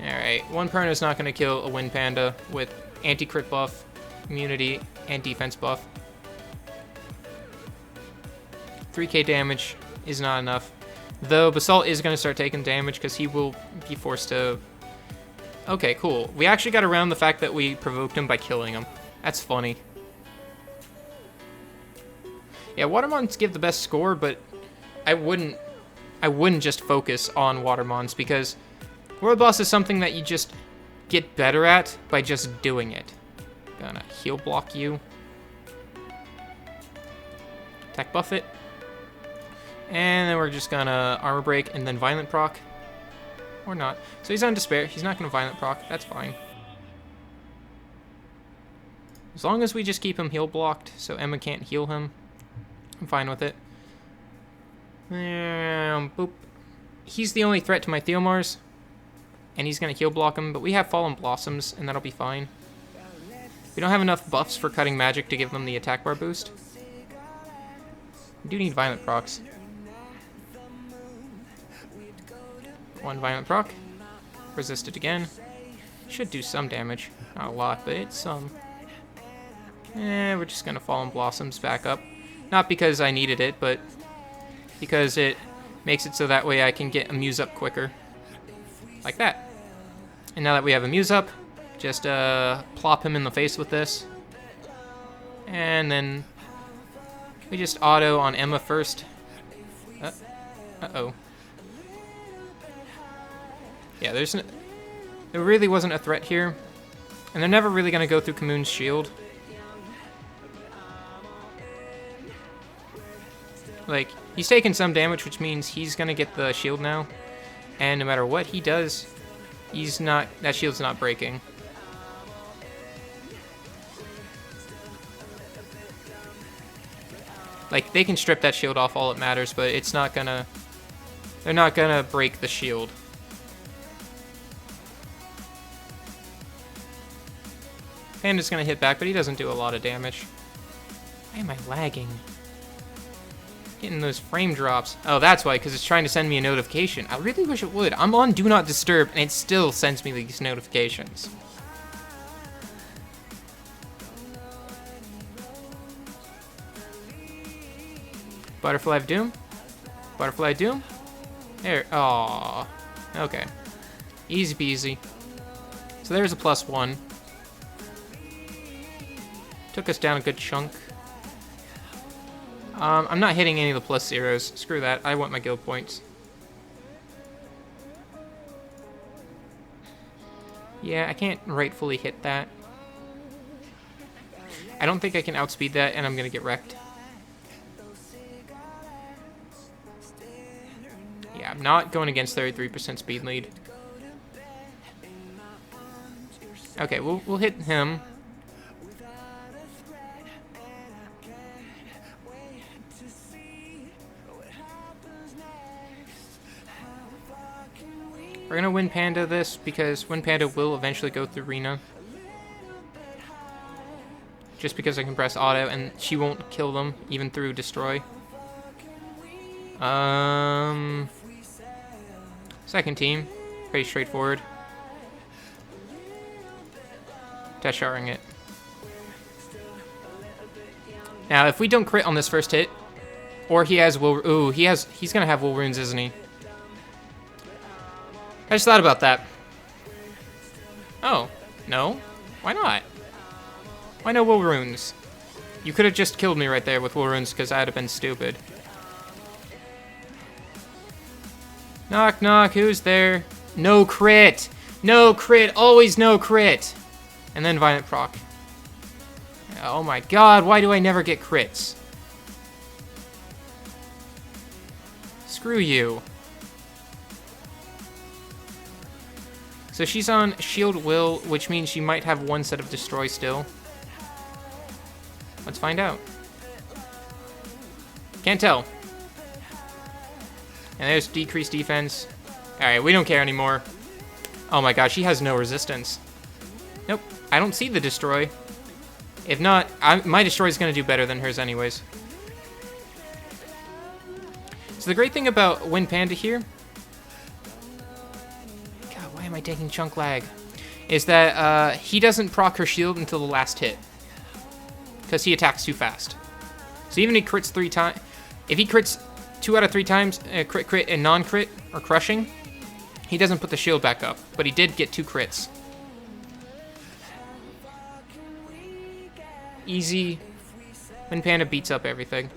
Alright, one Perno's not going to kill a Wind Panda with anti-crit buff, immunity, and defense buff. 3k damage is not enough. Though Basalt is going to start taking damage because he will be forced to... Okay, cool. We actually got around the fact that we provoked him by killing him. That's funny. Yeah, Watermons give the best score, but I wouldn't just focus on Watermons because World Boss is something that you just get better at by just doing it. Gonna heal block you. Attack buff it. And then we're just gonna armor break and then violent proc. Or not. So he's on despair. He's not gonna violent proc. That's fine. As long as we just keep him heal blocked so Emma can't heal him, I'm fine with it. Boop. He's the only threat to my Theomars. And he's gonna heal block him, but we have Fallen Blossoms, and that'll be fine. We don't have enough buffs for cutting magic to give them the attack bar boost. We do need violent procs. One violent proc. Resist it again. Should do some damage. Not a lot, but it's some. We're just gonna Fallen Blossoms back up. Not because I needed it, but because it makes it so that way I can get Amuse up quicker. Like that. And now that we have Amuse up, just plop him in the face with this. And then we just auto on Emma first. Uh-oh. Yeah, there really wasn't a threat here. And they're never really going to go through Kamoon's shield. Like, he's taking some damage, which means he's going to get the shield now. And no matter what he does, that shield's not breaking. Like, they can strip that shield off all it matters, but it's not gonna... They're not gonna break the shield. Panda's gonna hit back, but he doesn't do a lot of damage. Why am I lagging? Getting those frame drops. Oh, that's why, because it's trying to send me a notification. I really wish it would. I'm on Do Not Disturb, and it still sends me these notifications. Butterfly of Doom. Butterfly of Doom. There. Aww. Okay. Easy peasy. So there's a +1. Took us down a good chunk. I'm not hitting any of the +0s. Screw that. I want my guild points. Yeah, I can't rightfully hit that. I don't think I can outspeed that, and I'm gonna get wrecked. Yeah, I'm not going against 33% speed lead. Okay, we'll hit him. We're gonna Wind Panda this because Wind Panda will eventually go through Rena. Just because I can press auto and she won't kill them even through destroy. Second team, pretty straightforward. Tesharing it. Now, if we don't crit on this first hit, or he has will, ooh, he's gonna have will runes, isn't he? I just thought about that. Oh, no? Why not? Why no will runes? You could have just killed me right there with will runes because I'd have been stupid. Knock, knock, who's there? No crit! No crit! Always no crit! And then Violent Proc. Oh my god, why do I never get crits? Screw you. So she's on Shield Will, which means she might have one set of Destroy still. Let's find out. Can't tell. And there's decreased defense. Alright, we don't care anymore. Oh my god, she has no resistance. Nope, I don't see the Destroy. If not, my Destroy is going to do better than hers anyways. So the great thing about Wind Panda here... God, why am am I taking chunk lag? Is that he doesn't proc her shield until the last hit. Because he attacks too fast. So even if he crits 3 times, if he crits 2 out of 3 times, crit, crit, and non-crit, or crushing, he doesn't put the shield back up. But he did get 2 crits. Easy when Panda beats up everything.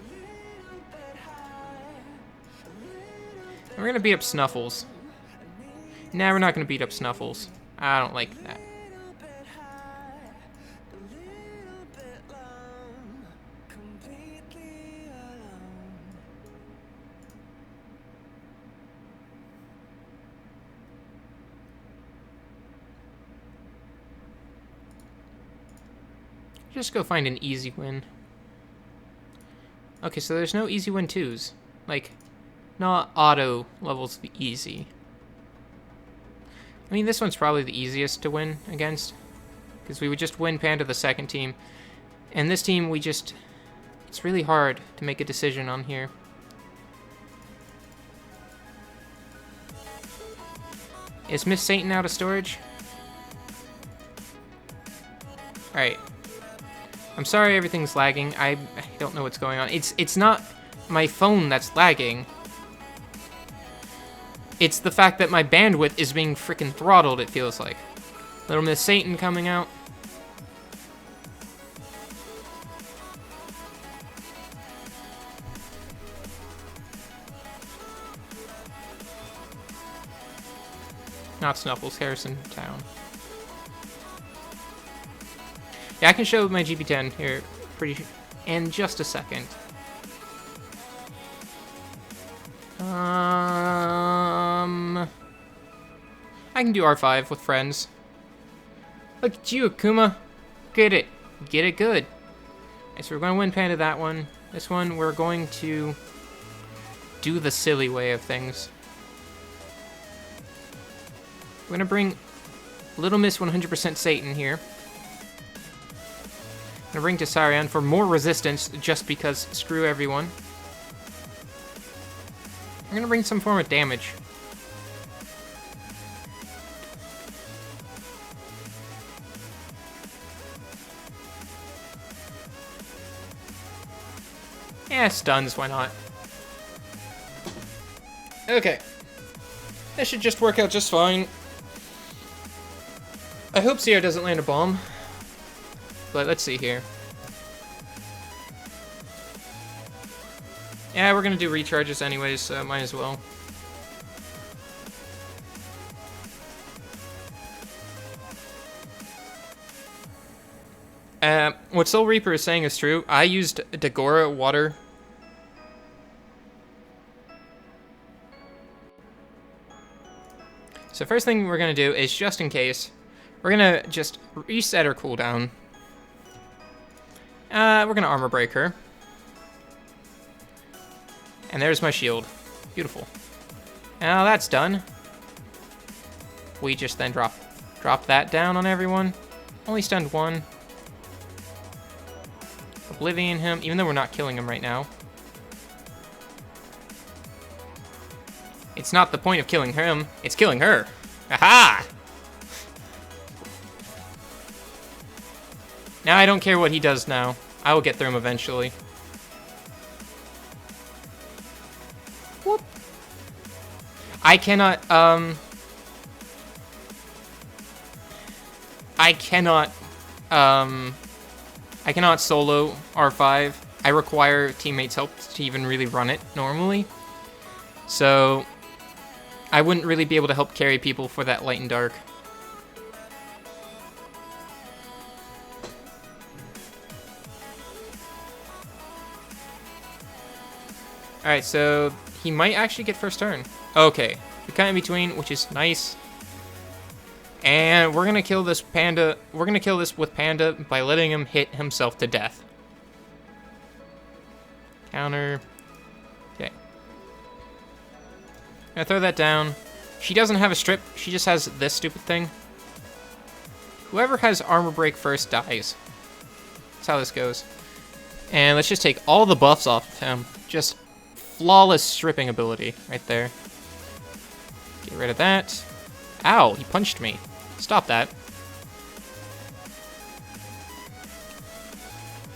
And we're gonna beat up Snuffles. Nah, we're not gonna beat up Snuffles. I don't like that. Just go find an easy win. Okay, so there's no easy win 2s. Like, not auto levels the easy. I mean, this one's probably the easiest to win against. Because we would just win Panda the second team. And this team, we just... It's really hard to make a decision on here. Is Miss Satan out of storage? Alright. I'm sorry everything's lagging. I don't know what's going on. It's not my phone that's lagging. It's the fact that my bandwidth is being freaking throttled, it feels like. Little Miss Satan coming out. Not Snuffles, Harrison Town. Yeah, I can show my GP10 here in just a second. I can do R5 with friends. Look at you, Akuma. Get it. Get it good. Okay, so we're going to win Panda that one. This one, we're going to do the silly way of things. We're going to bring Little Miss 100% Satan here. I'm going to bring Tisarion for more resistance, just because screw everyone. I'm going to bring some form of damage. Yeah, stuns, why not? Okay. That should just work out just fine. I hope Sierra doesn't land a bomb. But let's see here. Yeah, we're gonna do recharges anyways, so might as well. What Soul Reaper is saying is true. I used Dagora water. So first thing we're gonna do is, just in case, we're gonna just reset her cooldown. We're gonna armor break her. And there's my shield. Beautiful. Now that's done. We just then drop that down on everyone. Only stunned one. Oblivion him, even though we're not killing him right now. It's not the point of killing him, it's killing her. Aha! Now I don't care what he does now. I will get through him eventually. Whoop. I cannot solo R5. I require teammates' help to even really run it normally. So I wouldn't really be able to help carry people for that light and dark. Alright, so he might actually get first turn. Okay, we cut in between, which is nice. And we're gonna kill this Panda. We're gonna kill this with Panda by letting him hit himself to death. Counter. Okay. Gonna throw that down. She doesn't have a strip. She just has this stupid thing. Whoever has armor break first dies. That's how this goes. And let's just take all the buffs off of him. Just flawless stripping ability right there. Get rid of that. Ow, he punched me. Stop that.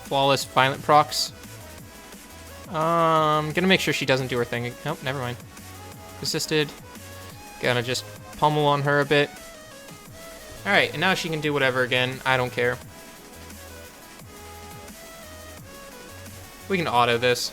Flawless violent procs. Gonna make sure she doesn't do her thing. Nope, never mind. Resisted. Gonna just pummel on her a bit. Alright, and now she can do whatever again. I don't care. We can auto this.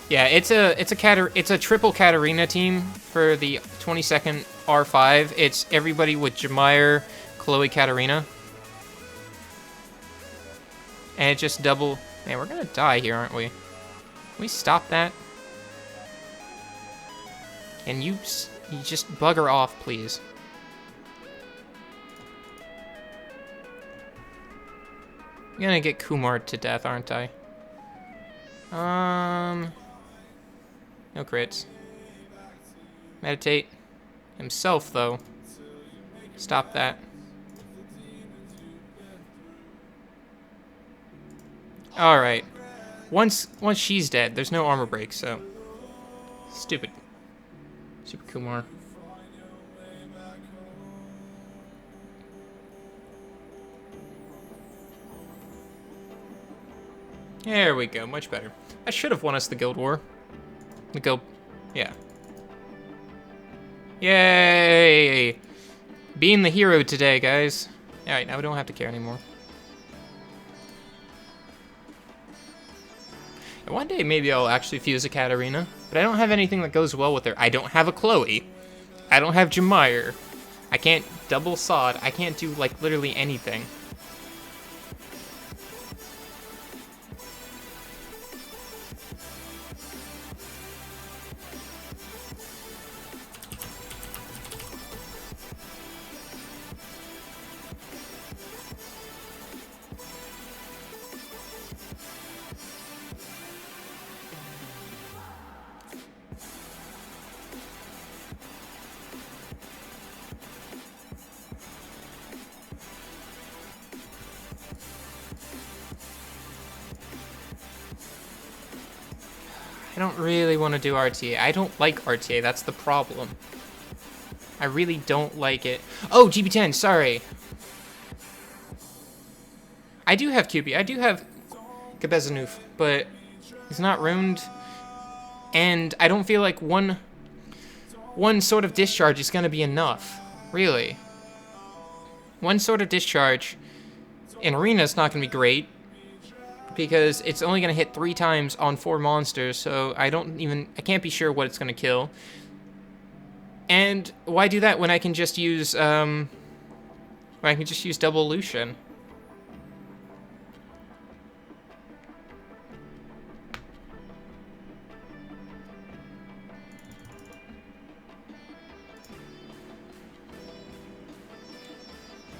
Yeah, it's a triple Katarina team for the 22nd R5. It's everybody with Jemire, Chloe, Katarina. And it just double... Man, we're gonna die here, aren't we? Can we stop that? And you just bugger off, please. I'm gonna get Kumar to death, aren't I? No crits. Meditate. Himself, though. Stop that. Alright. Once she's dead, there's no armor break, so... Stupid. Super Kumar. There we go, much better. I should have won us the Guild War. The Guild... Yeah. Yay! Being the hero today, guys. Alright, now we don't have to care anymore. And one day, maybe I'll actually fuse a Katarina. But I don't have anything that goes well with her. I don't have a Chloe. I don't have Jemire. I can't double sod. I can't do, like, literally anything. I don't really want to do RTA. I don't like RTA, that's the problem. I really don't like it. Oh, GB10, sorry. I do have QB. I do have Kabezanuf, but he's not ruined. And I don't feel like one sort of discharge is going to be enough. Really. One sort of discharge in Arena is not going to be great, because it's only going to hit 3 times on 4 monsters, so I can't be sure what it's going to kill. And why do that when I can just use, double Lucian?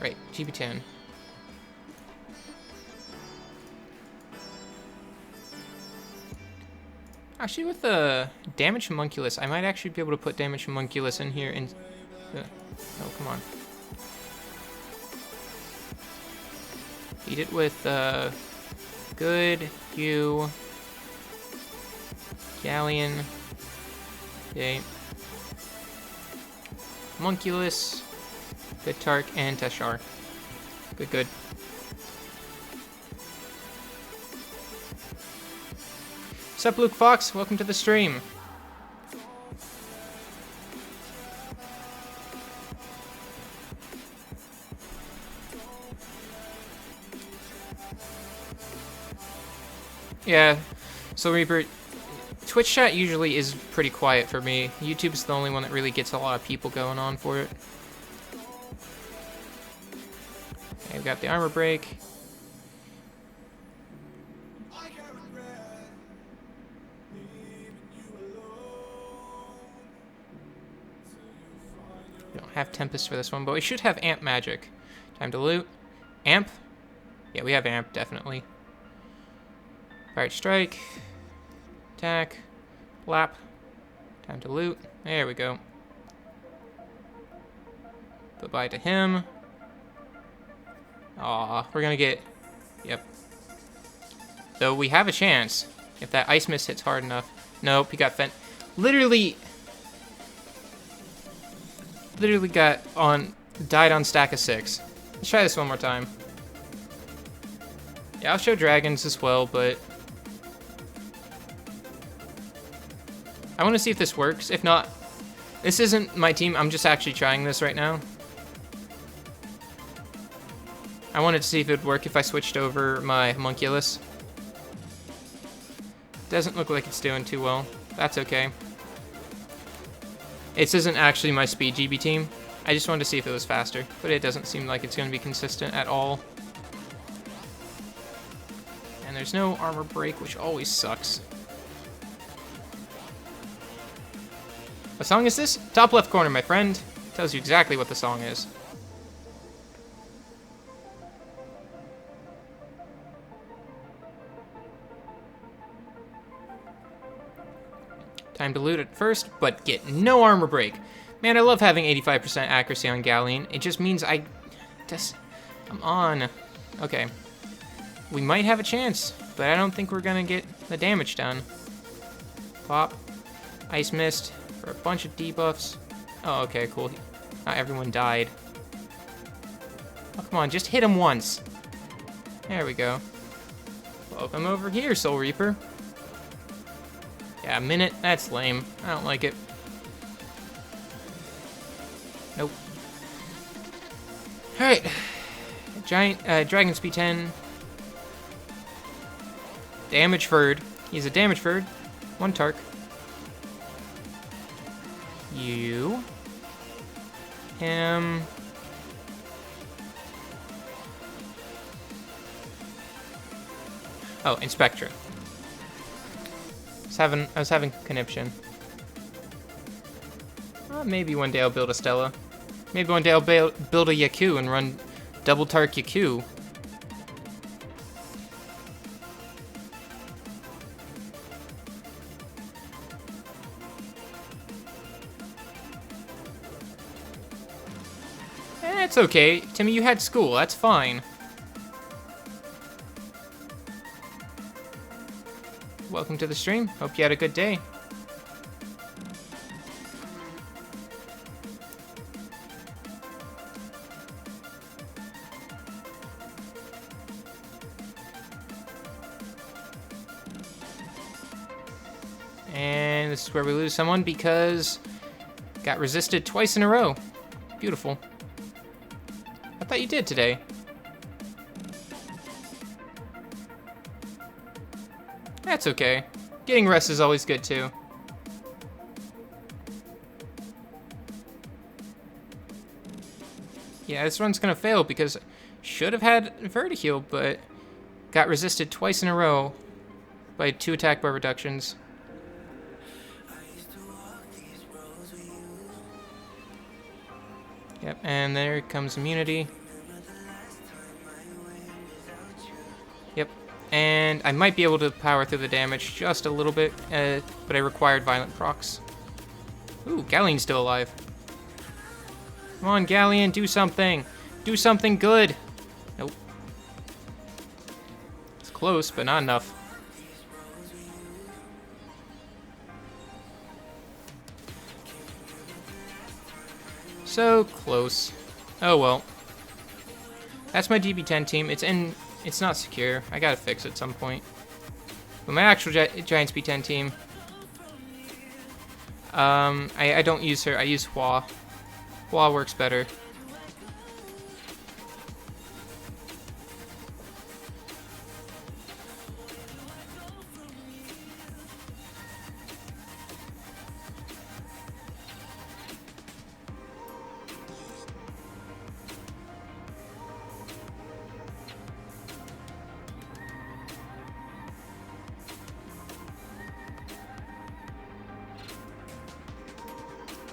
Right, GB10. Actually, with the damage homunculus, I might actually be able to put damage homunculus in here and... oh, come on. Beat it with, good, you, Galleon, okay, homunculus, good Tark, and Teshar. Good, good. What's up, Luke Fox? Welcome to the stream. Yeah, so Reaper, Twitch chat usually is pretty quiet for me. YouTube's the only one that really gets a lot of people going on for it. Okay, we got the armor break. We don't have Tempest for this one, but we should have Amp Magic. Time to loot. Amp? Yeah, we have Amp, definitely. Fire Strike. Attack. Blap. Time to loot. There we go. Goodbye to him. Aw, we're gonna get... Yep. Though we have a chance. If that Ice Mist hits hard enough. Nope, he got fent. Literally died on stack of 6. Let's try this one more time. Yeah, I'll show dragons as well, but I want to see if this works. If not, this isn't my team. I'm just actually trying this right now. I wanted to see if it would work if I switched over my homunculus. Doesn't look like it's doing too well. That's okay. This isn't actually my speed GB team. I just wanted to see if it was faster, but it doesn't seem like it's going to be consistent at all. And there's no armor break, which always sucks. What song is this? Top left corner, my friend. Tells you exactly what the song is. Time to loot at first, but get no armor break. Man, I love having 85% accuracy on Galleon. It just means I'm on. Okay. We might have a chance, but I don't think we're gonna get the damage done. Pop. Ice Mist for a bunch of debuffs. Oh, okay, cool. Not everyone died. Oh, come on, just hit him once. There we go. Welcome over here, Soul Reaper. Yeah, a minute? That's lame. I don't like it. Nope. Alright. Giant, Dragon Speed 10. Damage Furred. He's a Damage Furred. 1 Tark. You. Him. Oh, and Spectra. I was having conniption. Maybe one day I'll build a Stella. Maybe one day I'll build a Yaku and run double Tark Yaku. It's okay. Timmy, you had school. That's fine. Welcome to the stream. Hope you had a good day. And this is where we lose someone because got resisted twice in a row. Beautiful. I thought you did today. That's okay. Getting rest is always good too. Yeah, this run's gonna fail because should have had Vertiheal, but got resisted twice in a row by 2 attack bar reductions. Yep, and there comes immunity. Yep, and I might be able to power through the damage just a little bit, but I required violent procs. Ooh, Galleon's still alive. Come on, Galleon, do something. Do something good. Nope. It's close, but not enough. So close. Oh well. That's my GB10 team. It's not secure. I gotta fix it at some point. But my actual Giant Speed 10 team, I don't use her. I use Hua. Hua works better.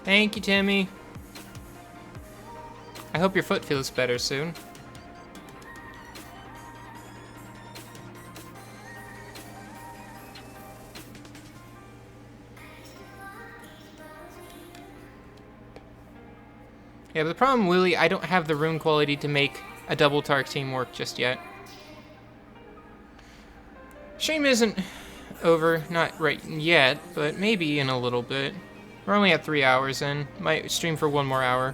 Thank you, Timmy. I hope your foot feels better soon. Yeah, but the problem, Willie, I don't have the rune quality to make a double Tark team work just yet. Shame isn't over. Not right yet, but maybe in a little bit. We're only at 3 hours in. Might stream for 1 more hour.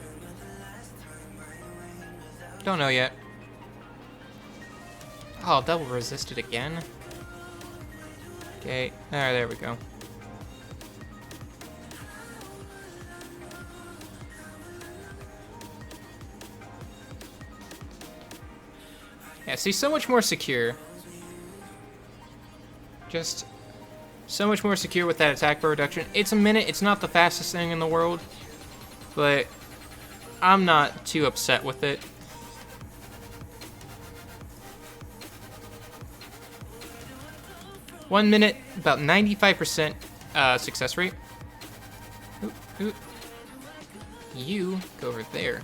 Don't know yet. Oh, double resisted again. Okay, there we go. Yeah, see, so much more secure. Just so much more secure with that attack bar reduction. It's a minute, it's not the fastest thing in the world, but I'm not too upset with it. One minute, about 95% success rate. Ooh, ooh. You go over there.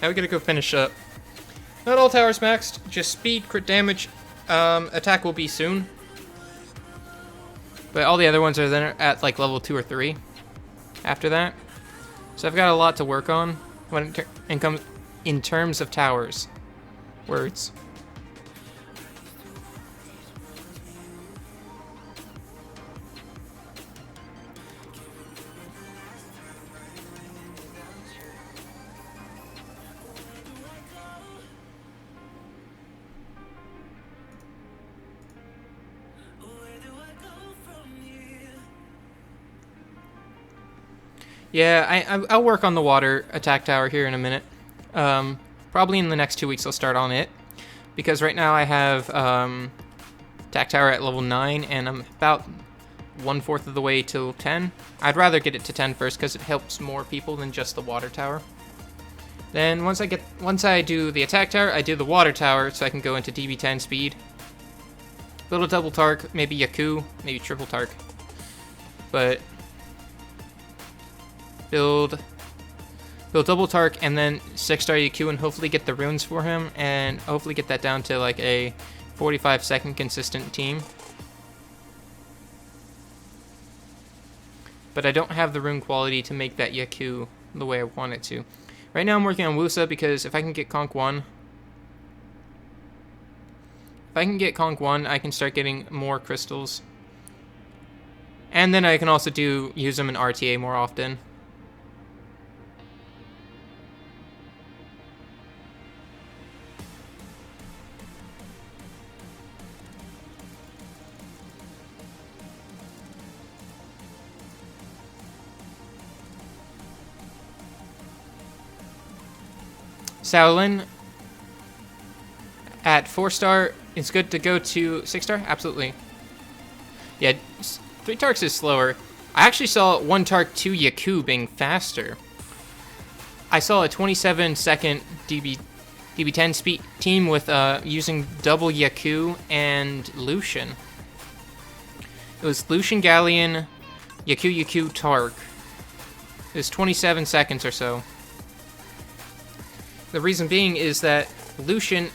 Now we gotta go finish up. Not all towers maxed, just speed, crit damage, attack will be soon. But all the other ones are then at like level 2 or 3 after that. So I've got a lot to work on when it comes in terms of towers. Words. Yeah, I'll work on the water attack tower here in a minute. Probably in the next 2 weeks I'll start on it. Because right now I have attack tower at level 9 and I'm about 1/4 of the way to 10. I'd rather get it to 10 first because it helps more people than just the water tower. Then once I do the attack tower, I do the water tower so I can go into DB10 speed. Little double Tark, maybe Yaku, maybe triple Tark. But build double Tark and then 6-star Yaku and hopefully get the runes for him and hopefully get that down to like a 45-second consistent team. But I don't have the rune quality to make that Yaku the way I want it to. Right now I'm working on Wusa because if I can get Conk 1, I can start getting more crystals. And then I can also use them in RTA more often. Shaolin at 4-star, it's good to go to 6-star? Absolutely. Yeah, 3 Tarks is slower. I actually saw 1 Tark 2 Yaku being faster. I saw a 27-second DB10 speed team with using double Yaku and Lucian. It was Lucian, Galleon, Yaku, Tark. It was 27 seconds or so. The reason being is that Lucian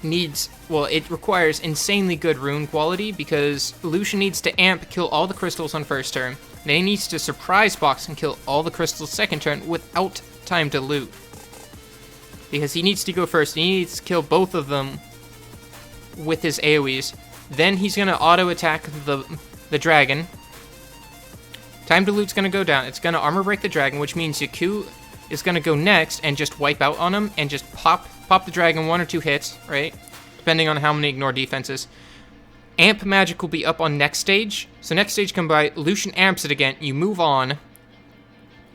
it requires insanely good rune quality because Lucian needs to amp kill all the crystals on first turn, then he needs to surprise box and kill all the crystals second turn without time to loot. Because he needs to go first, he needs to kill both of them with his AoEs, then he's going to auto attack the dragon. Time to loot's going to go down, it's going to armor break the dragon, which means Yaku is going to go next and just wipe out on him and just pop the dragon 1 or 2 hits, right? Depending on how many ignore defenses. Amp magic will be up on next stage. So next stage come by, Lucian amps it again, you move on.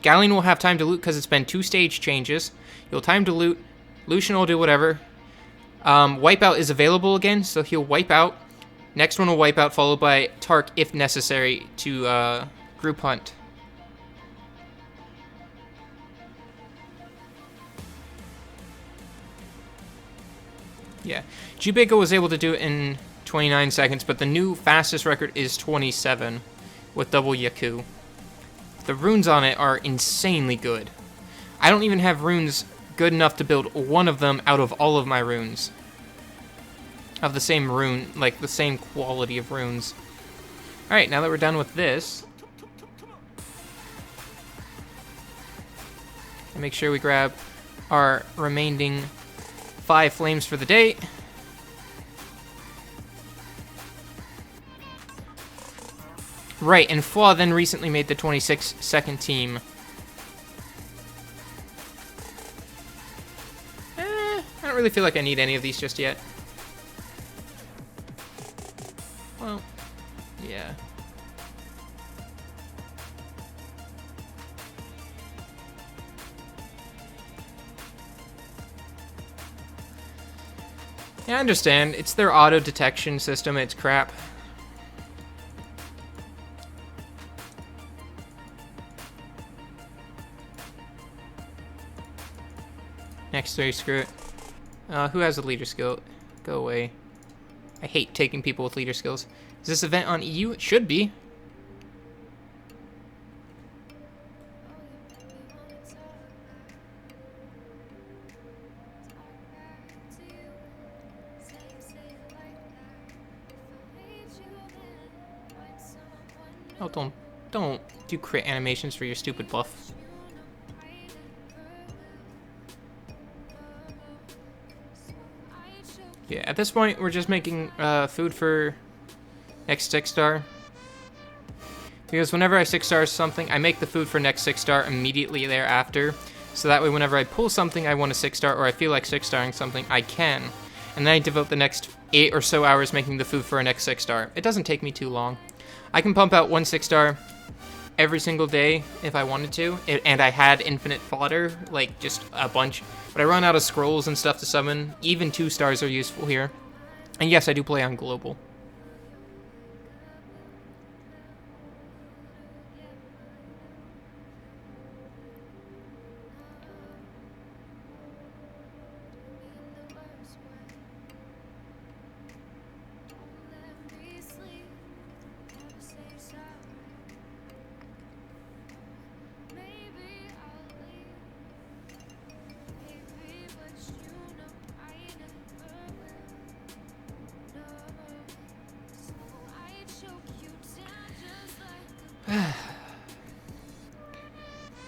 Galleon will have time to loot because it's been 2 stage changes. You'll time to loot, Lucian will do whatever. Wipeout is available again, so he'll wipe out. Next one will wipe out, followed by Tark if necessary to group hunt. Yeah, Jubeigo was able to do it in 29 seconds, but the new fastest record is 27 with double Yaku. The runes on it are insanely good. I don't even have runes good enough to build one of them out of all of my runes. Of the same rune, like the same quality of runes. Alright, now that we're done with this, make sure we grab our remaining 5 flames for the day. Right, and Flaw then recently made the 26-second team. I don't really feel like I need any of these just yet. Well, yeah. Yeah, I understand. It's their auto detection system. It's crap. Next 3, screw it. Who has a leader skill? Go away. I hate taking people with leader skills. Is this event on EU? It should be. Oh, don't do crit animations for your stupid buff. Yeah, at this point, we're just making food for next 6-star. Because whenever I 6-star something, I make the food for next 6-star immediately thereafter. So that way, whenever I pull something I want to 6-star, or I feel like 6-starring something, I can. And then I devote the next 8 or so hours making the food for a next 6-star. It doesn't take me too long. I can pump out 1 6-star every single day if I wanted to, and I had infinite fodder, like just a bunch. But I run out of scrolls and stuff to summon. Even 2 stars are useful here. And yes, I do play on global.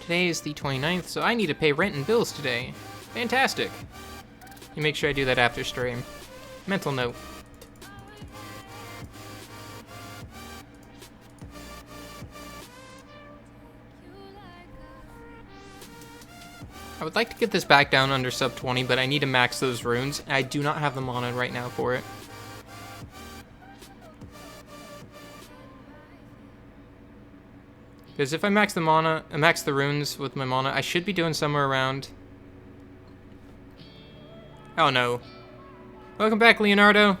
Today is the 29th, so I need to pay rent and bills today. Fantastic. You make sure I do that after stream. Mental note. I would like to get this back down under sub 20, but I need to max those runes. I do not have the mana right now for it. Because if I max the runes with my mana, I should be doing somewhere around... Oh no. Welcome back, Leonardo.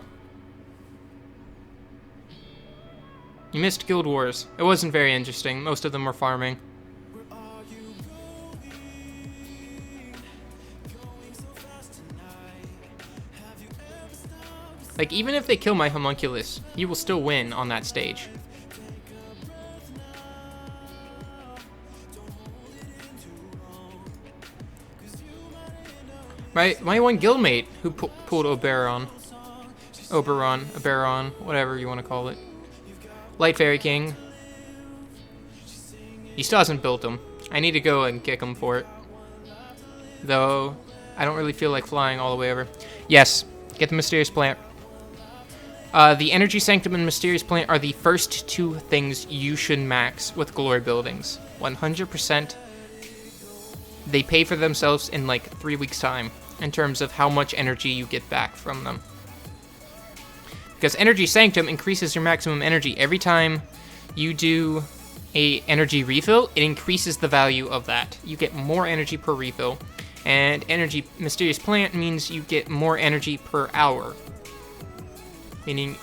You missed Guild Wars. It wasn't very interesting. Most of them were farming. Like, even if they kill my homunculus, he will still win on that stage. My one guildmate who pulled Oberon, whatever you want to call it. Light Fairy King. He still hasn't built him. I need to go and kick him for it. Though, I don't really feel like flying all the way over. Yes, get the Mysterious Plant. The Energy Sanctum and Mysterious Plant are the first 2 things you should max with Glory Buildings. 100%. They pay for themselves in like 3 weeks' time in terms of how much energy you get back from them. Because Energy Sanctum increases your maximum energy. Every time you do a energy refill, it increases the value of that. You get more energy per refill. And Energy Mysterious Plant means you get more energy per hour. Meaning,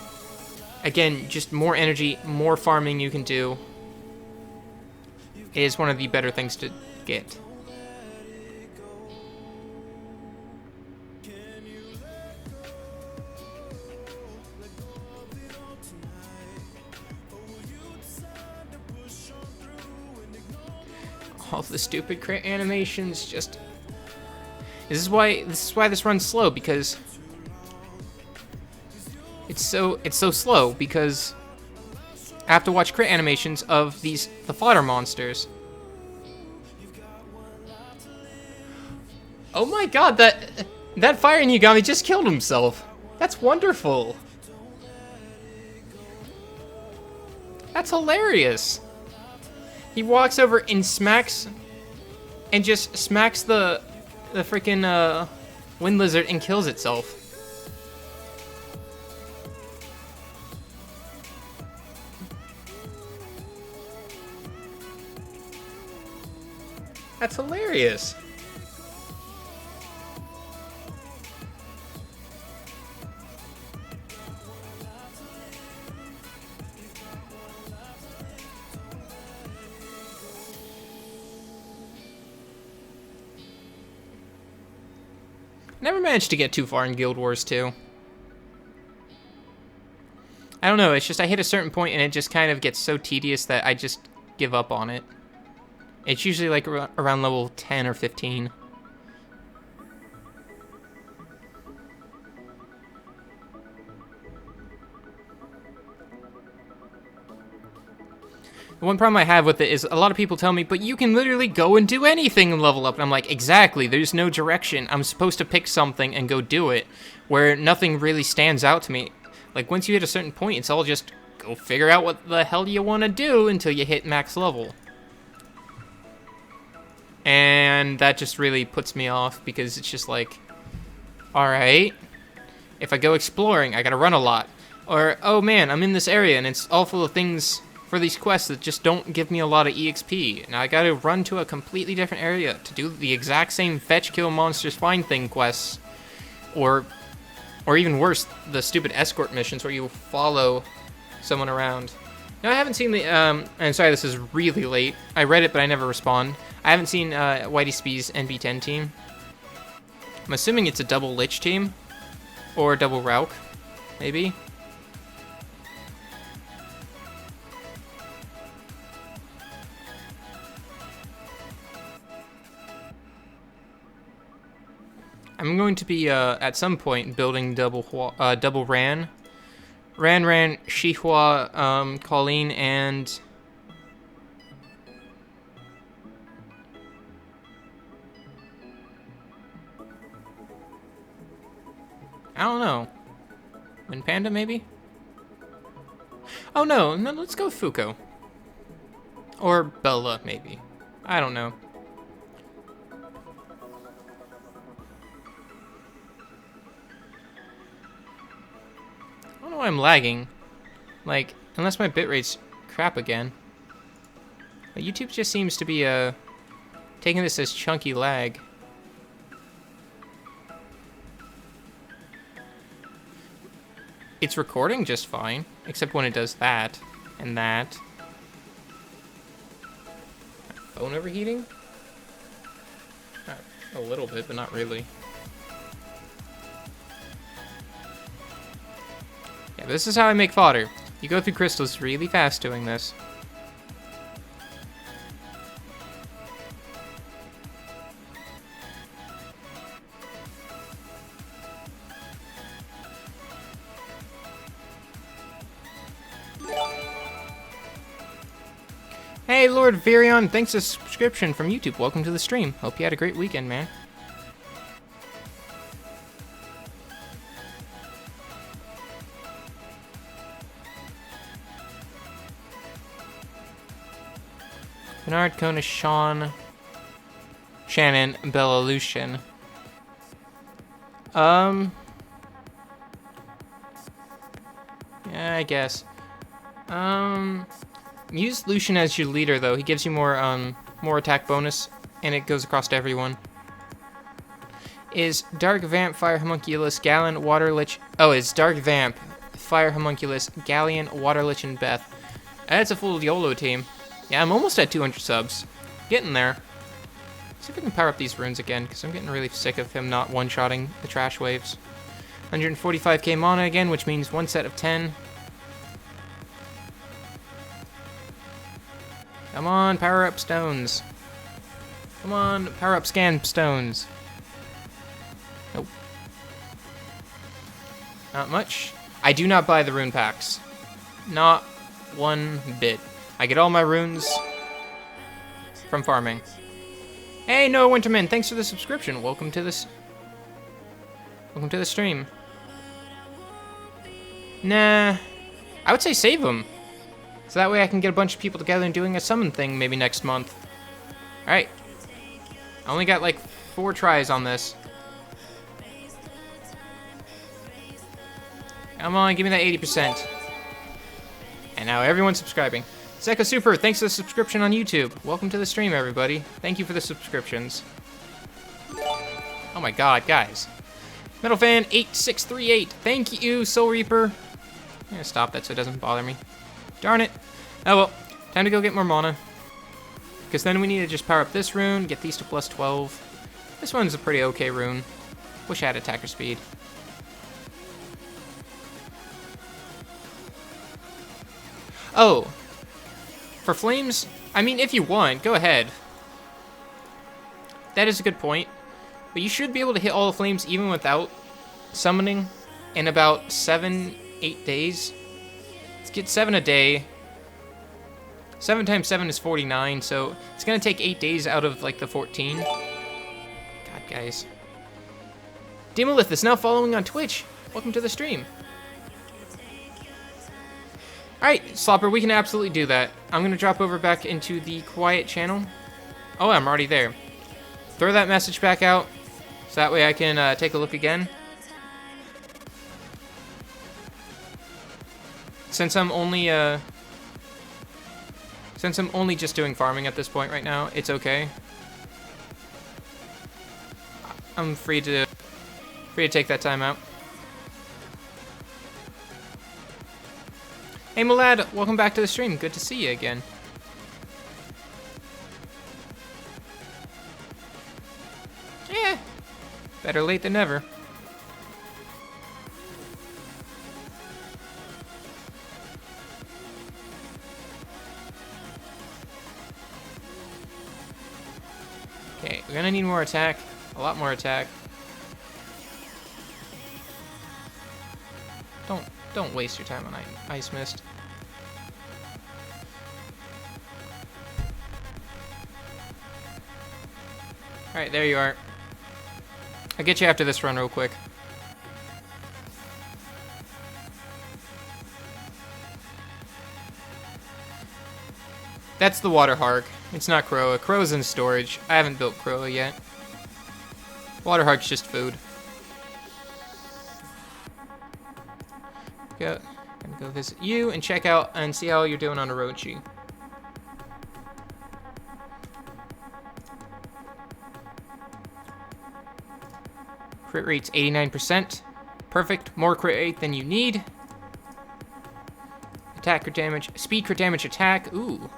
again, just more energy, more farming you can do is one of the better things to get. All the stupid crit animations just... This is why this runs slow, because it's so slow, because I have to watch crit animations of the fodder monsters. Oh my god, That Fire Yagami just killed himself. That's wonderful. That's hilarious. He walks over and smacks, and just smacks the freaking wind lizard and kills itself. That's hilarious. Never managed to get too far in Guild Wars 2. I don't know, it's just I hit a certain point and it just kind of gets so tedious that I just give up on it. It's usually like around level 10 or 15. The one problem I have with it is a lot of people tell me, but you can literally go and do anything and level up. And I'm like, exactly, there's no direction. I'm supposed to pick something and go do it, where nothing really stands out to me. Like, once you hit a certain point, it's all just go figure out what the hell you want to do until you hit max level. And that just really puts me off, because it's just like, alright, if I go exploring, I gotta run a lot. Or, oh man, I'm in this area and it's all full of things for these quests that just don't give me a lot of EXP. Now I gotta run to a completely different area to do the exact same fetch, kill, monsters, find thing quests. Or even worse, the stupid escort missions where you follow someone around. Now I haven't seen the, and sorry this is really late. I read it but I never respond. I haven't seen Whitey Spee's NB10 team. I'm assuming it's a double Lich team. Or a double Rauk, maybe. I'm going to be, at some point, building double Ran. Ran, Shihua, Colleen, and... I don't know. Wind Panda, maybe? Oh, no, let's go with Fuko. Or Bella, maybe. I don't know. I don't know why I'm lagging. Like, unless my bitrate's crap again. But YouTube just seems to be, taking this as chunky lag. It's recording just fine, except when it does that, and that. Phone overheating? A little bit, but not really. Yeah, this is how I make fodder. You go through crystals really fast doing this. Hey, Lord Virion, thanks for the subscription from YouTube. Welcome to the stream. Hope you had a great weekend, man. Bernard, Kona, Sean, Shannon, Bella, Lucian. Yeah, I guess. Use Lucian as your leader, though. He gives you more attack bonus, and it goes across to everyone. Is Dark Vamp, Fire Homunculus, Gallon, Water Lich... Oh, it's Dark Vamp, Fire Homunculus, Galleon, Water Lich, and Beth. That's a full YOLO team. Yeah, I'm almost at 200 subs. Getting there. Let's see if I can power up these runes again, because I'm getting really sick of him not one-shotting the trash waves. 145k mana again, which means one set of 10. Come on, power up stones. Come on, power up scan stones. Nope. Not much. I do not buy the rune packs. Not one bit. I get all my runes from farming. Hey, Noah Winterman, thanks for the subscription. Welcome to this Welcome to the stream. Nah. I would say save them. So that way I can get a bunch of people together and doing a summon thing maybe next month. Alright. I only got like 4 tries on this. Come on, give me that 80%. And now everyone's subscribing. Zeko Super, thanks for the subscription on YouTube. Welcome to the stream, everybody. Thank you for the subscriptions. Oh my god, guys. MetalFan8638, thank you, Soul Reaper. I'm gonna stop that so it doesn't bother me. Darn it. Oh well, time to go get more mana. Because then we need to just power up this rune, get these to plus 12. This one's a pretty okay rune. Wish I had attacker speed. Oh, for flames, I mean, if you want, go ahead. That is a good point. But you should be able to hit all the flames even without summoning in about 7-8 days. Let's get 7 a day. 7 times 7 is 49, so it's gonna take 8 days out of like the 14. God, guys. Demolith is now following on Twitch. Welcome to the stream. Alright, Slopper, we can absolutely do that. I'm gonna drop over back into the quiet channel. Oh, I'm already there. Throw that message back out, so that way I can take a look again. Since I'm only just doing farming at this point right now, it's okay. I'm free to take that time out. Hey Malad, welcome back to the stream. Good to see you again. Yeah, better late than never. Okay, we're gonna need more attack. A lot more attack. Don't waste your time on Ice Mist. Alright, there you are. I'll get you after this run real quick. That's the Water Hark. It's not Croa. Croa's in storage. I haven't built Croa yet. Water Hark's just food. I'm gonna go visit you and check out and see how you're doing on Orochi. Crit rate's 89%. Perfect. More crit rate than you need. Attack crit damage. Speed crit damage attack. Ooh.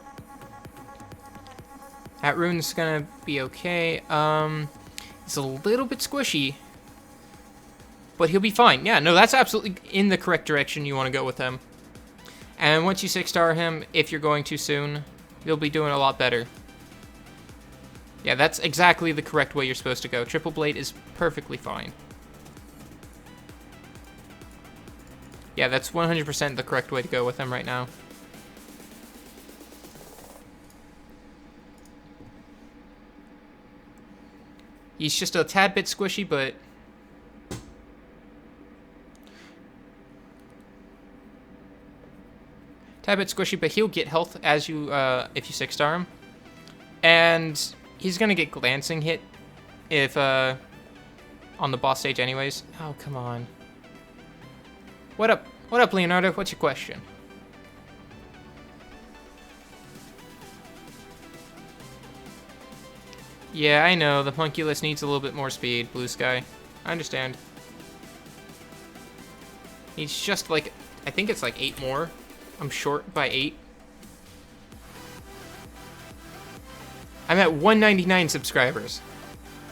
That rune's gonna be okay. It's a little bit squishy. But he'll be fine. Yeah, no, that's absolutely in the correct direction you want to go with him. And once you 6-star him, if you're going too soon, you'll be doing a lot better. Yeah, that's exactly the correct way you're supposed to go. Triple Blade is perfectly fine. Yeah, that's 100% the correct way to go with him right now. He's just a tad bit squishy, but... tad bit squishy, but he'll get health as you, if you 6-star him. And he's gonna get glancing hit if, on the boss stage anyways. Oh, come on. What up? What up, Leonardo? What's your question? Yeah, I know. The Punkulus needs a little bit more speed, Blue Sky. I understand. Needs just like, I think it's like 8 more. I'm short by 8. I'm at 199 subscribers.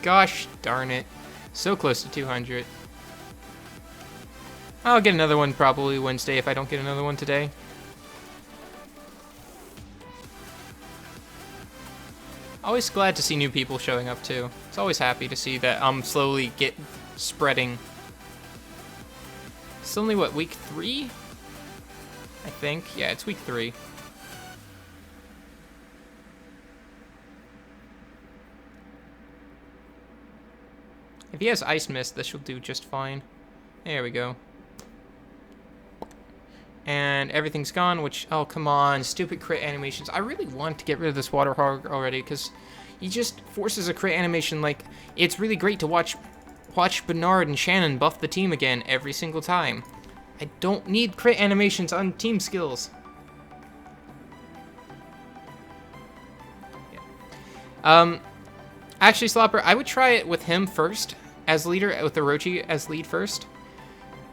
Gosh darn it. So close to 200. I'll get another one probably Wednesday if I don't get another one today. Always glad to see new people showing up too. It's always happy to see that I'm slowly spreading. It's only what, week 3? I think. Yeah, it's week 3. If he has Ice Mist, this will do just fine. There we go. And everything's gone, which... Oh, come on. Stupid crit animations. I really want to get rid of this Water Hog already, because he just forces a crit animation. Like, it's really great to watch Bernard and Shannon buff the team again every single time. I don't need crit animations on team skills. Yeah. Actually, Slopper, I would try it with him first as leader, with Orochi as lead first.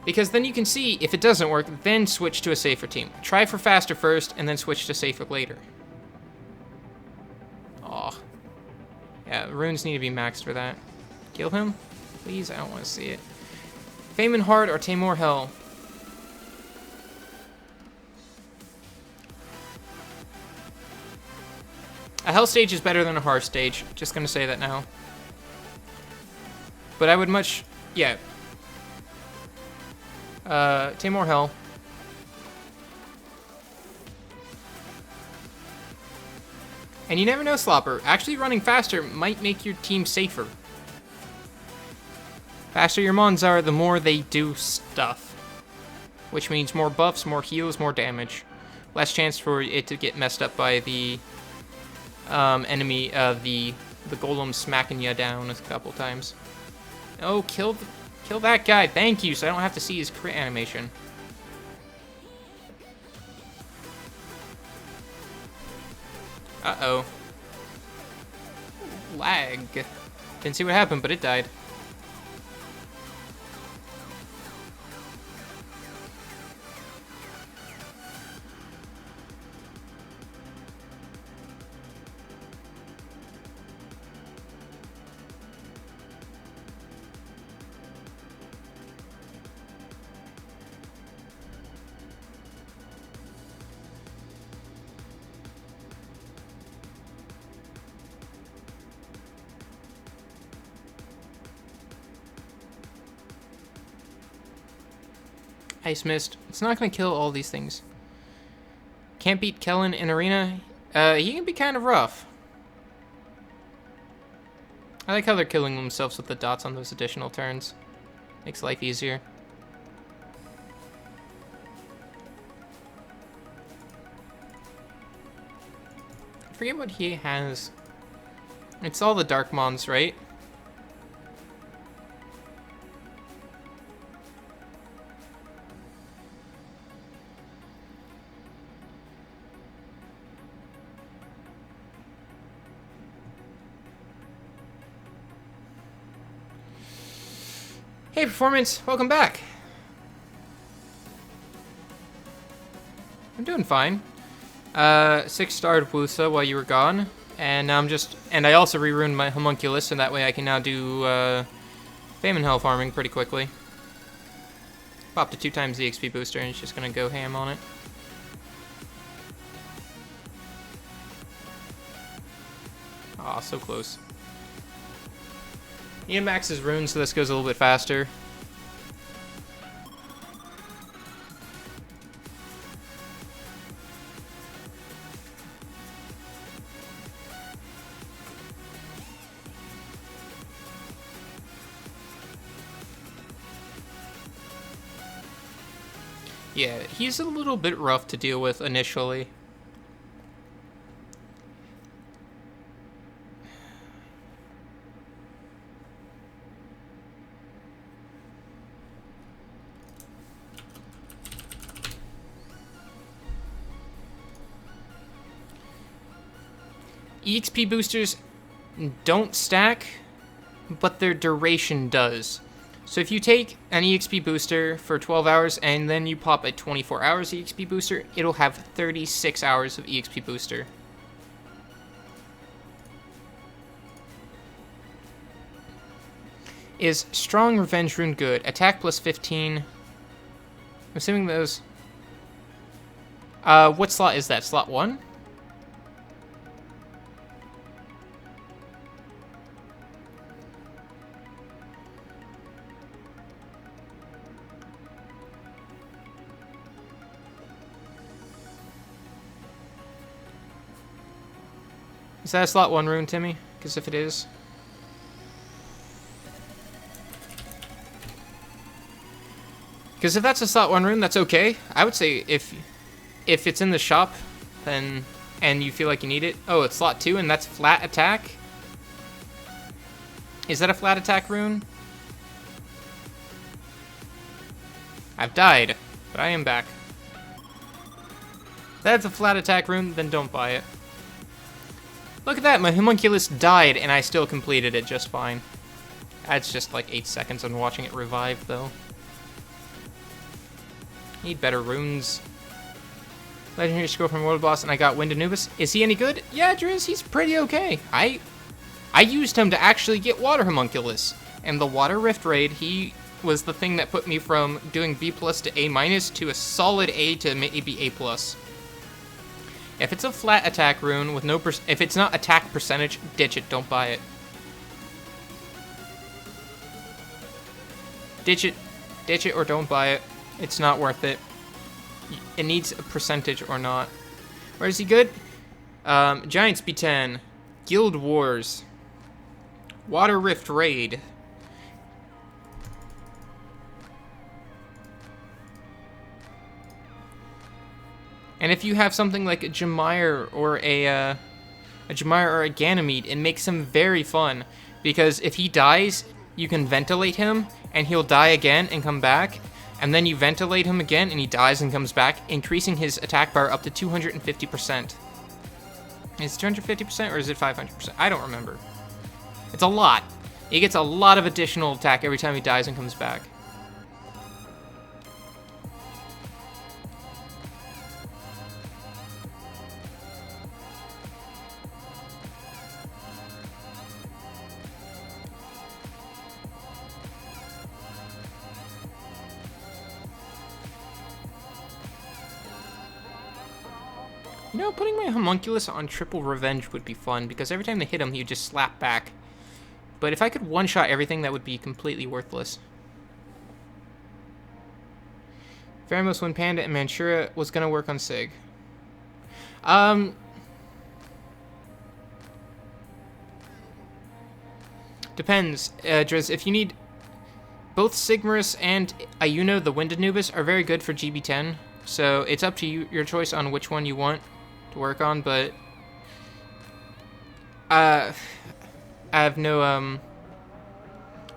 Because then you can see, if it doesn't work, then switch to a safer team. Try for faster first, and then switch to safer later. Aw. Yeah, runes need to be maxed for that. Kill him? Please, I don't want to see it. Feynman Hard or Tamor Hell? A Hell stage is better than a Hard stage. Just gonna say that now. But I would much... Yeah. Tamor Hell. And you never know, Slopper. Actually running faster might make your team safer. Faster your mons are, the more they do stuff. Which means more buffs, more heals, more damage. Less chance for it to get messed up by the enemy, the golem smacking you down a couple times. Oh, kill that guy. Thank you, so I don't have to see his crit animation. Uh-oh. Lag. Didn't see what happened, but it died. Ice Mist. It's not going to kill all these things. Can't beat Kellen in Arena. He can be kind of rough. I like how they're killing themselves with the dots on those additional turns. Makes life easier. I forget what he has. It's all the Dark Mons, right? Hey, Performance, welcome back. I'm doing fine. 6-starred Wusa while you were gone, and now I also re-ruined my Homunculus, and that way I can now do Feynman Hell farming pretty quickly. Pop to 2 times the XP booster, and it's just gonna go ham on it. Aw, so close. Ian maxes runes, so this goes a little bit faster. Yeah, he's a little bit rough to deal with initially. EXP boosters don't stack, but their duration does. So if you take an EXP booster for 12 hours and then you pop a 24 hours EXP booster, it'll have 36 hours of EXP booster. Is Strong Revenge Rune good? Attack plus 15. I'm assuming those... what slot is that? Slot 1? Is that a slot 1 rune, Timmy? Because if it is... Because if that's a slot 1 rune, that's okay. I would say if it's in the shop, then and you feel like you need it. Oh, it's slot 2 and that's flat attack? Is that a flat attack rune? I've died, but I am back. That's a flat attack rune, then don't buy it. Look at that, my homunculus died and I still completed it just fine. That's just like 8 seconds on watching it revive though. Need better runes. Legendary scroll from World Boss and I got Wind Anubis. Is he any good? Yeah, Driz, he's pretty okay. I used him to actually get Water Homunculus. And the Water Rift Raid, he was the thing that put me from doing B+ to A- to a solid A to maybe A+. If it's a flat attack rune with no if it's not attack percentage, ditch it, don't buy it. Ditch it or don't buy it. It's not worth it. It needs a percentage or not. Where is he good? Giants B10, Guild Wars, Water Rift Raid. And if you have something like a Jemire or a Ganymede, it makes him very fun. Because if he dies, you can ventilate him, and he'll die again and come back. And then you ventilate him again, and he dies and comes back, increasing his attack bar up to 250%. Is it 250% or is it 500%? I don't remember. It's a lot. He gets a lot of additional attack every time he dies and comes back. You know, putting my homunculus on triple revenge would be fun, because every time they hit him, he would just slap back. But if I could one-shot everything, that would be completely worthless. Pharamos when Panda and Manchuria was gonna work on Sig. Depends, Driz. If you need... Both Sigmarus and Ayuno, the Wind Anubis, are very good for GB10. So it's up to you, your choice on which one you want to work on, but... I have no,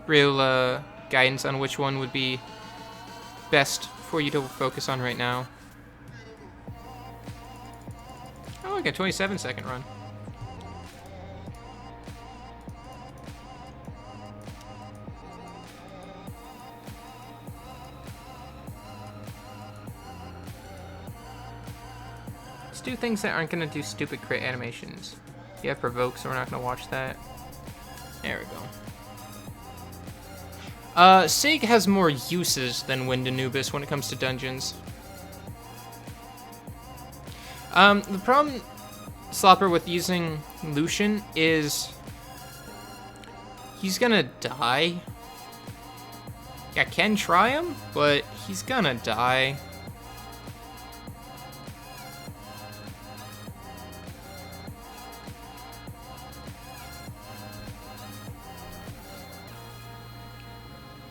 real, guidance on which one would be best for you to focus on right now. Oh, look, a 27-second run. Let's do things that aren't going to do stupid crit animations. You have Provoke, so we're not going to watch that. There we go. Sig has more uses than Wind Anubis when it comes to dungeons. The problem, Slopper, with using Lucian is he's gonna die. I can try him, but he's gonna die.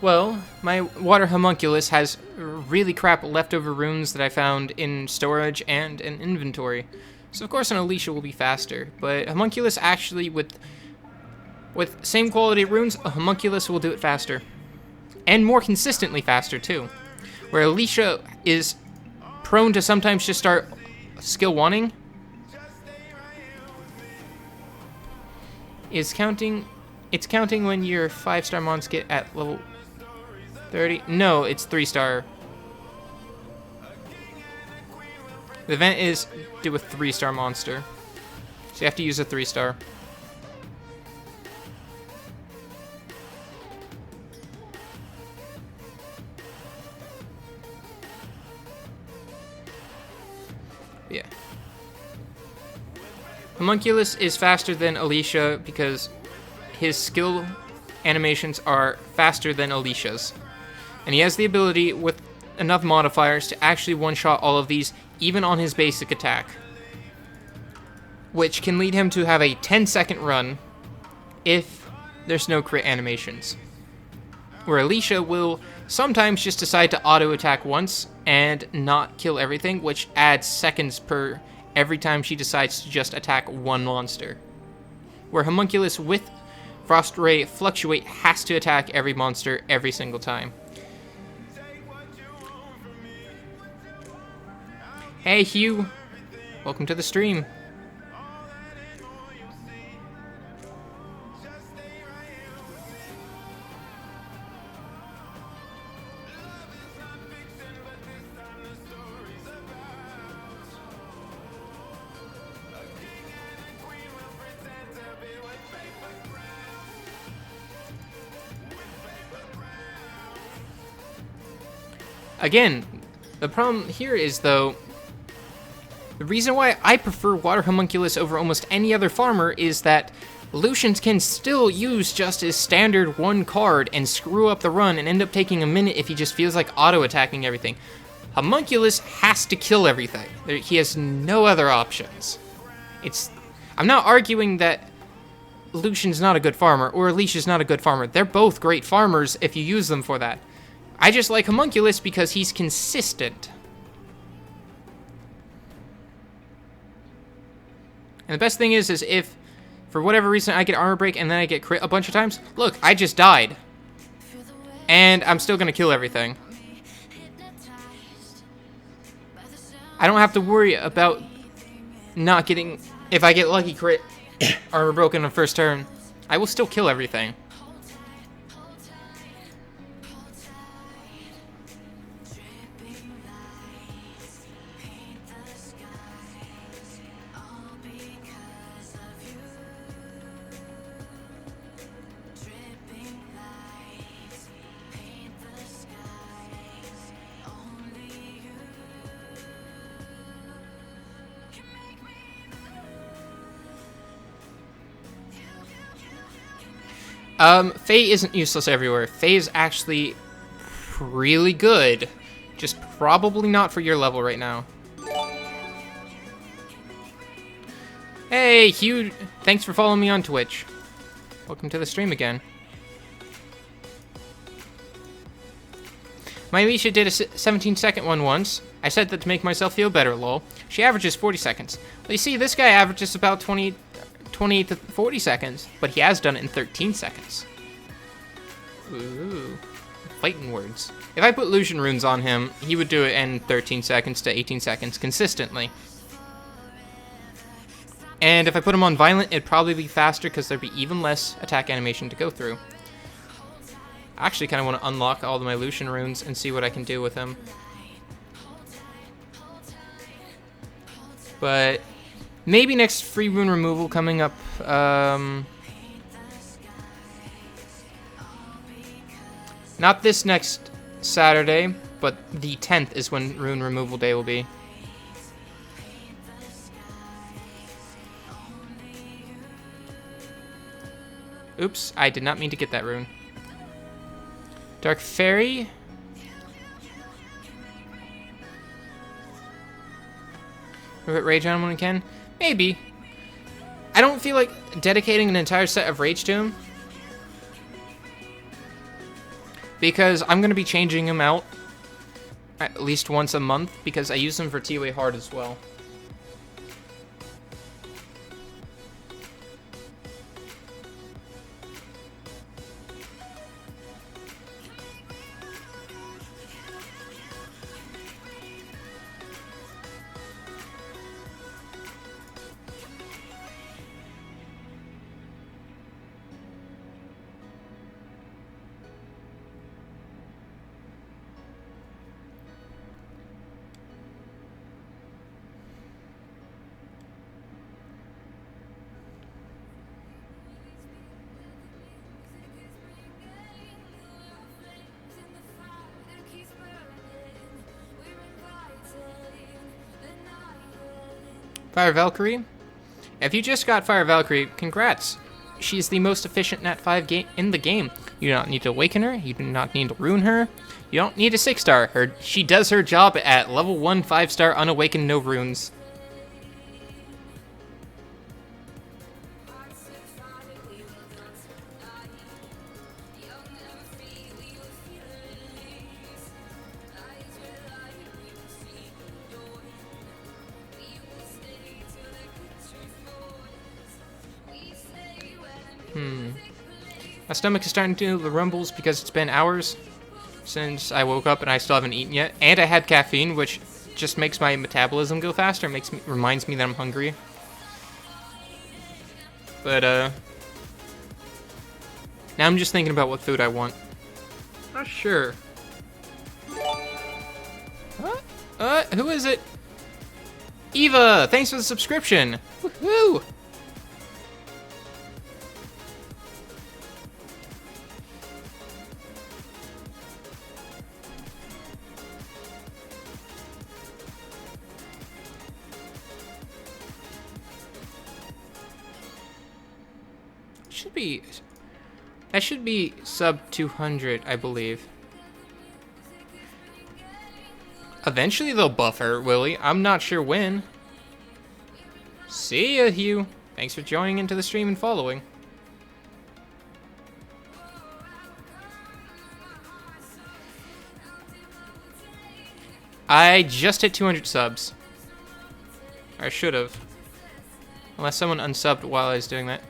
Well, my Water Homunculus has really crap leftover runes that I found in storage and in inventory. So of course an Alicia will be faster, but Homunculus actually, with same quality runes, a Homunculus will do it faster. And more consistently faster too. Where Alicia is prone to sometimes just start skill wanting. It's counting when your 5-star mons get at level 30? No, it's 3-star. The event is do a 3-star monster. So you have to use a 3-star. Yeah. Homunculus is faster than Alicia because his skill animations are faster than Alicia's. And he has the ability, with enough modifiers, to actually one-shot all of these, even on his basic attack. Which can lead him to have a 10-second run if there's no crit animations. where Alicia will sometimes just decide to auto-attack once and not kill everything, which adds seconds per every time she decides to just attack one monster. Where Homunculus with Frost Ray Fluctuate has to attack every monster every single time. Hey Hugh, welcome to the stream. Again, the problem here is, though, the reason why I prefer Water Homunculus over almost any other farmer is that Lucians can still use just his standard one card and screw up the run and end up taking a minute if he just feels like auto-attacking everything. Homunculus has to kill everything. He has no other options. I'm not arguing that Lucian's not a good farmer or Alicia's not a good farmer. They're both great farmers if you use them for that. I just like Homunculus because he's consistent. And the best thing is if, for whatever reason, I get armor break and then I get crit a bunch of times, look, I just died. And I'm still gonna kill everything. I don't have to worry about not getting, if I get lucky crit, armor broken on first turn, I will still kill everything. Faye isn't useless everywhere. Faye is actually really good. Just probably not for your level right now. Hey, Hugh, thanks for following me on Twitch. Welcome to the stream again. My Alicia did a 17-second one once. I said that to make myself feel better, lol. She averages 40 seconds. Well, you see, this guy averages about 20 to 40 seconds, but he has done it in 13 seconds. Ooh, fighting words. If I put Lucian runes on him, he would do it in 13 seconds to 18 seconds consistently. And if I put him on Violent, it'd probably be faster because there'd be even less attack animation to go through. I actually kind of want to unlock all of my Lucian runes and see what I can do with him. But maybe next free rune removal coming up. Not this next Saturday, but the 10th is when rune removal day will be. Oops, I did not mean to get that rune. Dark Fairy. Put Rage on when we can? Maybe. I don't feel like dedicating an entire set of Rage to him, because I'm going to be changing him out at least once a month, because I use him for TOA hard as well. Fire Valkyrie? If you just got Fire Valkyrie, congrats. She's the most efficient Nat 5 in the game. You do not need to awaken her, you do not need to ruin her, you don't need a 6-star. She does her job at level 1 5-star unawakened no runes. My stomach is starting to do the rumbles because it's been hours since I woke up and I still haven't eaten yet. And I had caffeine, which just makes my metabolism go faster. Reminds me that I'm hungry. But, now I'm just thinking about what food I want. Not sure. Who is it? Eva, thanks for the subscription. Woohoo! That should be sub 200, I believe. Eventually they'll buff her, Willie. I'm not sure when. See ya, Hugh. Thanks for joining into the stream and following. I just hit 200 subs. Or I should have. Unless someone unsubbed while I was doing that.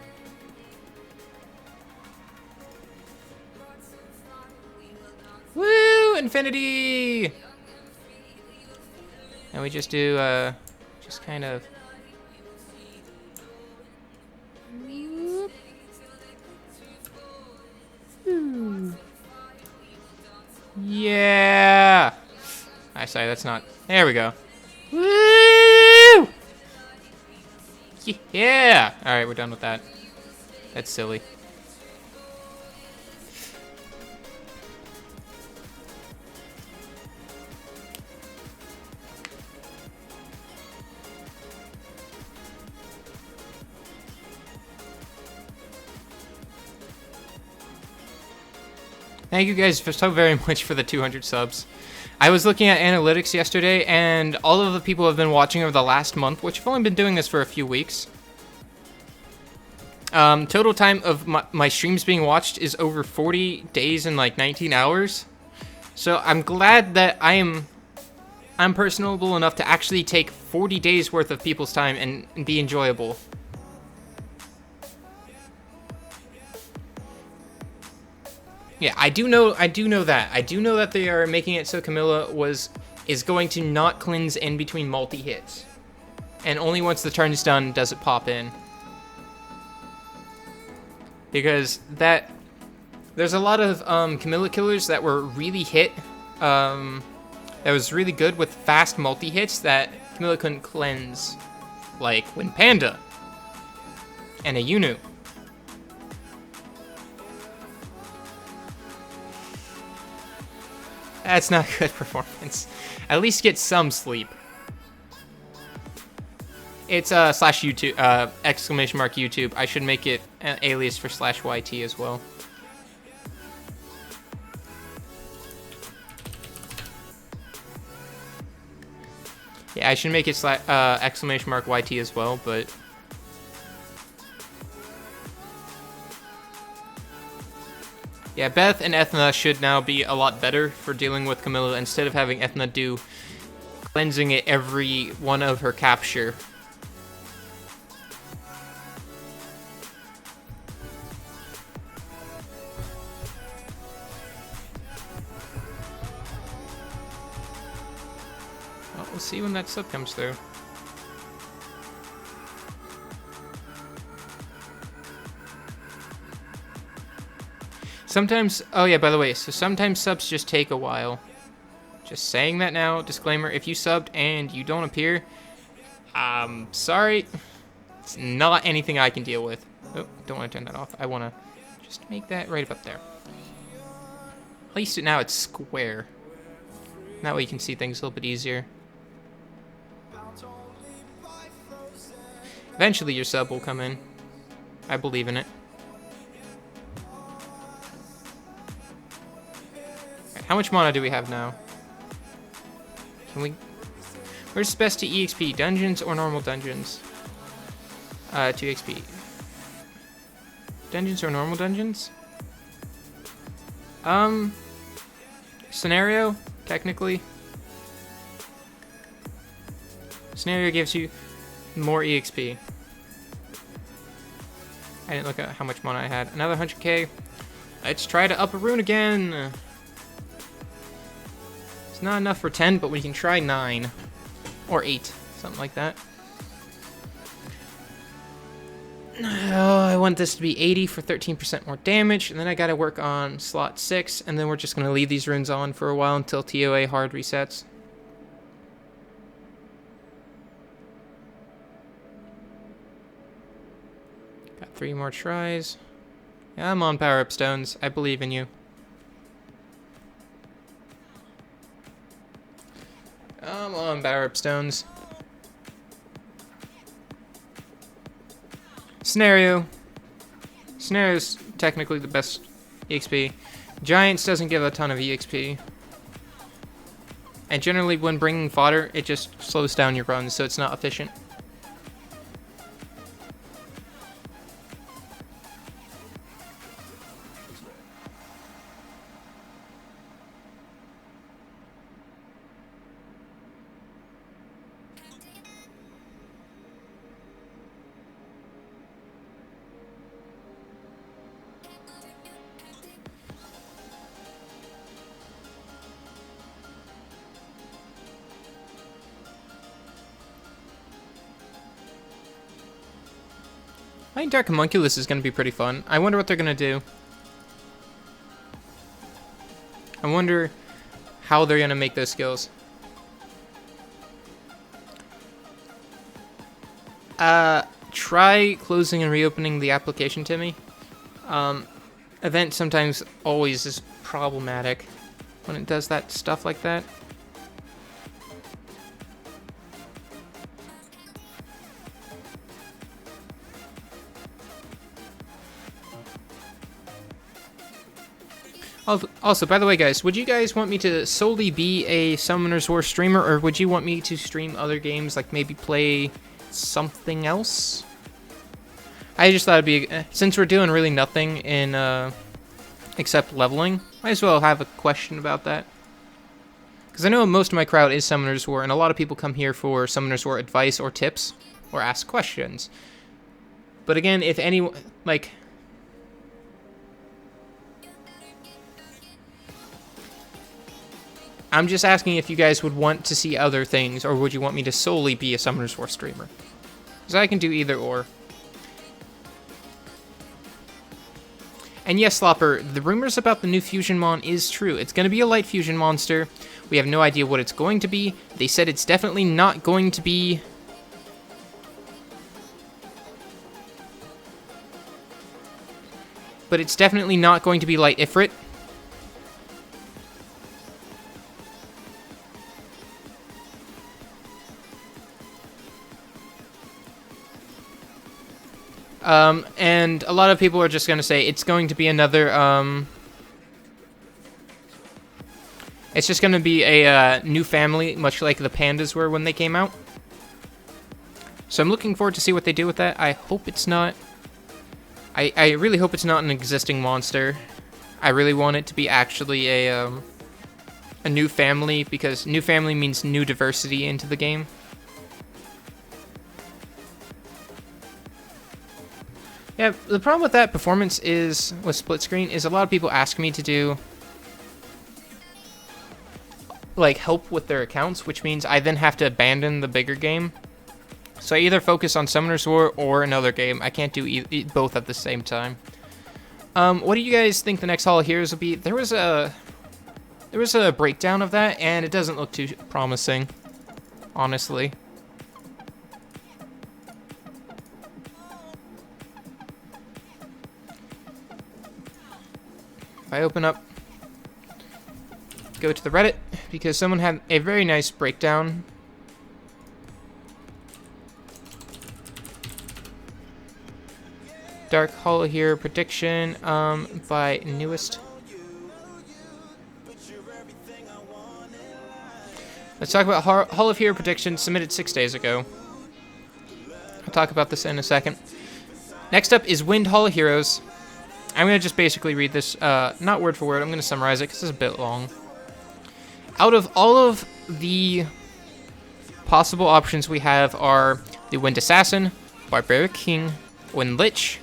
Woo! Infinity! And we just do, just kind of... Yeah! Sorry, that's not... There we go. Woo! Yeah! Alright, we're done with that. That's silly. Thank you guys so very much for the 200 subs. I was looking at analytics yesterday, and all of the people who have been watching over the last month, which have only been doing this for a few weeks. Total time of my streams being watched is over 40 days and like 19 hours. So I'm glad that I'm personable enough to actually take 40 days worth of people's time and be enjoyable. Yeah, I do know that. I do know that they are making it so Camilla is going to not cleanse in between multi-hits. And only once the turn is done does it pop in. Because there's a lot of Camilla killers that were really hit, that was really good with fast multi-hits that Camilla couldn't cleanse. Like Wind Panda and a Yunu. That's not good performance. At least get some sleep. It's slash YouTube, exclamation mark YouTube. I should make it an alias for slash YT as well. Yeah, I should make it exclamation mark YT as well, but... Yeah, Beth and Ethna should now be a lot better for dealing with Camilla instead of having Ethna do cleansing it every one of her capture. Well, we'll see when that sub comes through. Sometimes, oh yeah, by the way, so sometimes subs just take a while. Just saying that now, disclaimer, if you subbed and you don't appear, sorry, it's not anything I can deal with. Oh, don't want to turn that off. I want to just make that right up there. At least now it's square. That way you can see things a little bit easier. Eventually your sub will come in. I believe in it. How much mana do we have now? Can we... Where's best to EXP? Dungeons or normal dungeons? 2 XP. Dungeons or normal dungeons? Scenario, technically. Scenario gives you more EXP. I didn't look at how much mana I had. Another 100k. Let's try to up a rune again. It's not enough for 10, but we can try 9. Or 8. Something like that. Oh, I want this to be 80 for 13% more damage. And then I gotta work on slot 6. And then we're just gonna leave these runes on for a while until TOA hard resets. Got 3 more tries. Yeah, I'm on power-up stones. I believe in you. I'm on power-up stones. Scenario. Scenario's technically the best EXP. Giants doesn't give a ton of EXP. And generally when bringing fodder, it just slows down your runs, so it's not efficient. I think Dark Homunculus is going to be pretty fun. I wonder what they're going to do. I wonder how they're going to make those skills. Try closing and reopening the application, Timmy. Event sometimes always is problematic when it does that stuff like that. Also, by the way, guys, would you guys want me to solely be a Summoner's War streamer, or would you want me to stream other games, like maybe play something else? I just thought it'd be, since we're doing really nothing in, except leveling, might as well have a question about that. Because I know most of my crowd is Summoner's War, and a lot of people come here for Summoner's War advice or tips, or ask questions. But again, if anyone, like... I'm just asking if you guys would want to see other things, or would you want me to solely be a Summoner's War streamer? Because I can do either or. And yes, Slopper, the rumors about the new Fusion Mon is true. It's going to be a light fusion monster. We have no idea what it's going to be. They said it's definitely not going to be... But it's definitely not going to be light Ifrit. And a lot of people are just going to say it's going to be another, it's just going to be a new family, much like the pandas were when they came out. So I'm looking forward to see what they do with that. I hope it's not, I really hope it's not an existing monster. I really want it to be actually a new family, because new family means new diversity into the game. Yeah, the problem with that performance is, with split screen, is a lot of people ask me to do, like, help with their accounts, which means I then have to abandon the bigger game. So I either focus on Summoner's War or another game. I can't do both at the same time. What do you guys think the next Hall of Heroes will be? There was a breakdown of that, and it doesn't look too promising, honestly. If I open up, go to the Reddit, because someone had a very nice breakdown. Dark Hollow Hero prediction by Newest. Let's talk about Hall of Hero prediction submitted 6 days ago. I'll talk about this in a second. Next up is Wind Hall of Heroes. I'm going to just basically read this, not word for word, I'm going to summarize it because it's a bit long. Out of all of the possible options we have are the Wind Assassin, Barbaric King, Wind Lich,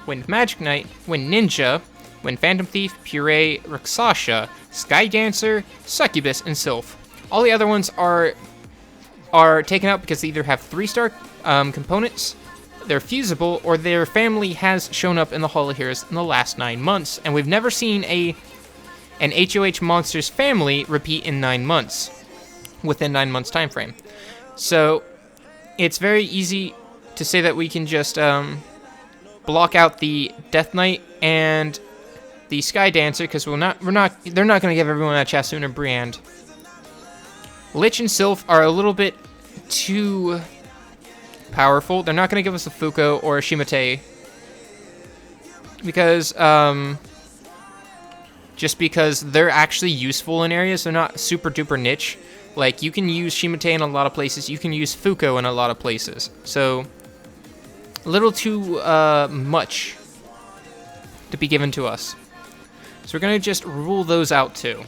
Wind Magic Knight, Wind Ninja, Wind Phantom Thief, Puree, Rakshasa, Sky Dancer, Succubus, and Sylph. All the other ones are taken out because they either have 3-star components, they're fusible, or their family has shown up in the Hall of Heroes in the last 9 months, and we've never seen an HOH Monsters family repeat in 9 months, within 9 months time frame. So it's very easy to say that we can just block out the Death Knight and the Sky Dancer, because they're not going to give everyone a Chasun or Briand. Lich and Sylph are a little bit too powerful. They're not going to give us a Fuko or a Shimate, because just because they're actually useful in areas. They're not super duper niche. Like, you can use Shimate in a lot of places. You can use Fuko in a lot of places. So, a little too much to be given to us. So we're going to just rule those out too.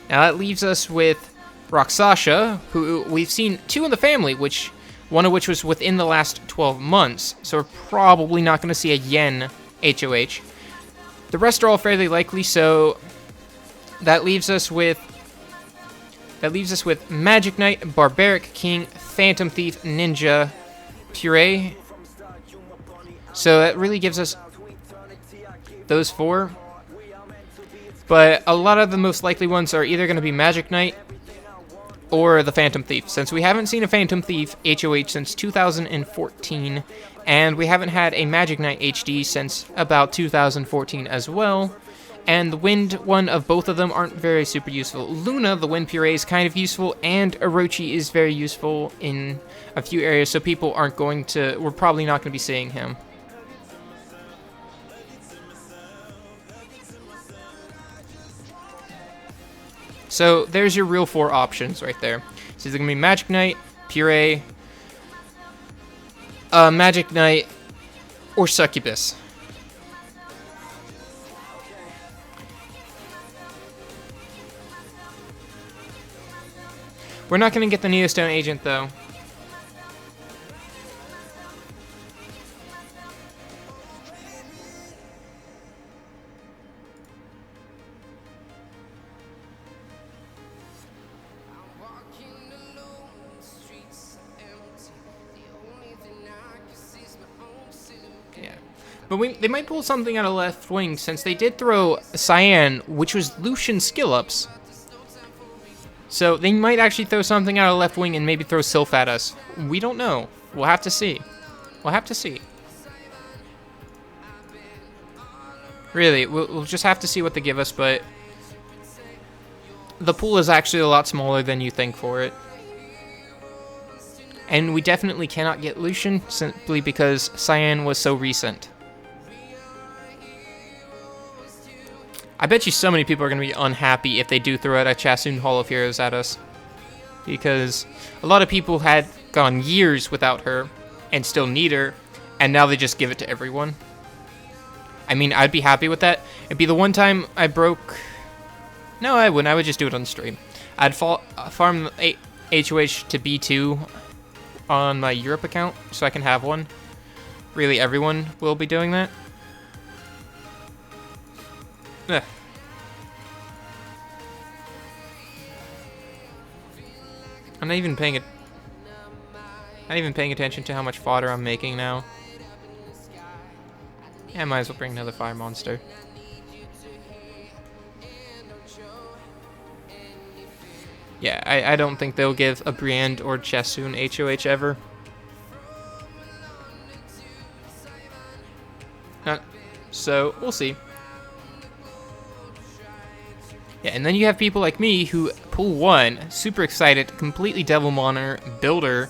Now that leaves us with Rakshasa, who we've seen 2 in the family, one of which was within the last 12 months. So we're probably not going to see a Yen HOH. The rest are all fairly likely, so that leaves us with Magic Knight, Barbaric King, Phantom Thief, Ninja, Puree. So that really gives us those 4. But a lot of the most likely ones are either going to be Magic Knight or the Phantom Thief, since we haven't seen a Phantom Thief HOH since 2014, and we haven't had a Magic Knight HD since about 2014 as well, and the Wind one of both of them aren't very super useful. Luna, the Wind Puree, is kind of useful, and Orochi is very useful in a few areas, so people we're probably not going to be seeing him. So there's your real 4 options right there. So it's going to be Magic Knight, Puree, Magic Knight, or Succubus. We're not going to get the Neostone Agent, though. But they might pull something out of left wing, since they did throw Cyan, which was Lucian skill-ups. So they might actually throw something out of left wing and maybe throw Sylph at us. We don't know. We'll have to see. We'll have to see. Really, we'll just have to see what they give us, but the pool is actually a lot smaller than you think for it. And we definitely cannot get Lucian, simply because Cyan was so recent. I bet you so many people are going to be unhappy if they do throw out a Chasun Hall of Heroes at us. Because a lot of people had gone years without her and still need her, and now they just give it to everyone. I mean, I'd be happy with that. It'd be the one time I broke... No, I wouldn't. I would just do it on stream. I'd farm HOH to B2 on my Europe account so I can have one. Really, everyone will be doing that. Ugh. I'm not even paying attention to how much fodder I'm making now. Yeah, I might as well bring another fire monster. Yeah, I don't think they'll give a Briand or Chasun HOH ever. So, we'll see. Yeah, and then you have people like me who pull 1, super excited, completely Devil Monitor, build her,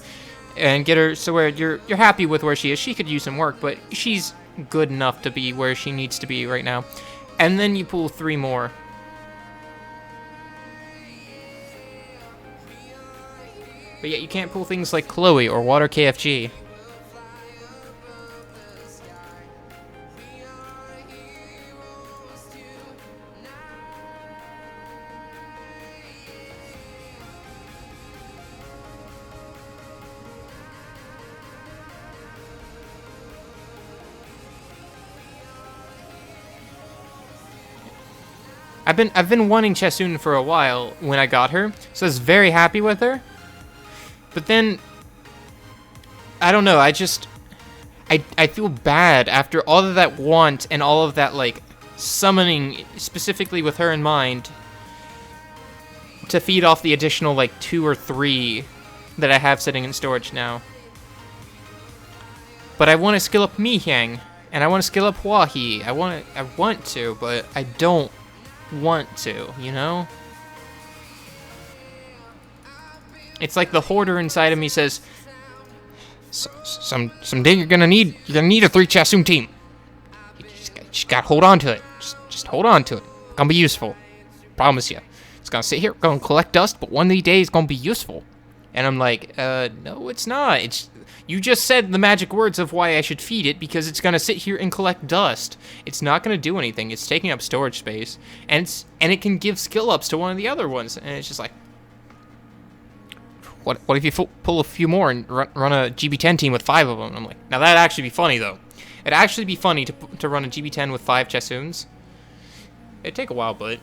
and get her so where you're happy with where she is. She could use some work, but she's good enough to be where she needs to be right now. And then you pull 3 more. But yet you can't pull things like Chloe or Water KFG. I've been wanting Chessoon for a while when I got her, so I was very happy with her. But then I don't know, I feel bad after all of that want and all of that like summoning specifically with her in mind to feed off the additional like 2 or 3 that I have sitting in storage now. But I want to skill up Mihyang and I want to skill up Hua-He. I want to, but I don't want to, you know? It's like the hoarder inside of me says, someday you're gonna need a 3 Chassoon team. You just gotta hold on to it. Just hold on to it. It's gonna be useful. Promise you. It's gonna sit here, gonna collect dust, but one of these days it's gonna be useful. And I'm like, no, it's not. You just said the magic words of why I should feed it, because it's gonna sit here and collect dust. It's not gonna do anything. It's taking up storage space, and it can give skill ups to one of the other ones. And it's just like, what if you pull a few more and run a GB10 team with 5 of them? I'm like, now that'd actually be funny though. It'd actually be funny to run a GB10 with 5 Chessoons. It'd take a while, but.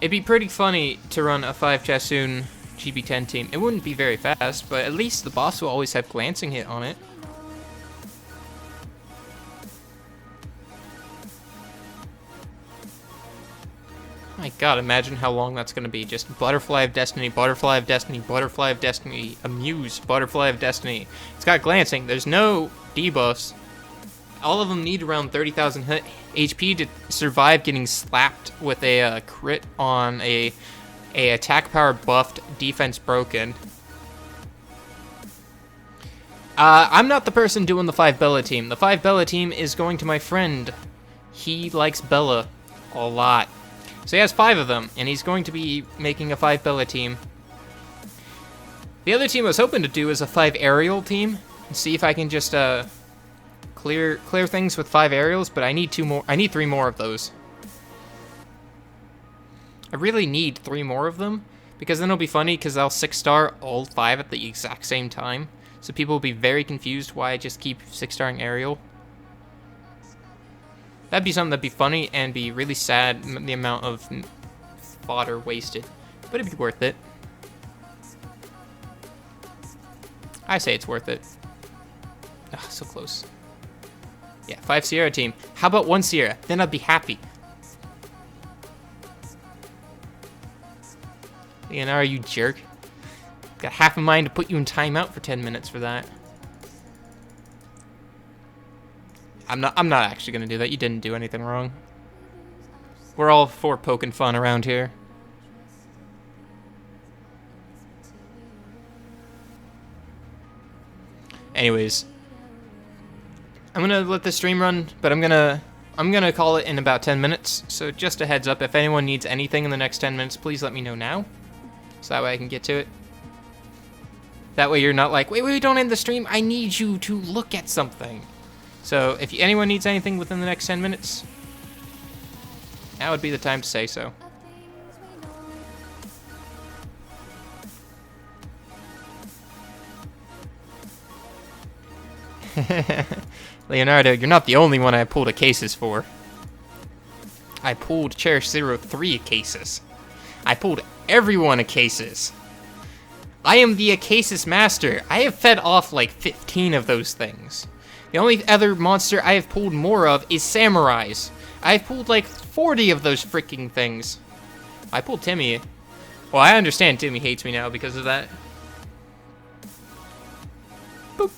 It'd be pretty funny to run a 5 Chassoon GB10 team. It wouldn't be very fast, but at least the boss will always have glancing hit on it. My god, imagine how long that's going to be. Just Butterfly of Destiny, Butterfly of Destiny, Butterfly of Destiny, Amuse, Butterfly of Destiny. It's got glancing. There's no debuffs. All of them need around 30,000 HP to survive getting slapped with a crit on a attack power buffed, defense broken. I'm not the person doing the 5 Bella team. The 5 Bella team is going to my friend. He likes Bella a lot. So he has 5 of them, and he's going to be making a 5 Bella team. The other team I was hoping to do is a 5 Aerial team, and see if I can just clear things with 5 aerials, but I need 2 more. I need 3 more of those. I really need 3 more of them, because then it'll be funny, because I'll 6-star all 5 at the exact same time. So people will be very confused why I just keep 6-starring aerial. That'd be something that'd be funny, and be really sad, the amount of fodder wasted. But it'd be worth it. I say it's worth it. Ah, so close. Yeah, 5 Sierra team. How about 1 Sierra? Then I'd be happy. Leonardo, you jerk. Got half a mind to put you in timeout for 10 minutes for that. I'm not actually gonna do that. You didn't do anything wrong. We're all for poking fun around here. Anyways, I'm gonna let the stream run, but I'm gonna call it in about 10 minutes. So just a heads up, if anyone needs anything in the next 10 minutes, please let me know now, so that way I can get to it. That way you're not like, wait, don't end the stream. I need you to look at something. So if anyone needs anything within the next 10 minutes, now would be the time to say so. Leonardo, you're not the only one I pulled a cases for. I pulled Cherish Zero 3 cases. I pulled everyone a cases. I am the Acasis master. I have fed off like 15 of those things. The only other monster I have pulled more of is Samurais. I've pulled like 40 of those freaking things. I pulled Timmy. Well, I understand Timmy hates me now because of that. Boop.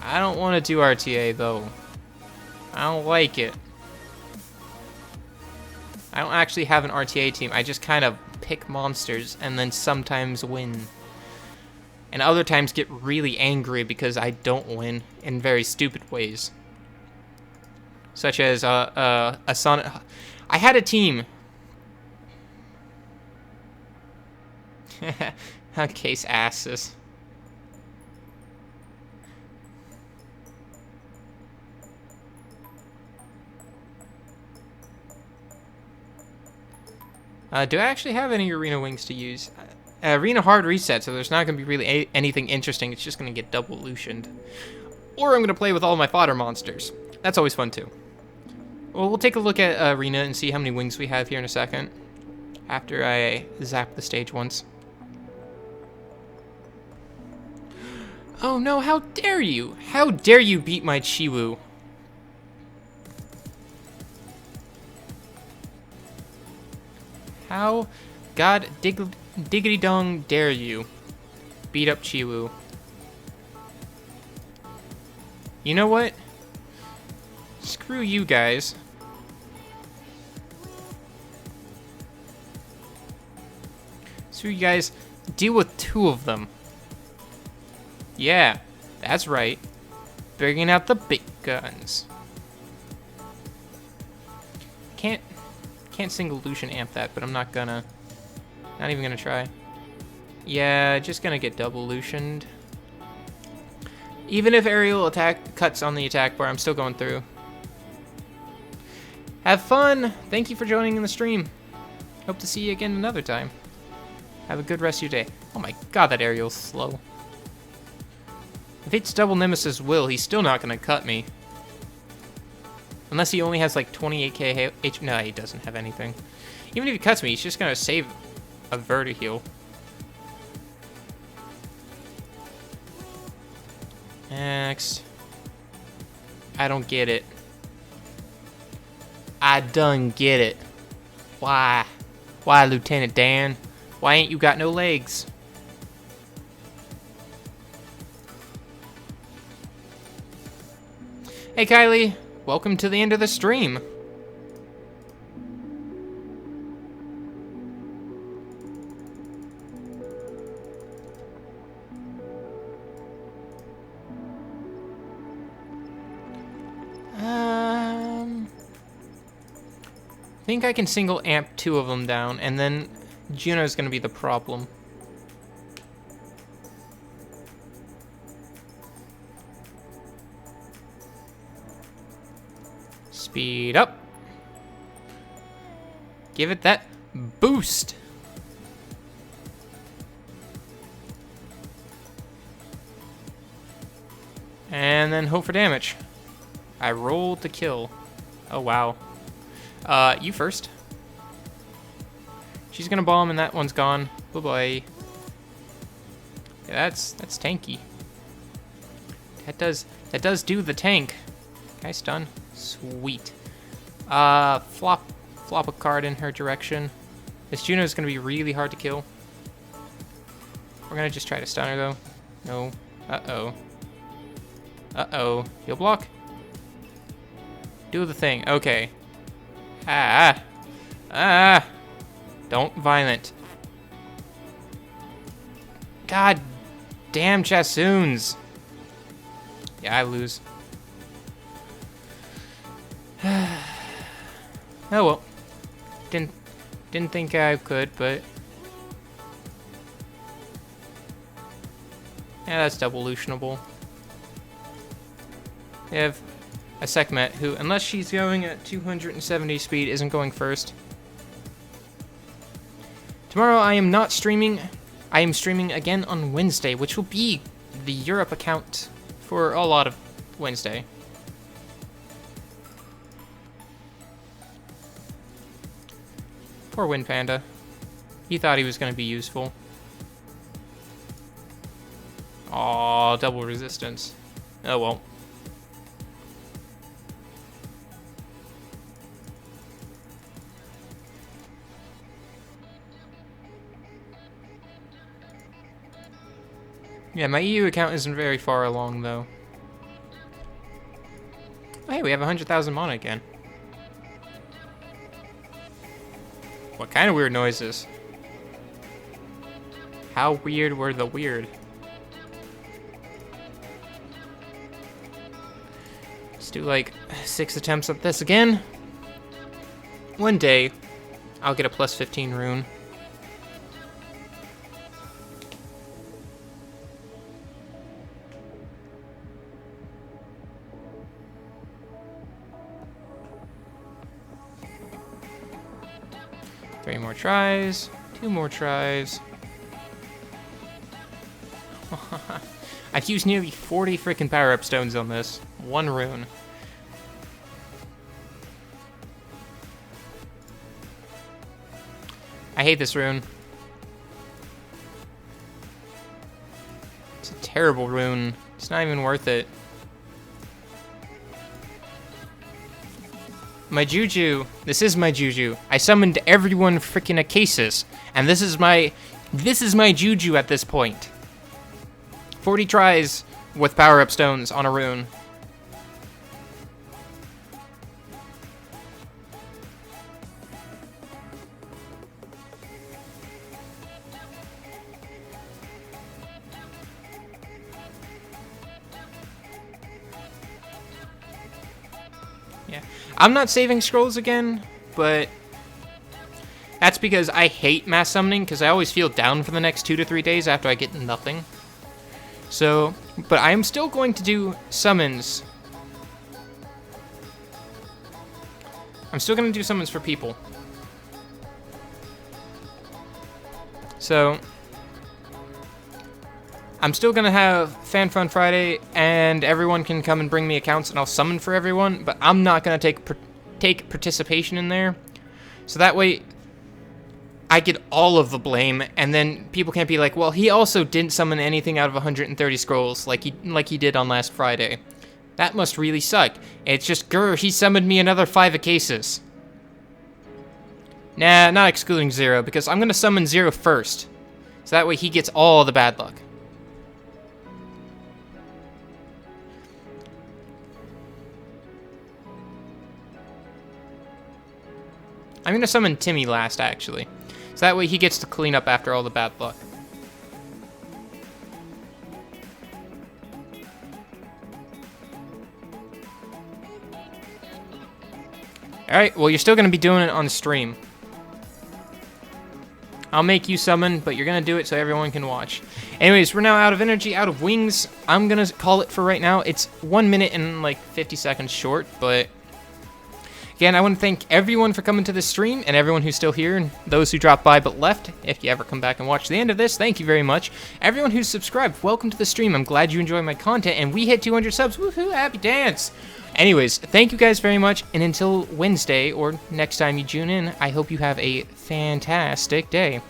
I don't want to do RTA though. I don't like it. I don't actually have an RTA team. I just kind of pick monsters and then sometimes win. And other times get really angry because I don't win in very stupid ways. Such as a Sonic. I had a team. Case asses. Do I actually have any arena wings to use? Arena hard reset, so there's not going to be really anything interesting. It's just going to get double lutioned. Or I'm going to play with all my fodder monsters. That's always fun too. Well, we'll take a look at arena and see how many wings we have here in a second. After I zap the stage once. Oh no, how dare you! How dare you beat my Chiwu! How god diggity dong dare you beat up Chiwu? You know what? Screw you guys. So you guys deal with 2 of them. Yeah, that's right. Bringing out the big guns. Can't single Lucian amp that, but I'm not even gonna try. Yeah, just gonna get double Lucianed. Even if aerial attack cuts on the attack bar, I'm still going through. Have fun! Thank you for joining in the stream. Hope to see you again another time. Have a good rest of your day. Oh my god, that aerial's slow. If it's double Nemesis Will, he's still not gonna cut me. Unless he only has like 28k H. No, he doesn't have anything. Even if he cuts me, he's just gonna save a Vertiheal. Next. I don't get it. I done get it. Why? Why, Lieutenant Dan? Why ain't you got no legs? Hey Kylie, welcome to the end of the stream. I think I can single amp 2 of them down, and then Juno's gonna be the problem. Speed up. Give it that boost. And then hope for damage. I rolled to kill. Oh, wow. You first. She's gonna bomb and that one's gone. Bye-bye. Yeah, that's tanky. That does do the tank. Can I stun? Sweet. Flop a card in her direction. This Juno is gonna be really hard to kill. We're gonna just try to stun her though. No. Uh-oh. Uh-oh. Heal block. Do the thing. Okay. Don't violent. God damn Chassoons. Yeah, I lose. Oh well. Didn't think I could, but yeah, that's double lutionable. They have a Sekhmet who, unless she's going at 270 speed, isn't going first. Tomorrow I am not streaming. I am streaming again on Wednesday, which will be the Europe account for a lot of Wednesday. Poor Wind Panda. He thought he was going to be useful. Aw, double resistance. Oh well. Yeah, my EU account isn't very far along, though. Oh, hey, we have 100,000 mana again. What kind of weird noises? How weird were the weird? Let's do like 6 attempts at this again. One day, I'll get a plus 15 rune. 3 more tries. 2 more tries. I've used nearly 40 freaking power-up stones on this. 1 rune. I hate this rune. It's a terrible rune. It's not even worth it. My Juju. This is my Juju. I summoned everyone freaking Acasis. And this is my Juju at this point. 40 tries with power-up stones on a rune. Yeah. I'm not saving scrolls again, but that's because I hate mass summoning, because I always feel down for the next 2 to 3 days after I get nothing. So, but I am still going to do summons. I'm still going to do summons for people. So, I'm still going to have Fan Fun Friday, and everyone can come and bring me accounts, and I'll summon for everyone, but I'm not going to take participation in there. So that way, I get all of the blame, and then people can't be like, well, he also didn't summon anything out of 130 scrolls like he did on last Friday. That must really suck. It's just, grr, he summoned me another 5 Acasis. Nah, not excluding Zero, because I'm going to summon Zero first. So that way he gets all the bad luck. I'm going to summon Timmy last, actually. So that way he gets to clean up after all the bad luck. Alright, well, you're still going to be doing it on stream. I'll make you summon, but you're going to do it so everyone can watch. Anyways, we're now out of energy, out of wings. I'm going to call it for right now. It's 1 minute and like 50 seconds short, but again, I want to thank everyone for coming to this stream, and everyone who's still here, and those who dropped by but left. If you ever come back and watch the end of this, thank you very much. Everyone who's subscribed, welcome to the stream. I'm glad you enjoy my content, and we hit 200 subs. Woohoo, happy dance! Anyways, thank you guys very much, and until Wednesday, or next time you tune in, I hope you have a fantastic day.